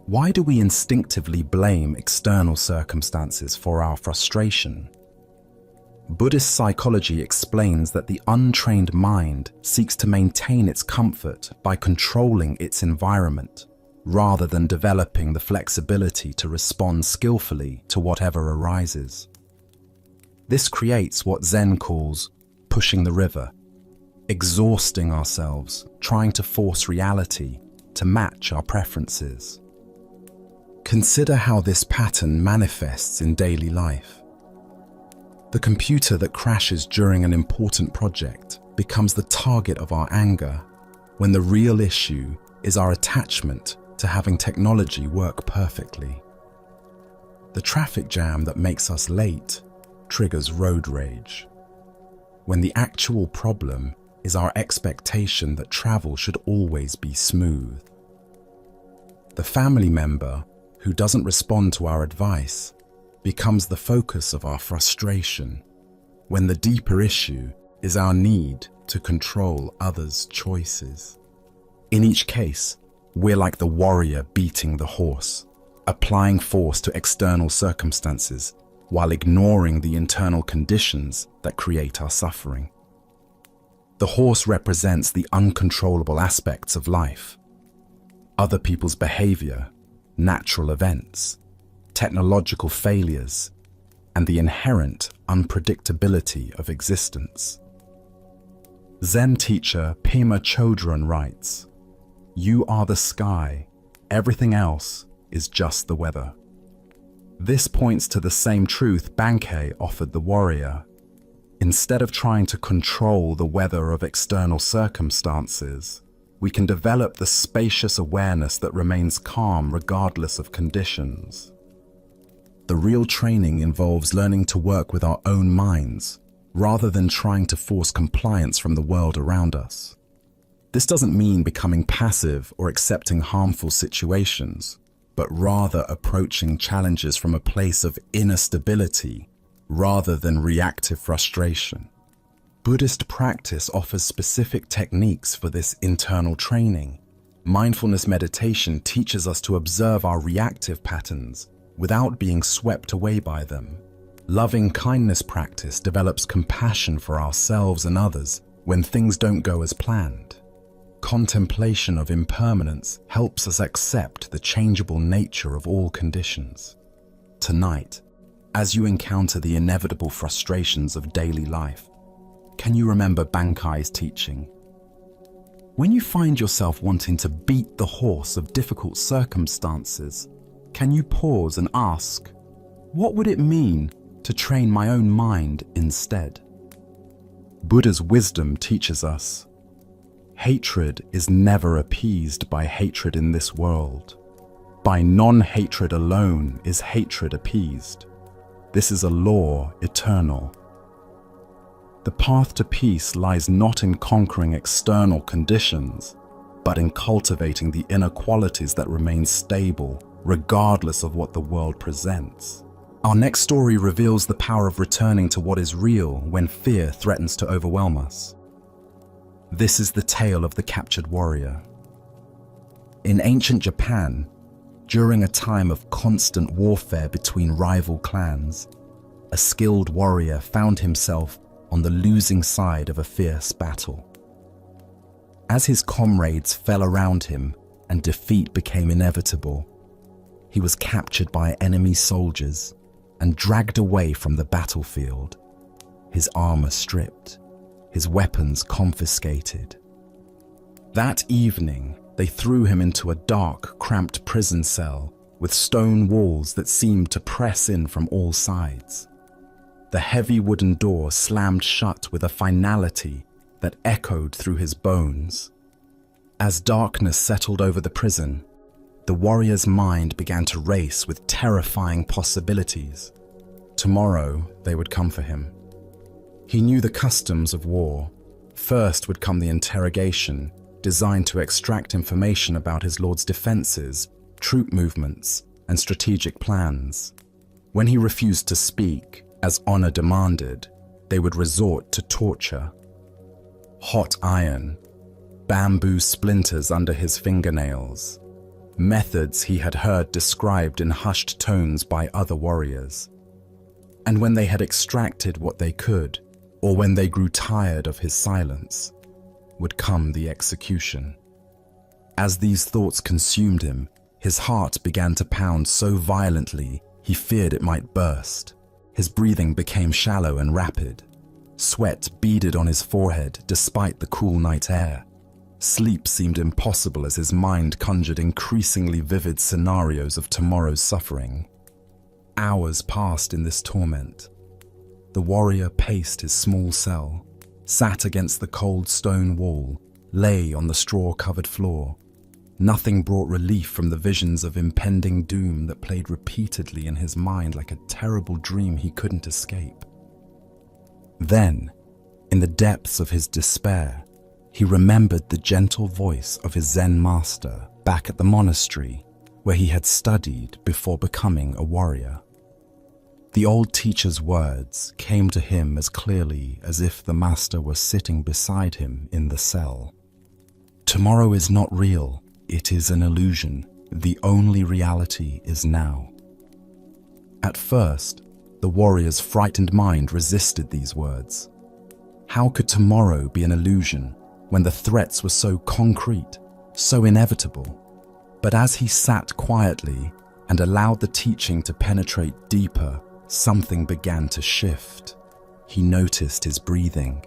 Why do we instinctively blame external circumstances for our frustration? Buddhist psychology explains that the untrained mind seeks to maintain its comfort by controlling its environment, rather than developing the flexibility to respond skillfully to whatever arises. This creates what Zen calls pushing the river, exhausting ourselves, trying to force reality to match our preferences. Consider how this pattern manifests in daily life. The computer that crashes during an important project becomes the target of our anger, when the real issue is our attachment to having technology work perfectly. The traffic jam that makes us late triggers road rage, when the actual problem is our expectation that travel should always be smooth. The family member who doesn't respond to our advice becomes the focus of our frustration, when the deeper issue is our need to control others' choices. In each case, we're like the warrior beating the horse, applying force to external circumstances while ignoring the internal conditions that create our suffering. The horse represents the uncontrollable aspects of life: other people's behavior, natural events, technological failures, and the inherent unpredictability of existence. Zen teacher Pema Chodron writes, "You are the sky, everything else is just the weather." This points to the same truth Bankei offered the warrior. Instead of trying to control the weather of external circumstances, we can develop the spacious awareness that remains calm regardless of conditions. The real training involves learning to work with our own minds, rather than trying to force compliance from the world around us. This doesn't mean becoming passive or accepting harmful situations, but rather approaching challenges from a place of inner stability rather than reactive frustration. Buddhist practice offers specific techniques for this internal training. Mindfulness meditation teaches us to observe our reactive patterns without being swept away by them. Loving kindness practice develops compassion for ourselves and others when things don't go as planned. Contemplation of impermanence helps us accept the changeable nature of all conditions. Tonight, as you encounter the inevitable frustrations of daily life, can you remember Bankai's teaching? When you find yourself wanting to beat the horse of difficult circumstances, can you pause and ask, what would it mean to train my own mind instead? Buddha's wisdom teaches us, hatred is never appeased by hatred in this world. By non-hatred alone is hatred appeased. This is a law eternal. The path to peace lies not in conquering external conditions, but in cultivating the inner qualities that remain stable, regardless of what the world presents. Our next story reveals the power of returning to what is real when fear threatens to overwhelm us. This is the tale of the captured warrior. In ancient Japan, during a time of constant warfare between rival clans, a skilled warrior found himself on the losing side of a fierce battle. As his comrades fell around him and defeat became inevitable, he was captured by enemy soldiers and dragged away from the battlefield, his armor stripped, his weapons confiscated. That evening, they threw him into a dark, cramped prison cell with stone walls that seemed to press in from all sides. The heavy wooden door slammed shut with a finality that echoed through his bones. As darkness settled over the prison, the warrior's mind began to race with terrifying possibilities. Tomorrow, they would come for him. He knew the customs of war. First would come the interrogation, designed to extract information about his lord's defenses, troop movements, and strategic plans. When he refused to speak, as honor demanded, they would resort to torture. Hot iron, bamboo splinters under his fingernails, methods he had heard described in hushed tones by other warriors. And when they had extracted what they could, or when they grew tired of his silence, would come the execution. As these thoughts consumed him, his heart began to pound so violently he feared it might burst. His breathing became shallow and rapid. Sweat beaded on his forehead despite the cool night air. Sleep seemed impossible as his mind conjured increasingly vivid scenarios of tomorrow's suffering. Hours passed in this torment. The warrior paced his small cell, sat against the cold stone wall, lay on the straw-covered floor. Nothing brought relief from the visions of impending doom that played repeatedly in his mind like a terrible dream he couldn't escape. Then, in the depths of his despair, he remembered the gentle voice of his Zen master back at the monastery where he had studied before becoming a warrior. The old teacher's words came to him as clearly as if the master was sitting beside him in the cell. Tomorrow is not real. It is an illusion. The only reality is now. At first, the warrior's frightened mind resisted these words. How could tomorrow be an illusion when the threats were so concrete, so inevitable? But as he sat quietly and allowed the teaching to penetrate deeper, something began to shift. He noticed his breathing.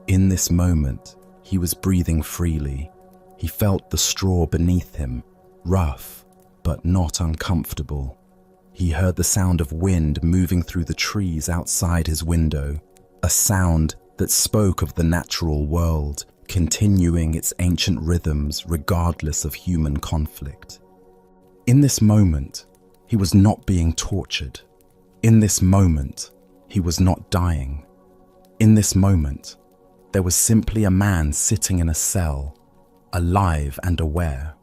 In this moment, he was breathing freely. He felt the straw beneath him, rough but not uncomfortable. He heard the sound of wind moving through the trees outside his window, a sound that spoke of the natural world, continuing its ancient rhythms regardless of human conflict. In this moment, he was not being tortured. In this moment, he was not dying. In this moment, there was simply a man sitting in a cell, alive and aware.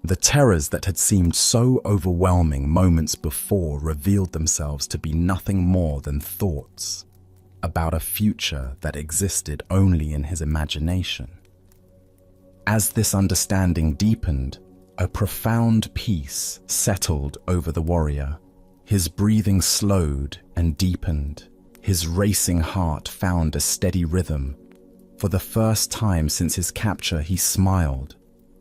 The terrors that had seemed so overwhelming moments before revealed themselves to be nothing more than thoughts about a future that existed only in his imagination. As this understanding deepened, a profound peace settled over the warrior. His breathing slowed and deepened. His racing heart found a steady rhythm. For the first time since his capture, he smiled.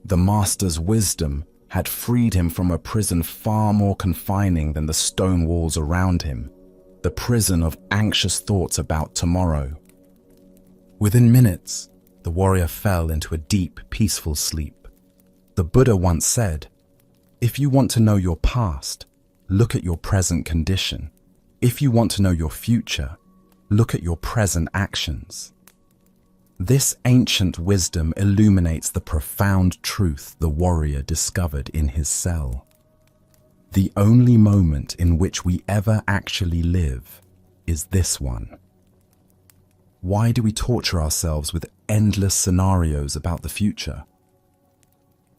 The master's wisdom had freed him from a prison far more confining than the stone walls around him, the prison of anxious thoughts about tomorrow. Within minutes, the warrior fell into a deep, peaceful sleep. The Buddha once said, "If you want to know your past, look at your present condition. If you want to know your future, look at your present actions." This ancient wisdom illuminates the profound truth the warrior discovered in his cell. The only moment in which we ever actually live is this one. Why do we torture ourselves with endless scenarios about the future?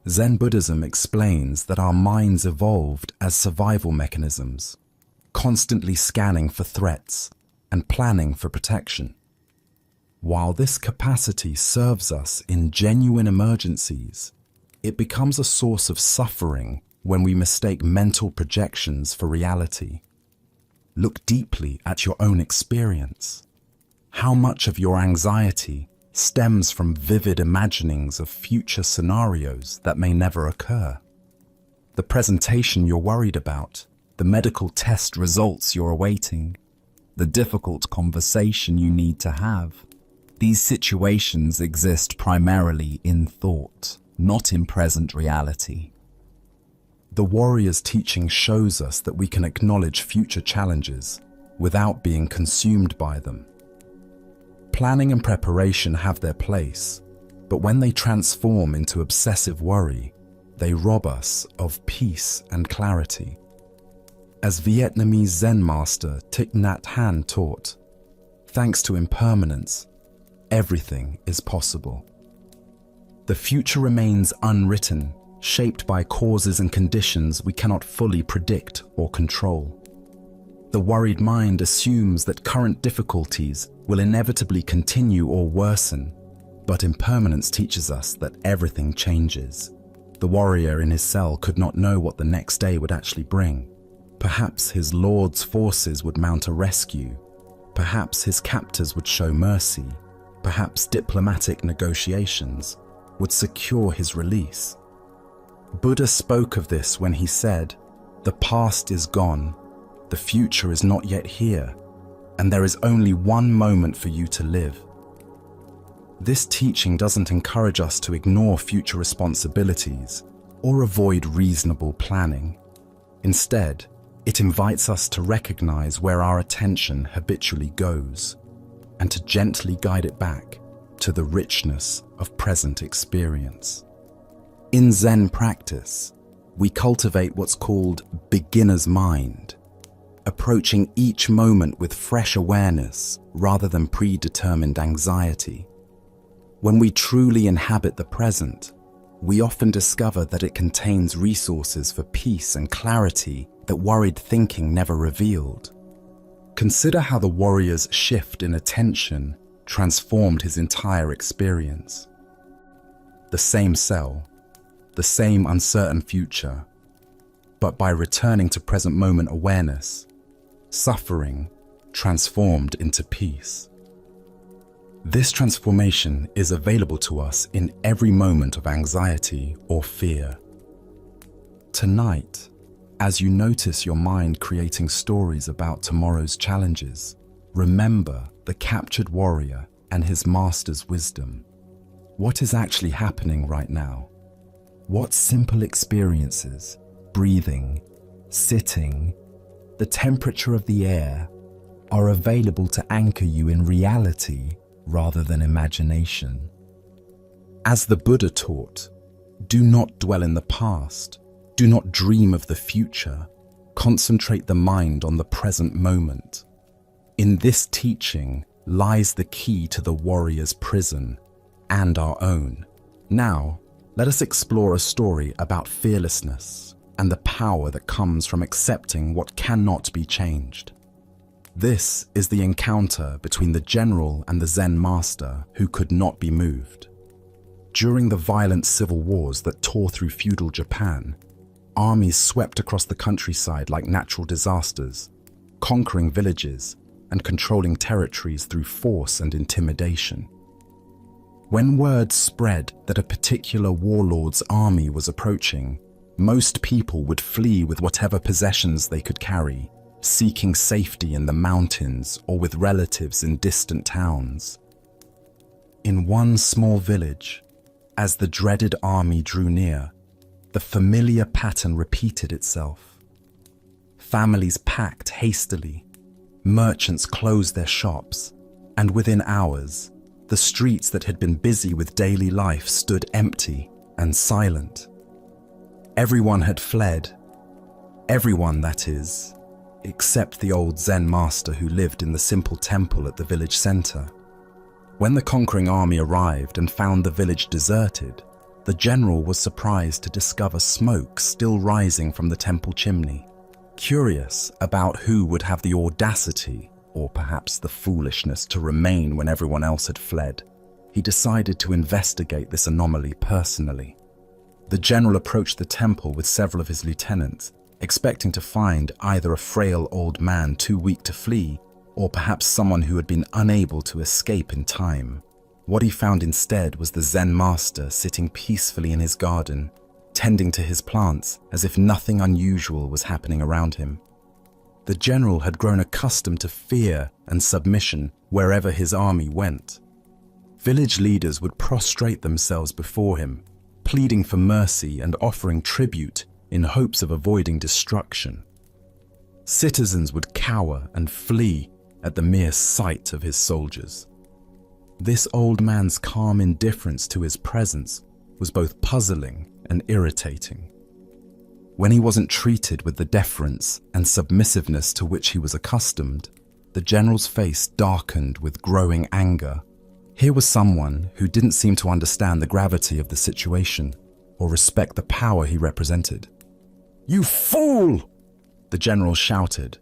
Zen Buddhism explains that our minds evolved as survival mechanisms, constantly scanning for threats and planning for protection. While this capacity serves us in genuine emergencies, it becomes a source of suffering when we mistake mental projections for reality. Look deeply at your own experience. How much of your anxiety stems from vivid imaginings of future scenarios that may never occur? The presentation you're worried about, the medical test results you're awaiting, the difficult conversation you need to have. These situations exist primarily in thought, not in present reality. The warrior's teaching shows us that we can acknowledge future challenges without being consumed by them. Planning and preparation have their place, but when they transform into obsessive worry, they rob us of peace and clarity. As Vietnamese Zen master Thich Nhat Hanh taught, thanks to impermanence, everything is possible. The future remains unwritten, shaped by causes and conditions we cannot fully predict or control. The worried mind assumes that current difficulties will inevitably continue or worsen, but impermanence teaches us that everything changes. The warrior in his cell could not know what the next day would actually bring. Perhaps his lord's forces would mount a rescue. Perhaps his captors would show mercy. Perhaps diplomatic negotiations would secure his release. Buddha spoke of this when he said, "The past is gone, the future is not yet here, and there is only one moment for you to live." This teaching doesn't encourage us to ignore future responsibilities or avoid reasonable planning. Instead, it invites us to recognize where our attention habitually goes and to gently guide it back to the richness of present experience. In Zen practice, we cultivate what's called beginner's mind, approaching each moment with fresh awareness rather than predetermined anxiety. When we truly inhabit the present, we often discover that it contains resources for peace and clarity that worried thinking never revealed. Consider how the warrior's shift in attention transformed his entire experience. The same cell, the same uncertain future, but by returning to present moment awareness, suffering transformed into peace. This transformation is available to us in every moment of anxiety or fear. Tonight, as you notice your mind creating stories about tomorrow's challenges, remember the captured warrior and his master's wisdom. What is actually happening right now? What simple experiences, breathing, sitting, the temperature of the air, are available to anchor you in reality rather than imagination? As the Buddha taught, do not dwell in the past. Do not dream of the future. Concentrate the mind on the present moment. In this teaching lies the key to the warrior's prison and our own. Now, let us explore a story about fearlessness and the power that comes from accepting what cannot be changed. This is the encounter between the general and the Zen master who could not be moved. During the violent civil wars that tore through feudal Japan, armies swept across the countryside like natural disasters, conquering villages and controlling territories through force and intimidation. When word spread that a particular warlord's army was approaching, most people would flee with whatever possessions they could carry, seeking safety in the mountains or with relatives in distant towns. In one small village, as the dreaded army drew near, the familiar pattern repeated itself. Families packed hastily, merchants closed their shops, and within hours, the streets that had been busy with daily life stood empty and silent. Everyone had fled. Everyone, that is, except the old Zen master who lived in the simple temple at the village center. When the conquering army arrived and found the village deserted, the general was surprised to discover smoke still rising from the temple chimney. Curious about who would have the audacity, or perhaps the foolishness, to remain when everyone else had fled, he decided to investigate this anomaly personally. The general approached the temple with several of his lieutenants, expecting to find either a frail old man too weak to flee, or perhaps someone who had been unable to escape in time. What he found instead was the Zen master sitting peacefully in his garden, tending to his plants as if nothing unusual was happening around him. The general had grown accustomed to fear and submission wherever his army went. Village leaders would prostrate themselves before him, pleading for mercy and offering tribute in hopes of avoiding destruction. Citizens would cower and flee at the mere sight of his soldiers. This old man's calm indifference to his presence was both puzzling and irritating. When he wasn't treated with the deference and submissiveness to which he was accustomed, the general's face darkened with growing anger. Here was someone who didn't seem to understand the gravity of the situation or respect the power he represented. "You fool!" the general shouted,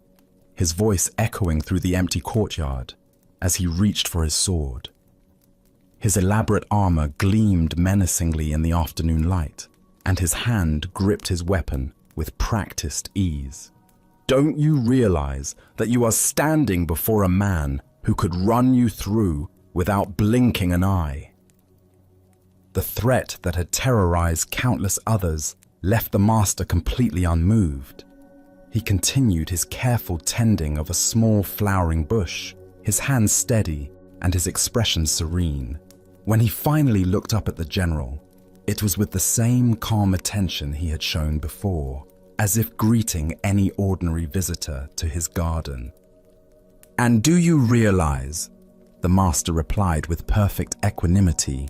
his voice echoing through the empty courtyard as he reached for his sword. His elaborate armor gleamed menacingly in the afternoon light, and his hand gripped his weapon with practiced ease. "Don't you realize that you are standing before a man who could run you through without blinking an eye?" The threat that had terrorized countless others left the master completely unmoved. He continued his careful tending of a small flowering bush, his hands steady and his expression serene. When he finally looked up at the general, it was with the same calm attention he had shown before, as if greeting any ordinary visitor to his garden. "And do you realize," the master replied with perfect equanimity,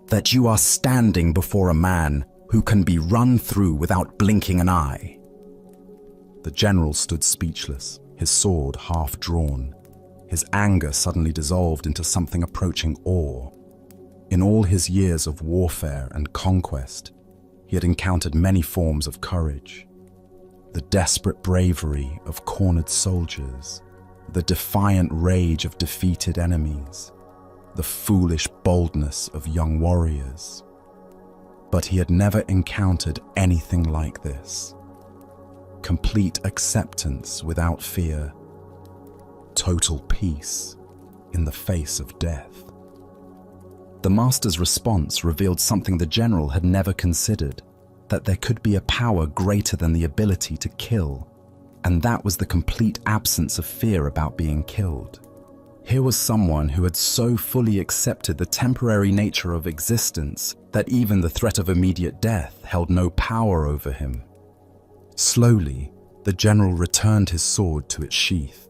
"that you are standing before a man who can be run through without blinking an eye?" The general stood speechless, his sword half drawn. His anger suddenly dissolved into something approaching awe. In all his years of warfare and conquest, he had encountered many forms of courage. The desperate bravery of cornered soldiers, the defiant rage of defeated enemies, the foolish boldness of young warriors. But he had never encountered anything like this. Complete acceptance without fear. Total peace in the face of death. The master's response revealed something the general had never considered, that there could be a power greater than the ability to kill, and that was the complete absence of fear about being killed. Here was someone who had so fully accepted the temporary nature of existence that even the threat of immediate death held no power over him. Slowly, the general returned his sword to its sheath.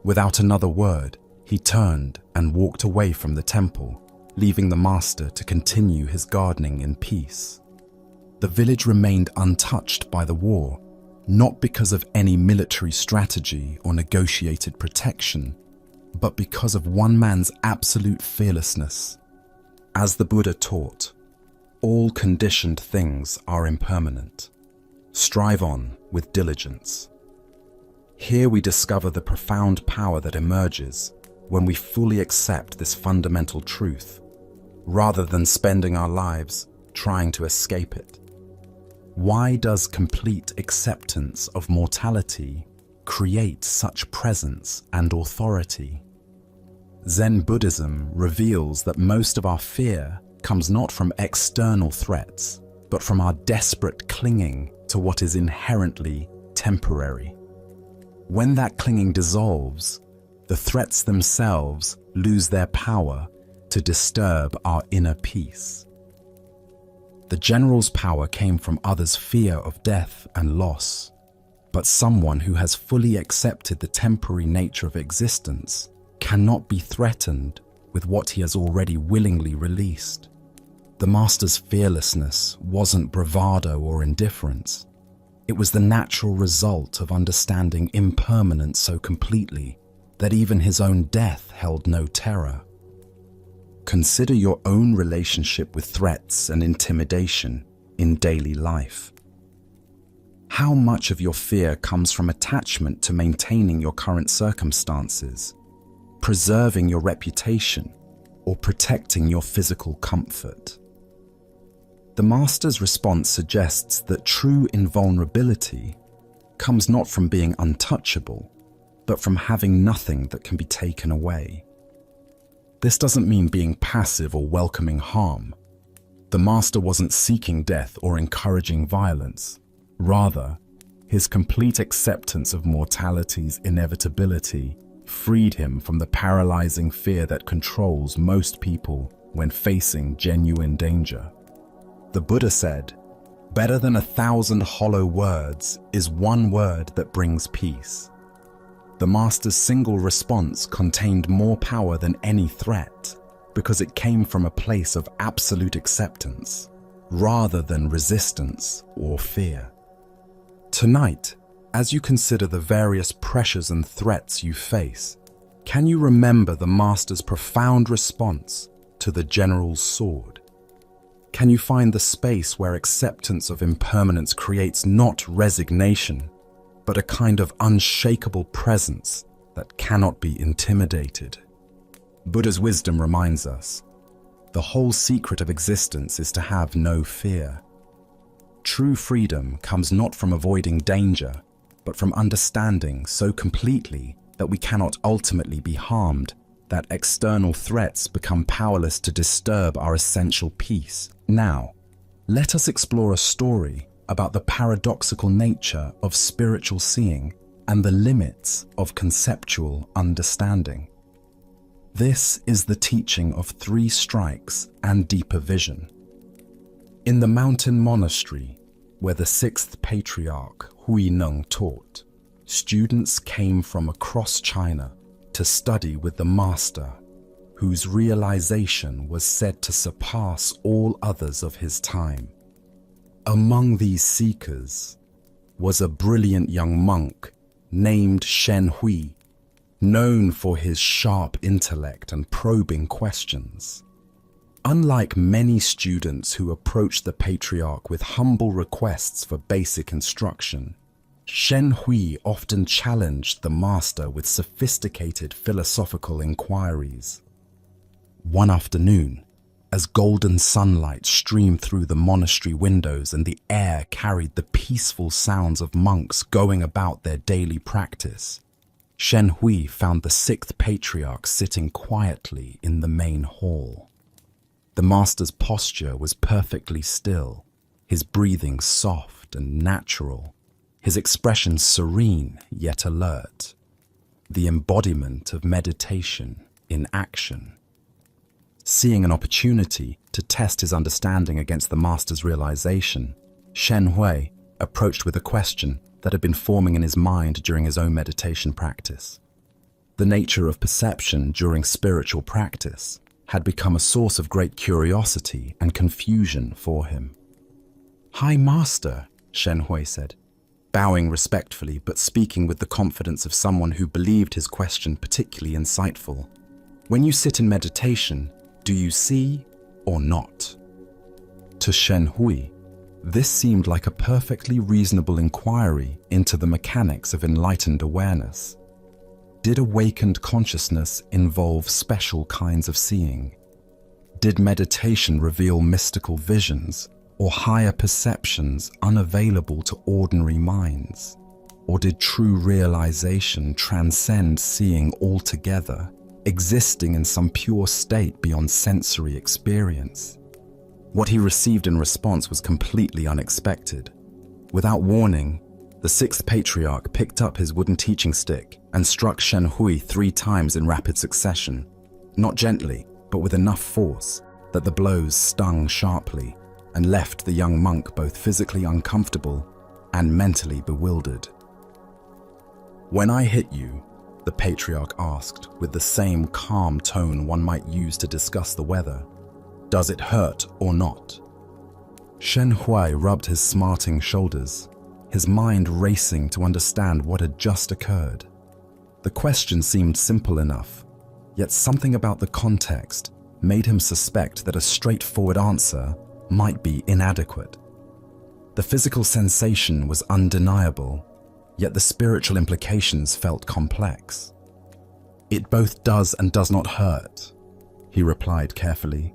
Without another word, he turned and walked away from the temple, leaving the master to continue his gardening in peace. The village remained untouched by the war, not because of any military strategy or negotiated protection, but because of one man's absolute fearlessness. As the Buddha taught, All conditioned things are impermanent. Strive on with diligence. Here we discover the profound power that emerges when we fully accept this fundamental truth, rather than spending our lives trying to escape it. Why does complete acceptance of mortality create such presence and authority? Zen Buddhism reveals that most of our fear comes not from external threats, but from our desperate clinging to what is inherently temporary. When that clinging dissolves, the threats themselves lose their power to disturb our inner peace. The general's power came from others' fear of death and loss, but someone who has fully accepted the temporary nature of existence cannot be threatened with what he has already willingly released. The master's fearlessness wasn't bravado or indifference. It was the natural result of understanding impermanence so completely that even his own death held no terror. Consider your own relationship with threats and intimidation in daily life. How much of your fear comes from attachment to maintaining your current circumstances, preserving your reputation, or protecting your physical comfort? The master's response suggests that true invulnerability comes not from being untouchable, but from having nothing that can be taken away. This doesn't mean being passive or welcoming harm. The master wasn't seeking death or encouraging violence. Rather, his complete acceptance of mortality's inevitability freed him from the paralyzing fear that controls most people when facing genuine danger. The Buddha said, "Better than 1,000 hollow words is one word that brings peace." The master's single response contained more power than any threat because it came from a place of absolute acceptance rather than resistance or fear. Tonight, as you consider the various pressures and threats you face, can you remember the master's profound response to the general's sword? Can you find the space where acceptance of impermanence creates not resignation, but a kind of unshakable presence that cannot be intimidated? Buddha's wisdom reminds us, the whole secret of existence is to have no fear. True freedom comes not from avoiding danger, but from understanding so completely that we cannot ultimately be harmed, that external threats become powerless to disturb our essential peace. Now, let us explore a story about the paradoxical nature of spiritual seeing and the limits of conceptual understanding. This is the teaching of 3 strikes and deeper vision. In the mountain monastery, where the 6th patriarch Hui Neng taught, students came from across China to study with the master, whose realization was said to surpass all others of his time. Among these seekers was a brilliant young monk named Shen Hui, known for his sharp intellect and probing questions. Unlike many students who approached the patriarch with humble requests for basic instruction, Shen Hui often challenged the master with sophisticated philosophical inquiries. One afternoon, as golden sunlight streamed through the monastery windows and the air carried the peaceful sounds of monks going about their daily practice, Shen Hui found the 6th patriarch sitting quietly in the main hall. The master's posture was perfectly still, his breathing soft and natural, his expression serene yet alert, the embodiment of meditation in action. Seeing an opportunity to test his understanding against the master's realization, Shen Hui approached with a question that had been forming in his mind during his own meditation practice. The nature of perception during spiritual practice had become a source of great curiosity and confusion for him. "Hi, Master," Shen Hui said, bowing respectfully but speaking with the confidence of someone who believed his question particularly insightful. "When you sit in meditation, do you see or not?" To Shen Hui, this seemed like a perfectly reasonable inquiry into the mechanics of enlightened awareness. Did awakened consciousness involve special kinds of seeing? Did meditation reveal mystical visions or higher perceptions unavailable to ordinary minds? Or did true realization transcend seeing altogether, existing in some pure state beyond sensory experience? What he received in response was completely unexpected. Without warning, the sixth patriarch picked up his wooden teaching stick and struck Shen Hui 3 times in rapid succession, not gently, but with enough force that the blows stung sharply and left the young monk both physically uncomfortable and mentally bewildered. "When I hit you," the patriarch asked with the same calm tone one might use to discuss the weather, "does it hurt or not?" Shen Hui rubbed his smarting shoulders, his mind racing to understand what had just occurred. The question seemed simple enough, yet something about the context made him suspect that a straightforward answer might be inadequate. The physical sensation was undeniable, yet the spiritual implications felt complex. "It both does and does not hurt," he replied carefully,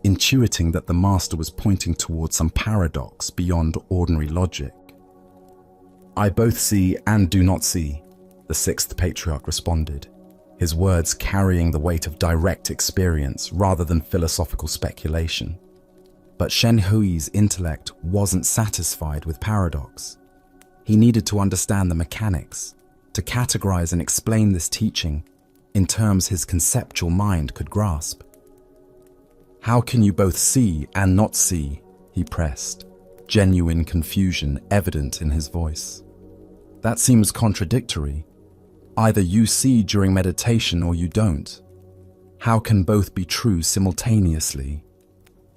intuiting that the master was pointing towards some paradox beyond ordinary logic. "I both see and do not see," the sixth patriarch responded, his words carrying the weight of direct experience rather than philosophical speculation. But Shen Hui's intellect wasn't satisfied with paradox. He needed to understand the mechanics, to categorize and explain this teaching in terms his conceptual mind could grasp. "How can you both see and not see?" he pressed, genuine confusion evident in his voice. "That seems contradictory. Either you see during meditation or you don't. How can both be true simultaneously?"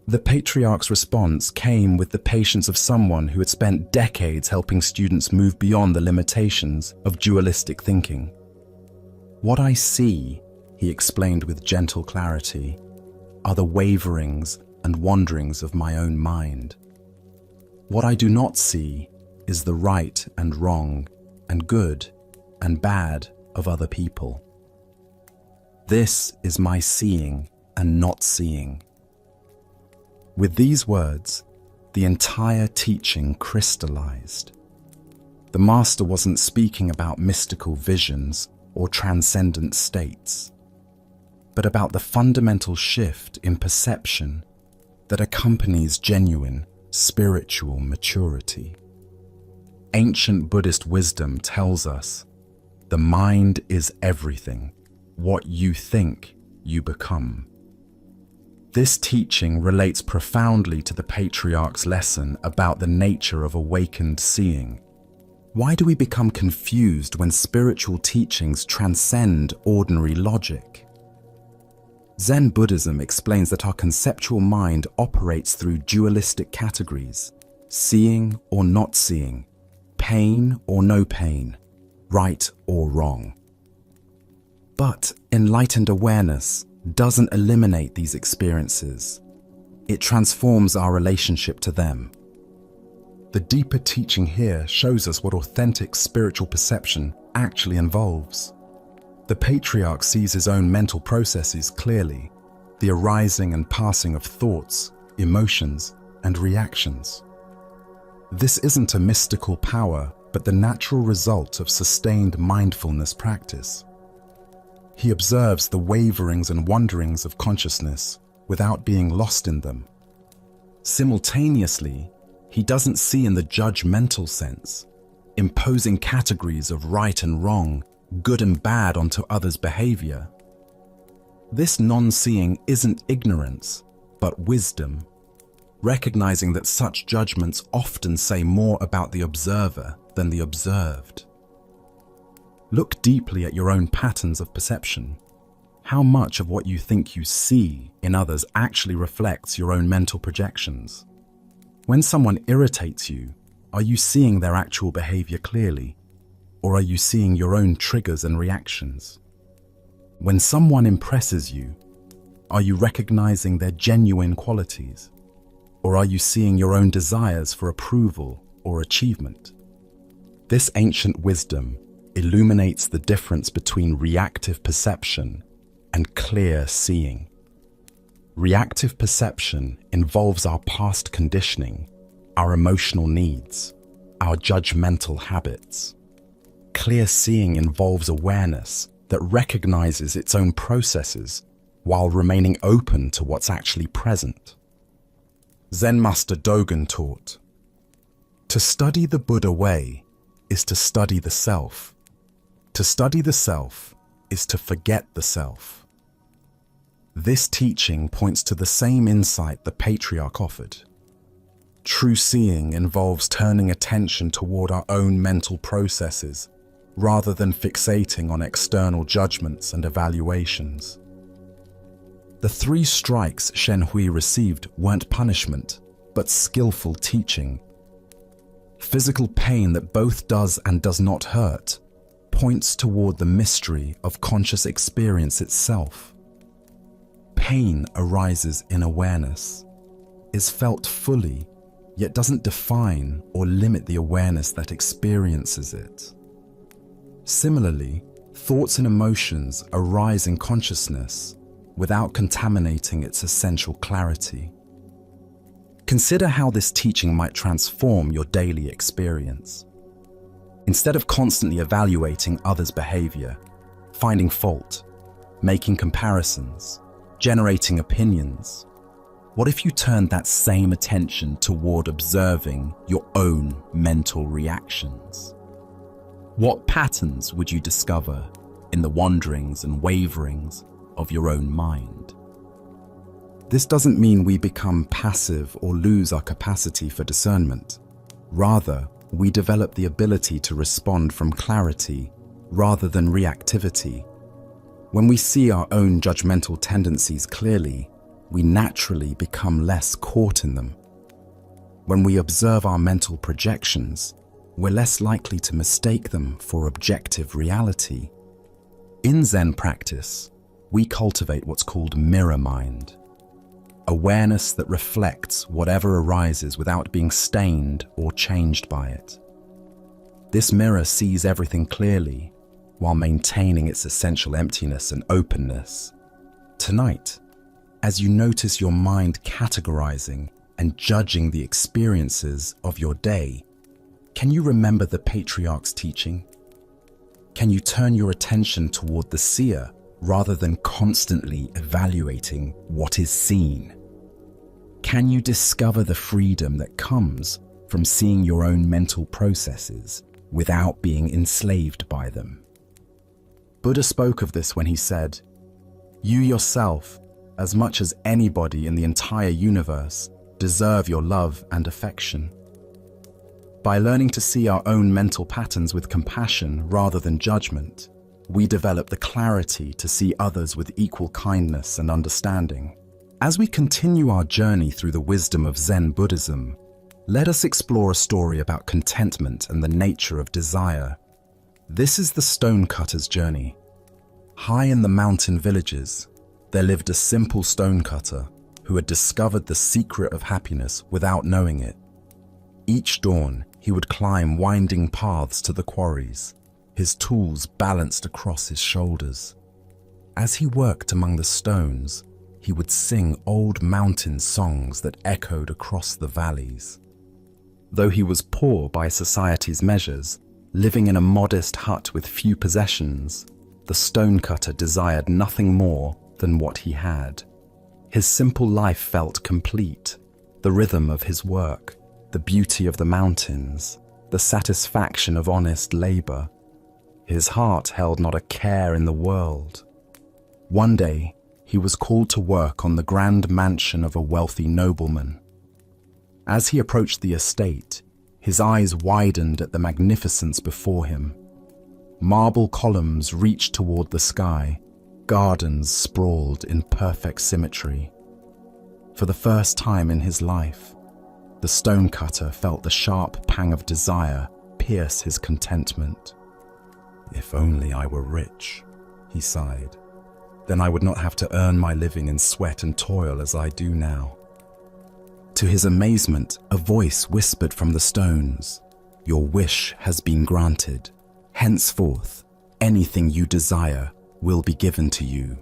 The patriarch's response came with the patience of someone who had spent decades helping students move beyond the limitations of dualistic thinking. "What I see," he explained with gentle clarity, "are the waverings and wanderings of my own mind. What I do not see is the right and wrong and good and bad of other people. This is my seeing and not seeing." With these words, the entire teaching crystallized. The master wasn't speaking about mystical visions or transcendent states, but about the fundamental shift in perception that accompanies genuine spiritual maturity. Ancient Buddhist wisdom tells us, the mind is everything. What you think, you become. This teaching relates profoundly to the patriarch's lesson about the nature of awakened seeing. Why do we become confused when spiritual teachings transcend ordinary logic? Zen Buddhism explains that our conceptual mind operates through dualistic categories, seeing or not seeing, pain or no pain, right or wrong. But enlightened awareness doesn't eliminate these experiences. It transforms our relationship to them. The deeper teaching here shows us what authentic spiritual perception actually involves. The patriarch sees his own mental processes clearly, the arising and passing of thoughts, emotions, and reactions. This isn't a mystical power, but the natural result of sustained mindfulness practice. He observes the waverings and wanderings of consciousness without being lost in them. Simultaneously, he doesn't see in the judgmental sense, imposing categories of right and wrong, good and bad onto others' behavior. This non-seeing isn't ignorance, but wisdom, recognizing that such judgments often say more about the observer than the observed. Look deeply at your own patterns of perception. How much of what you think you see in others actually reflects your own mental projections? When someone irritates you, are you seeing their actual behavior clearly, or are you seeing your own triggers and reactions? When someone impresses you, are you recognizing their genuine qualities, Or are you seeing your own desires for approval or achievement? This ancient wisdom illuminates the difference between reactive perception and clear seeing. Reactive perception involves our past conditioning, our emotional needs, our judgmental habits. Clear seeing involves awareness that recognizes its own processes while remaining open to what's actually present. Zen master Dogen taught, "To study the Buddha way is to study the self. To study the self is to forget the self." This teaching points to the same insight the patriarch offered. True seeing involves turning attention toward our own mental processes rather than fixating on external judgments and evaluations. The 3 strikes Shen Hui received weren't punishment, but skillful teaching. Physical pain that both does and does not hurt points toward the mystery of conscious experience itself. Pain arises in awareness, is felt fully, yet doesn't define or limit the awareness that experiences it. Similarly, thoughts and emotions arise in consciousness without contaminating its essential clarity. Consider how this teaching might transform your daily experience. Instead of constantly evaluating others' behavior, finding fault, making comparisons, generating opinions, what if you turned that same attention toward observing your own mental reactions? What patterns would you discover in the wanderings and waverings of your own mind? This doesn't mean we become passive or lose our capacity for discernment. Rather, we develop the ability to respond from clarity rather than reactivity. When we see our own judgmental tendencies clearly, we naturally become less caught in them. When we observe our mental projections, we're less likely to mistake them for objective reality. In Zen practice, we cultivate what's called mirror mind, awareness that reflects whatever arises without being stained or changed by it. This mirror sees everything clearly while maintaining its essential emptiness and openness. Tonight, as you notice your mind categorizing and judging the experiences of your day, can you remember the patriarch's teaching? Can you turn your attention toward the seer rather than constantly evaluating what is seen? Can you discover the freedom that comes from seeing your own mental processes without being enslaved by them? Buddha spoke of this when he said, "You yourself, as much as anybody in the entire universe, deserve your love and affection." By learning to see our own mental patterns with compassion rather than judgment, we develop the clarity to see others with equal kindness and understanding. As we continue our journey through the wisdom of Zen Buddhism, let us explore a story about contentment and the nature of desire. This is the stonecutter's journey. High in the mountain villages, there lived a simple stonecutter who had discovered the secret of happiness without knowing it. Each dawn, he would climb winding paths to the quarries, his tools balanced across his shoulders. As he worked among the stones, he would sing old mountain songs that echoed across the valleys. Though he was poor by society's measures, living in a modest hut with few possessions, the stonecutter desired nothing more than what he had. His simple life felt complete. The rhythm of his work, the beauty of the mountains, the satisfaction of honest labor. His heart held not a care in the world. One day, he was called to work on the grand mansion of a wealthy nobleman. As he approached the estate, his eyes widened at the magnificence before him. Marble columns reached toward the sky, gardens sprawled in perfect symmetry. For the first time in his life, the stonecutter felt the sharp pang of desire pierce his contentment. "If only I were rich," he sighed. "Then I would not have to earn my living in sweat and toil as I do now." To his amazement, a voice whispered from the stones, "Your wish has been granted. Henceforth, anything you desire will be given to you."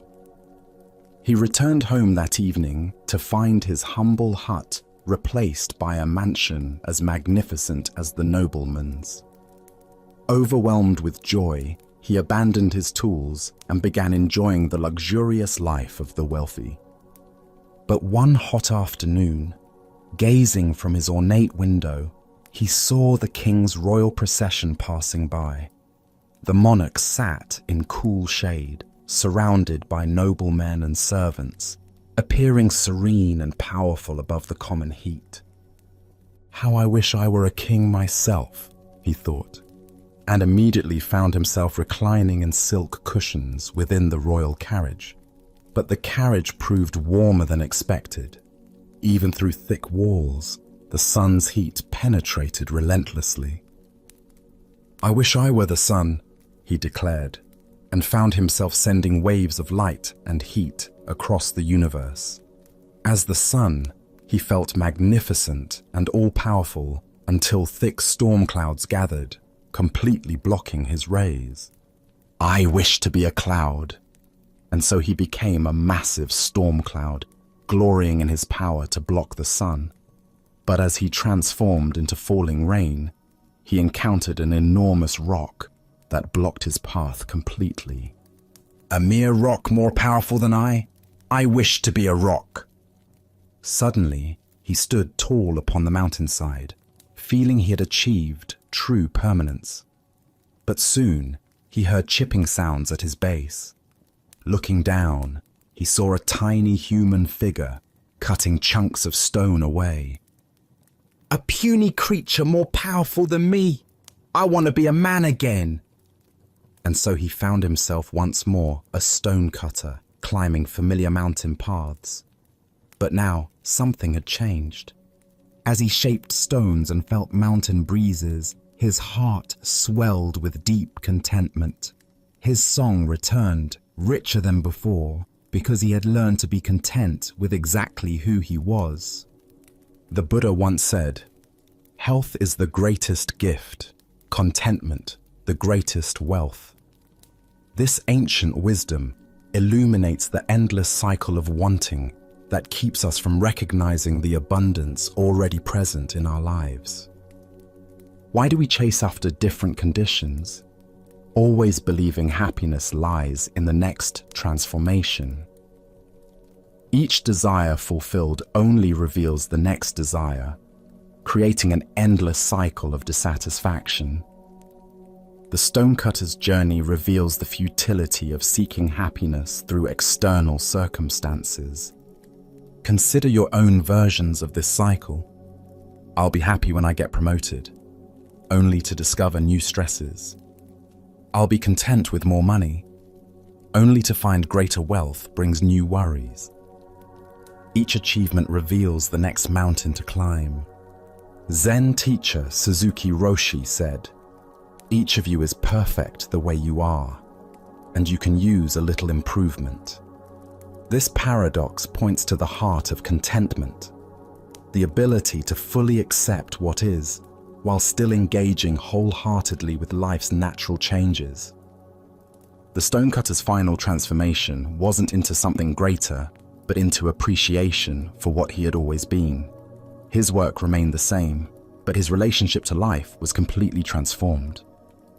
He returned home that evening to find his humble hut replaced by a mansion as magnificent as the nobleman's. Overwhelmed with joy, he abandoned his tools and began enjoying the luxurious life of the wealthy. But one hot afternoon, gazing from his ornate window, he saw the king's royal procession passing by. The monarch sat in cool shade, surrounded by noblemen and servants, appearing serene and powerful above the common heat. "How I wish I were a king myself," he thought, and immediately found himself reclining in silk cushions within the royal carriage. But the carriage proved warmer than expected. Even through thick walls, the sun's heat penetrated relentlessly. "I wish I were the sun," he declared, and found himself sending waves of light and heat across the universe. As the sun, he felt magnificent and all-powerful until thick storm clouds gathered, completely blocking his rays. "I wish to be a cloud." And so he became a massive storm cloud, glorying in his power to block the sun. But as he transformed into falling rain, he encountered an enormous rock that blocked his path completely. "A mere rock more powerful than I? I wish to be a rock." Suddenly, he stood tall upon the mountainside, feeling he had achieved true permanence. But soon, he heard chipping sounds at his base. Looking down, he saw a tiny human figure cutting chunks of stone away. "A puny creature more powerful than me! I want to be a man again!" And so he found himself once more a stone cutter, climbing familiar mountain paths. But now something had changed. As he shaped stones and felt mountain breezes, his heart swelled with deep contentment. His song returned, richer than before, because he had learned to be content with exactly who he was. The Buddha once said, "Health is the greatest gift, contentment the greatest wealth." This ancient wisdom illuminates the endless cycle of wanting that keeps us from recognizing the abundance already present in our lives. Why do we chase after different conditions, always believing happiness lies in the next transformation? Each desire fulfilled only reveals the next desire, creating an endless cycle of dissatisfaction. The stonecutter's journey reveals the futility of seeking happiness through external circumstances. Consider your own versions of this cycle. "I'll be happy when I get promoted," only to discover new stresses. "I'll be content with more money," only to find greater wealth brings new worries. Each achievement reveals the next mountain to climb. Zen teacher Suzuki Roshi said, "Each of you is perfect the way you are, and you can use a little improvement." This paradox points to the heart of contentment, the ability to fully accept what is, while still engaging wholeheartedly with life's natural changes. The stonecutter's final transformation wasn't into something greater, but into appreciation for what he had always been. His work remained the same, but his relationship to life was completely transformed.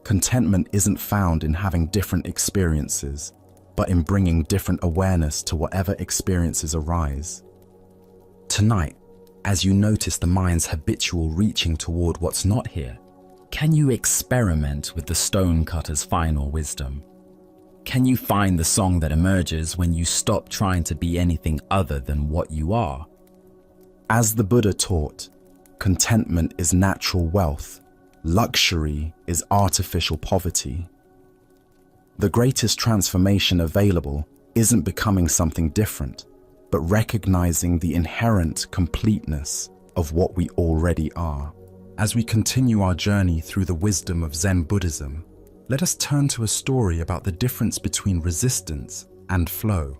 Contentment isn't found in having different experiences, but in bringing different awareness to whatever experiences arise. Tonight, as you notice the mind's habitual reaching toward what's not here, can you experiment with the stonecutter's final wisdom? Can you find the song that emerges when you stop trying to be anything other than what you are? As the Buddha taught, contentment is natural wealth, luxury is artificial poverty. The greatest transformation available isn't becoming something different, but recognizing the inherent completeness of what we already are. As we continue our journey through the wisdom of Zen Buddhism, let us turn to a story about the difference between resistance and flow.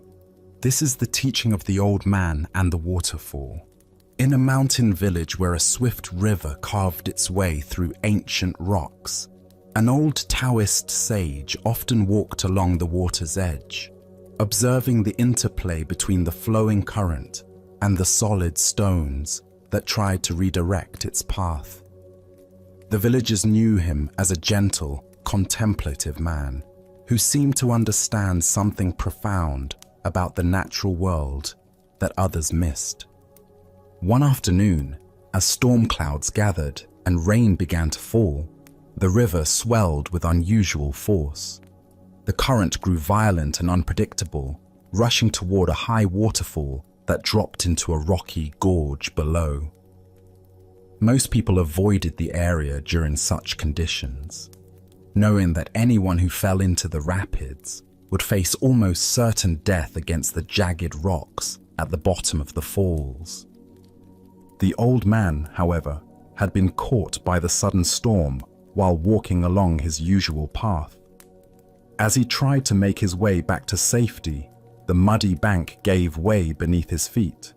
This is the teaching of the old man and the waterfall. In a mountain village where a swift river carved its way through ancient rocks, an old Taoist sage often walked along the water's edge, observing the interplay between the flowing current and the solid stones that tried to redirect its path. The villagers knew him as a gentle, contemplative man who seemed to understand something profound about the natural world that others missed. One afternoon, as storm clouds gathered and rain began to fall, the river swelled with unusual force. The current grew violent and unpredictable, rushing toward a high waterfall that dropped into a rocky gorge below. Most people avoided the area during such conditions, knowing that anyone who fell into the rapids would face almost certain death against the jagged rocks at the bottom of the falls. The old man, however, had been caught by the sudden storm while walking along his usual path. As he tried to make his way back to safety, the muddy bank gave way beneath his feet.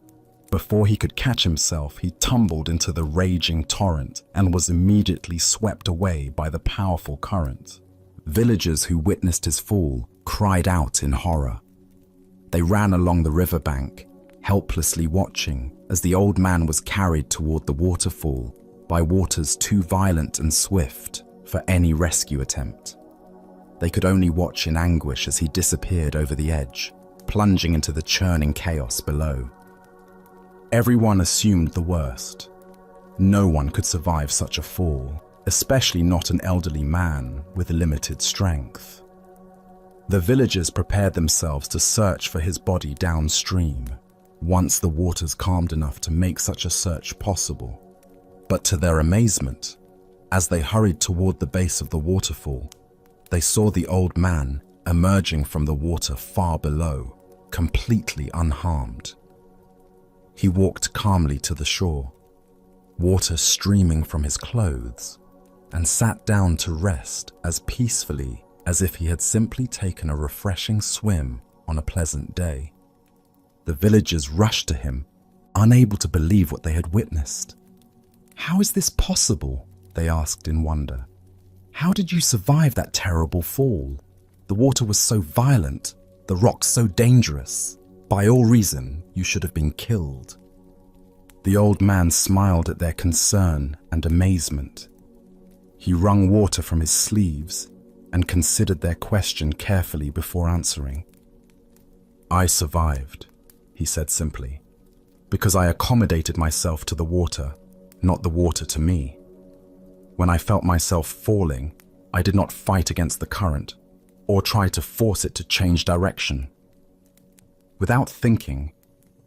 Before he could catch himself, he tumbled into the raging torrent and was immediately swept away by the powerful current. Villagers who witnessed his fall cried out in horror. They ran along the riverbank, helplessly watching as the old man was carried toward the waterfall by waters too violent and swift for any rescue attempt. They could only watch in anguish as he disappeared over the edge, plunging into the churning chaos below. Everyone assumed the worst. No one could survive such a fall, especially not an elderly man with limited strength. The villagers prepared themselves to search for his body downstream, once the waters calmed enough to make such a search possible. But to their amazement, as they hurried toward the base of the waterfall, they saw the old man emerging from the water far below, completely unharmed. He walked calmly to the shore, water streaming from his clothes, and sat down to rest as peacefully as if he had simply taken a refreshing swim on a pleasant day. The villagers rushed to him, unable to believe what they had witnessed. "How is this possible?" they asked in wonder. "How did you survive that terrible fall? The water was so violent, the rocks so dangerous. By all reason, you should have been killed." The old man smiled at their concern and amazement. He wrung water from his sleeves and considered their question carefully before answering. "I survived," he said simply, "because I accommodated myself to the water, not the water to me. When I felt myself falling, I did not fight against the current or try to force it to change direction. Without thinking,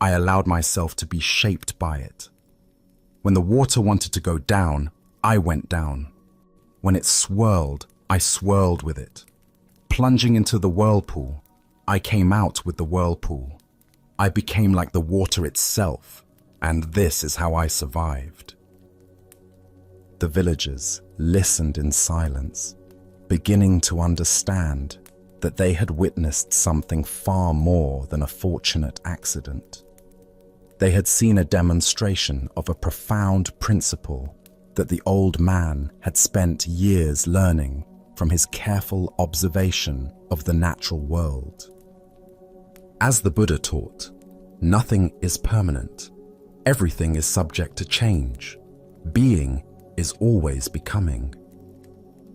I allowed myself to be shaped by it. When the water wanted to go down, I went down. When it swirled, I swirled with it. Plunging into the whirlpool, I came out with the whirlpool. I became like the water itself, and this is how I survived." The villagers listened in silence, beginning to understand that they had witnessed something far more than a fortunate accident. They had seen a demonstration of a profound principle that the old man had spent years learning from his careful observation of the natural world. As the Buddha taught, nothing is permanent. Everything is subject to change. Being is always becoming.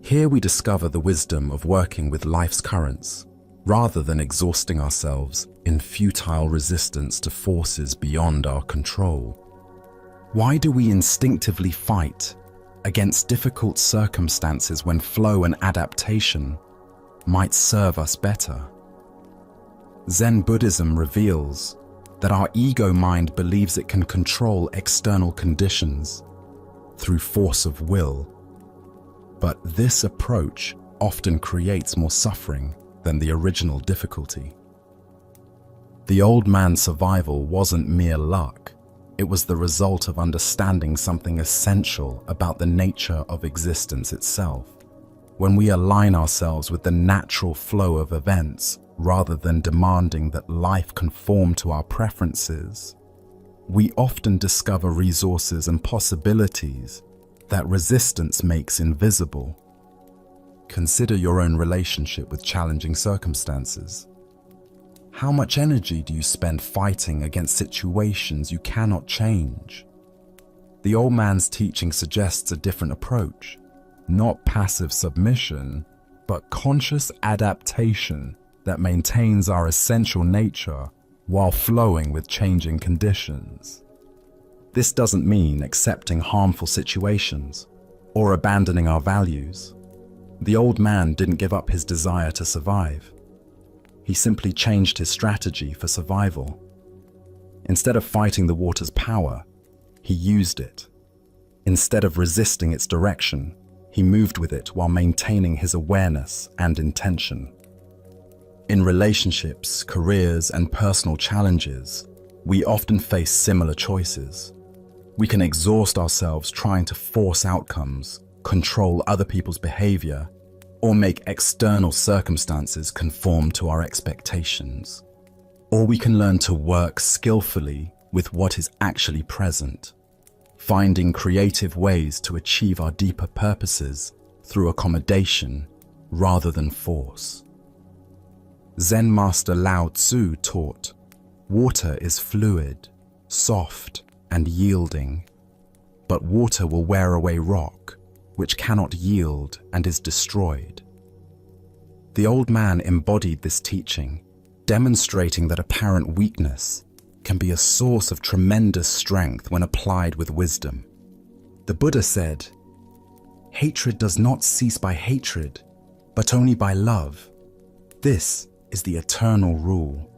Here we discover the wisdom of working with life's currents, rather than exhausting ourselves in futile resistance to forces beyond our control. Why do we instinctively fight against difficult circumstances when flow and adaptation might serve us better? Zen Buddhism reveals that our ego mind believes it can control external conditions through force of will. But this approach often creates more suffering than the original difficulty. The old man's survival wasn't mere luck. It was the result of understanding something essential about the nature of existence itself. When we align ourselves with the natural flow of events, rather than demanding that life conform to our preferences, we often discover resources and possibilities that resistance makes invisible. Consider your own relationship with challenging circumstances. How much energy do you spend fighting against situations you cannot change? The old man's teaching suggests a different approach, not passive submission, but conscious adaptation that maintains our essential nature while flowing with changing conditions. This doesn't mean accepting harmful situations or abandoning our values. The old man didn't give up his desire to survive. He simply changed his strategy for survival. Instead of fighting the water's power, he used it. Instead of resisting its direction, he moved with it while maintaining his awareness and intention. In relationships, careers, and personal challenges, we often face similar choices. We can exhaust ourselves trying to force outcomes, control other people's behavior, or make external circumstances conform to our expectations. Or we can learn to work skillfully with what is actually present, finding creative ways to achieve our deeper purposes through accommodation rather than force. Zen master Lao Tzu taught, "Water is fluid, soft, and yielding, but water will wear away rock, which cannot yield and is destroyed." The old man embodied this teaching, demonstrating that apparent weakness can be a source of tremendous strength when applied with wisdom. The Buddha said, "Hatred does not cease by hatred, but only by love. This is the eternal rule."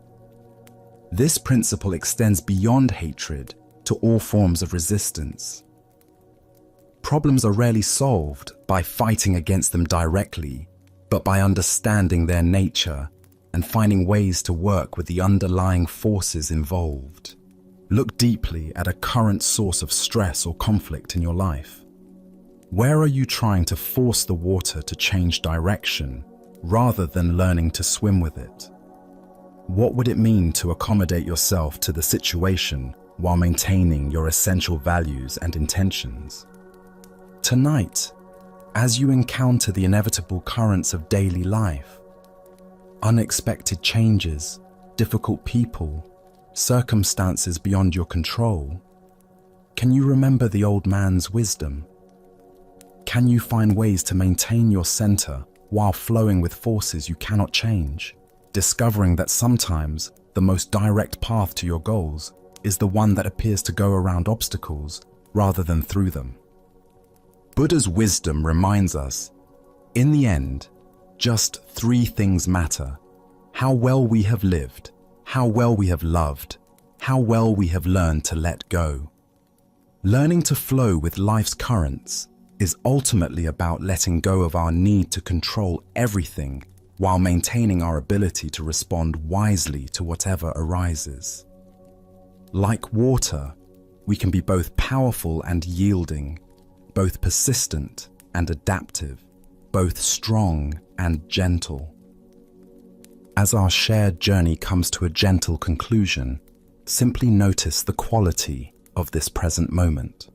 This principle extends beyond hatred to all forms of resistance. Problems are rarely solved by fighting against them directly, but by understanding their nature and finding ways to work with the underlying forces involved. Look deeply at a current source of stress or conflict in your life. Where are you trying to force the water to change direction rather than learning to swim with it? What would it mean to accommodate yourself to the situation while maintaining your essential values and intentions? Tonight, as you encounter the inevitable currents of daily life, unexpected changes, difficult people, circumstances beyond your control, can you remember the old man's wisdom? Can you find ways to maintain your center while flowing with forces you cannot change, discovering that sometimes the most direct path to your goals is the one that appears to go around obstacles rather than through them? Buddha's wisdom reminds us, in the end, just three things matter: how well we have lived, how well we have loved, how well we have learned to let go. Learning to flow with life's currents is ultimately about letting go of our need to control everything while maintaining our ability to respond wisely to whatever arises. Like water, we can be both powerful and yielding, both persistent and adaptive, both strong and gentle. As our shared journey comes to a gentle conclusion, simply notice the quality of this present moment.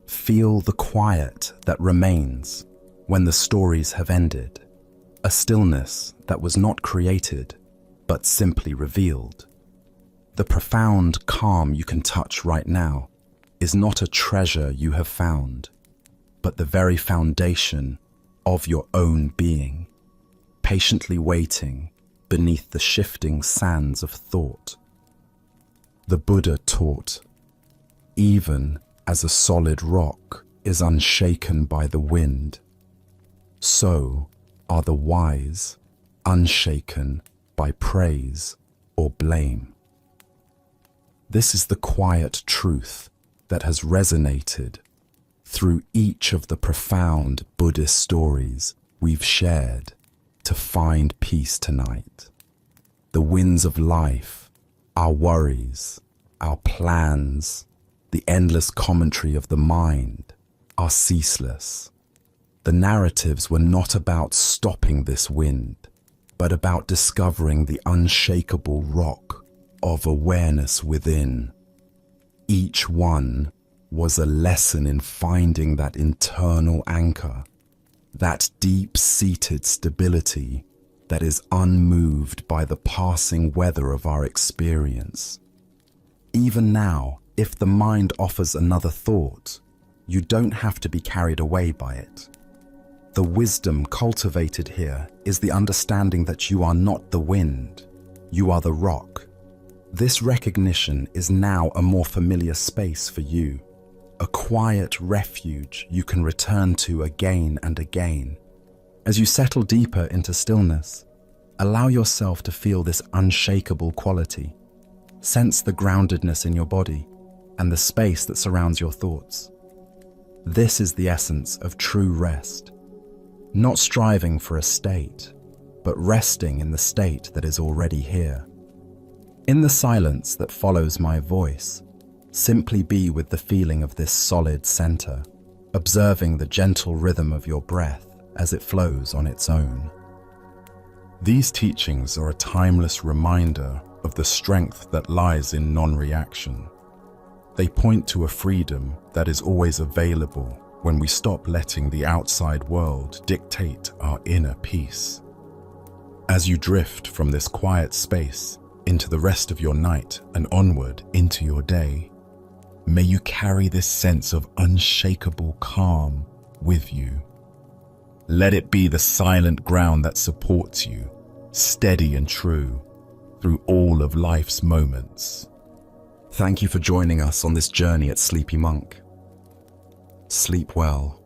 Feel the quiet that remains when the stories have ended, a stillness that was not created, but simply revealed. The profound calm you can touch right now is not a treasure you have found, but the very foundation of your own being, patiently waiting beneath the shifting sands of thought. The Buddha taught, even as a solid rock is unshaken by the wind, so are the wise unshaken by praise or blame. This is the quiet truth that has resonated through each of the profound Buddhist stories we've shared to find peace tonight. The winds of life, our worries, our plans, the endless commentary of the mind are ceaseless. The narratives were not about stopping this wind, but about discovering the unshakable rock of awareness within. Each one was a lesson in finding that internal anchor, that deep-seated stability that is unmoved by the passing weather of our experience. Even now, if the mind offers another thought, you don't have to be carried away by it. The wisdom cultivated here is the understanding that you are not the wind, you are the rock. This recognition is now a more familiar space for you, a quiet refuge you can return to again and again. As you settle deeper into stillness, allow yourself to feel this unshakable quality. Sense the groundedness in your body and the space that surrounds your thoughts. This is the essence of true rest. Not striving for a state, but resting in the state that is already here. In the silence that follows my voice, simply be with the feeling of this solid center, observing the gentle rhythm of your breath as it flows on its own. These teachings are a timeless reminder of the strength that lies in non-reaction. They point to a freedom that is always available when we stop letting the outside world dictate our inner peace. As you drift from this quiet space into the rest of your night and onward into your day, may you carry this sense of unshakable calm with you. Let it be the silent ground that supports you, steady and true, through all of life's moments. Thank you for joining us on this journey at Sleepy Monk. Sleep well.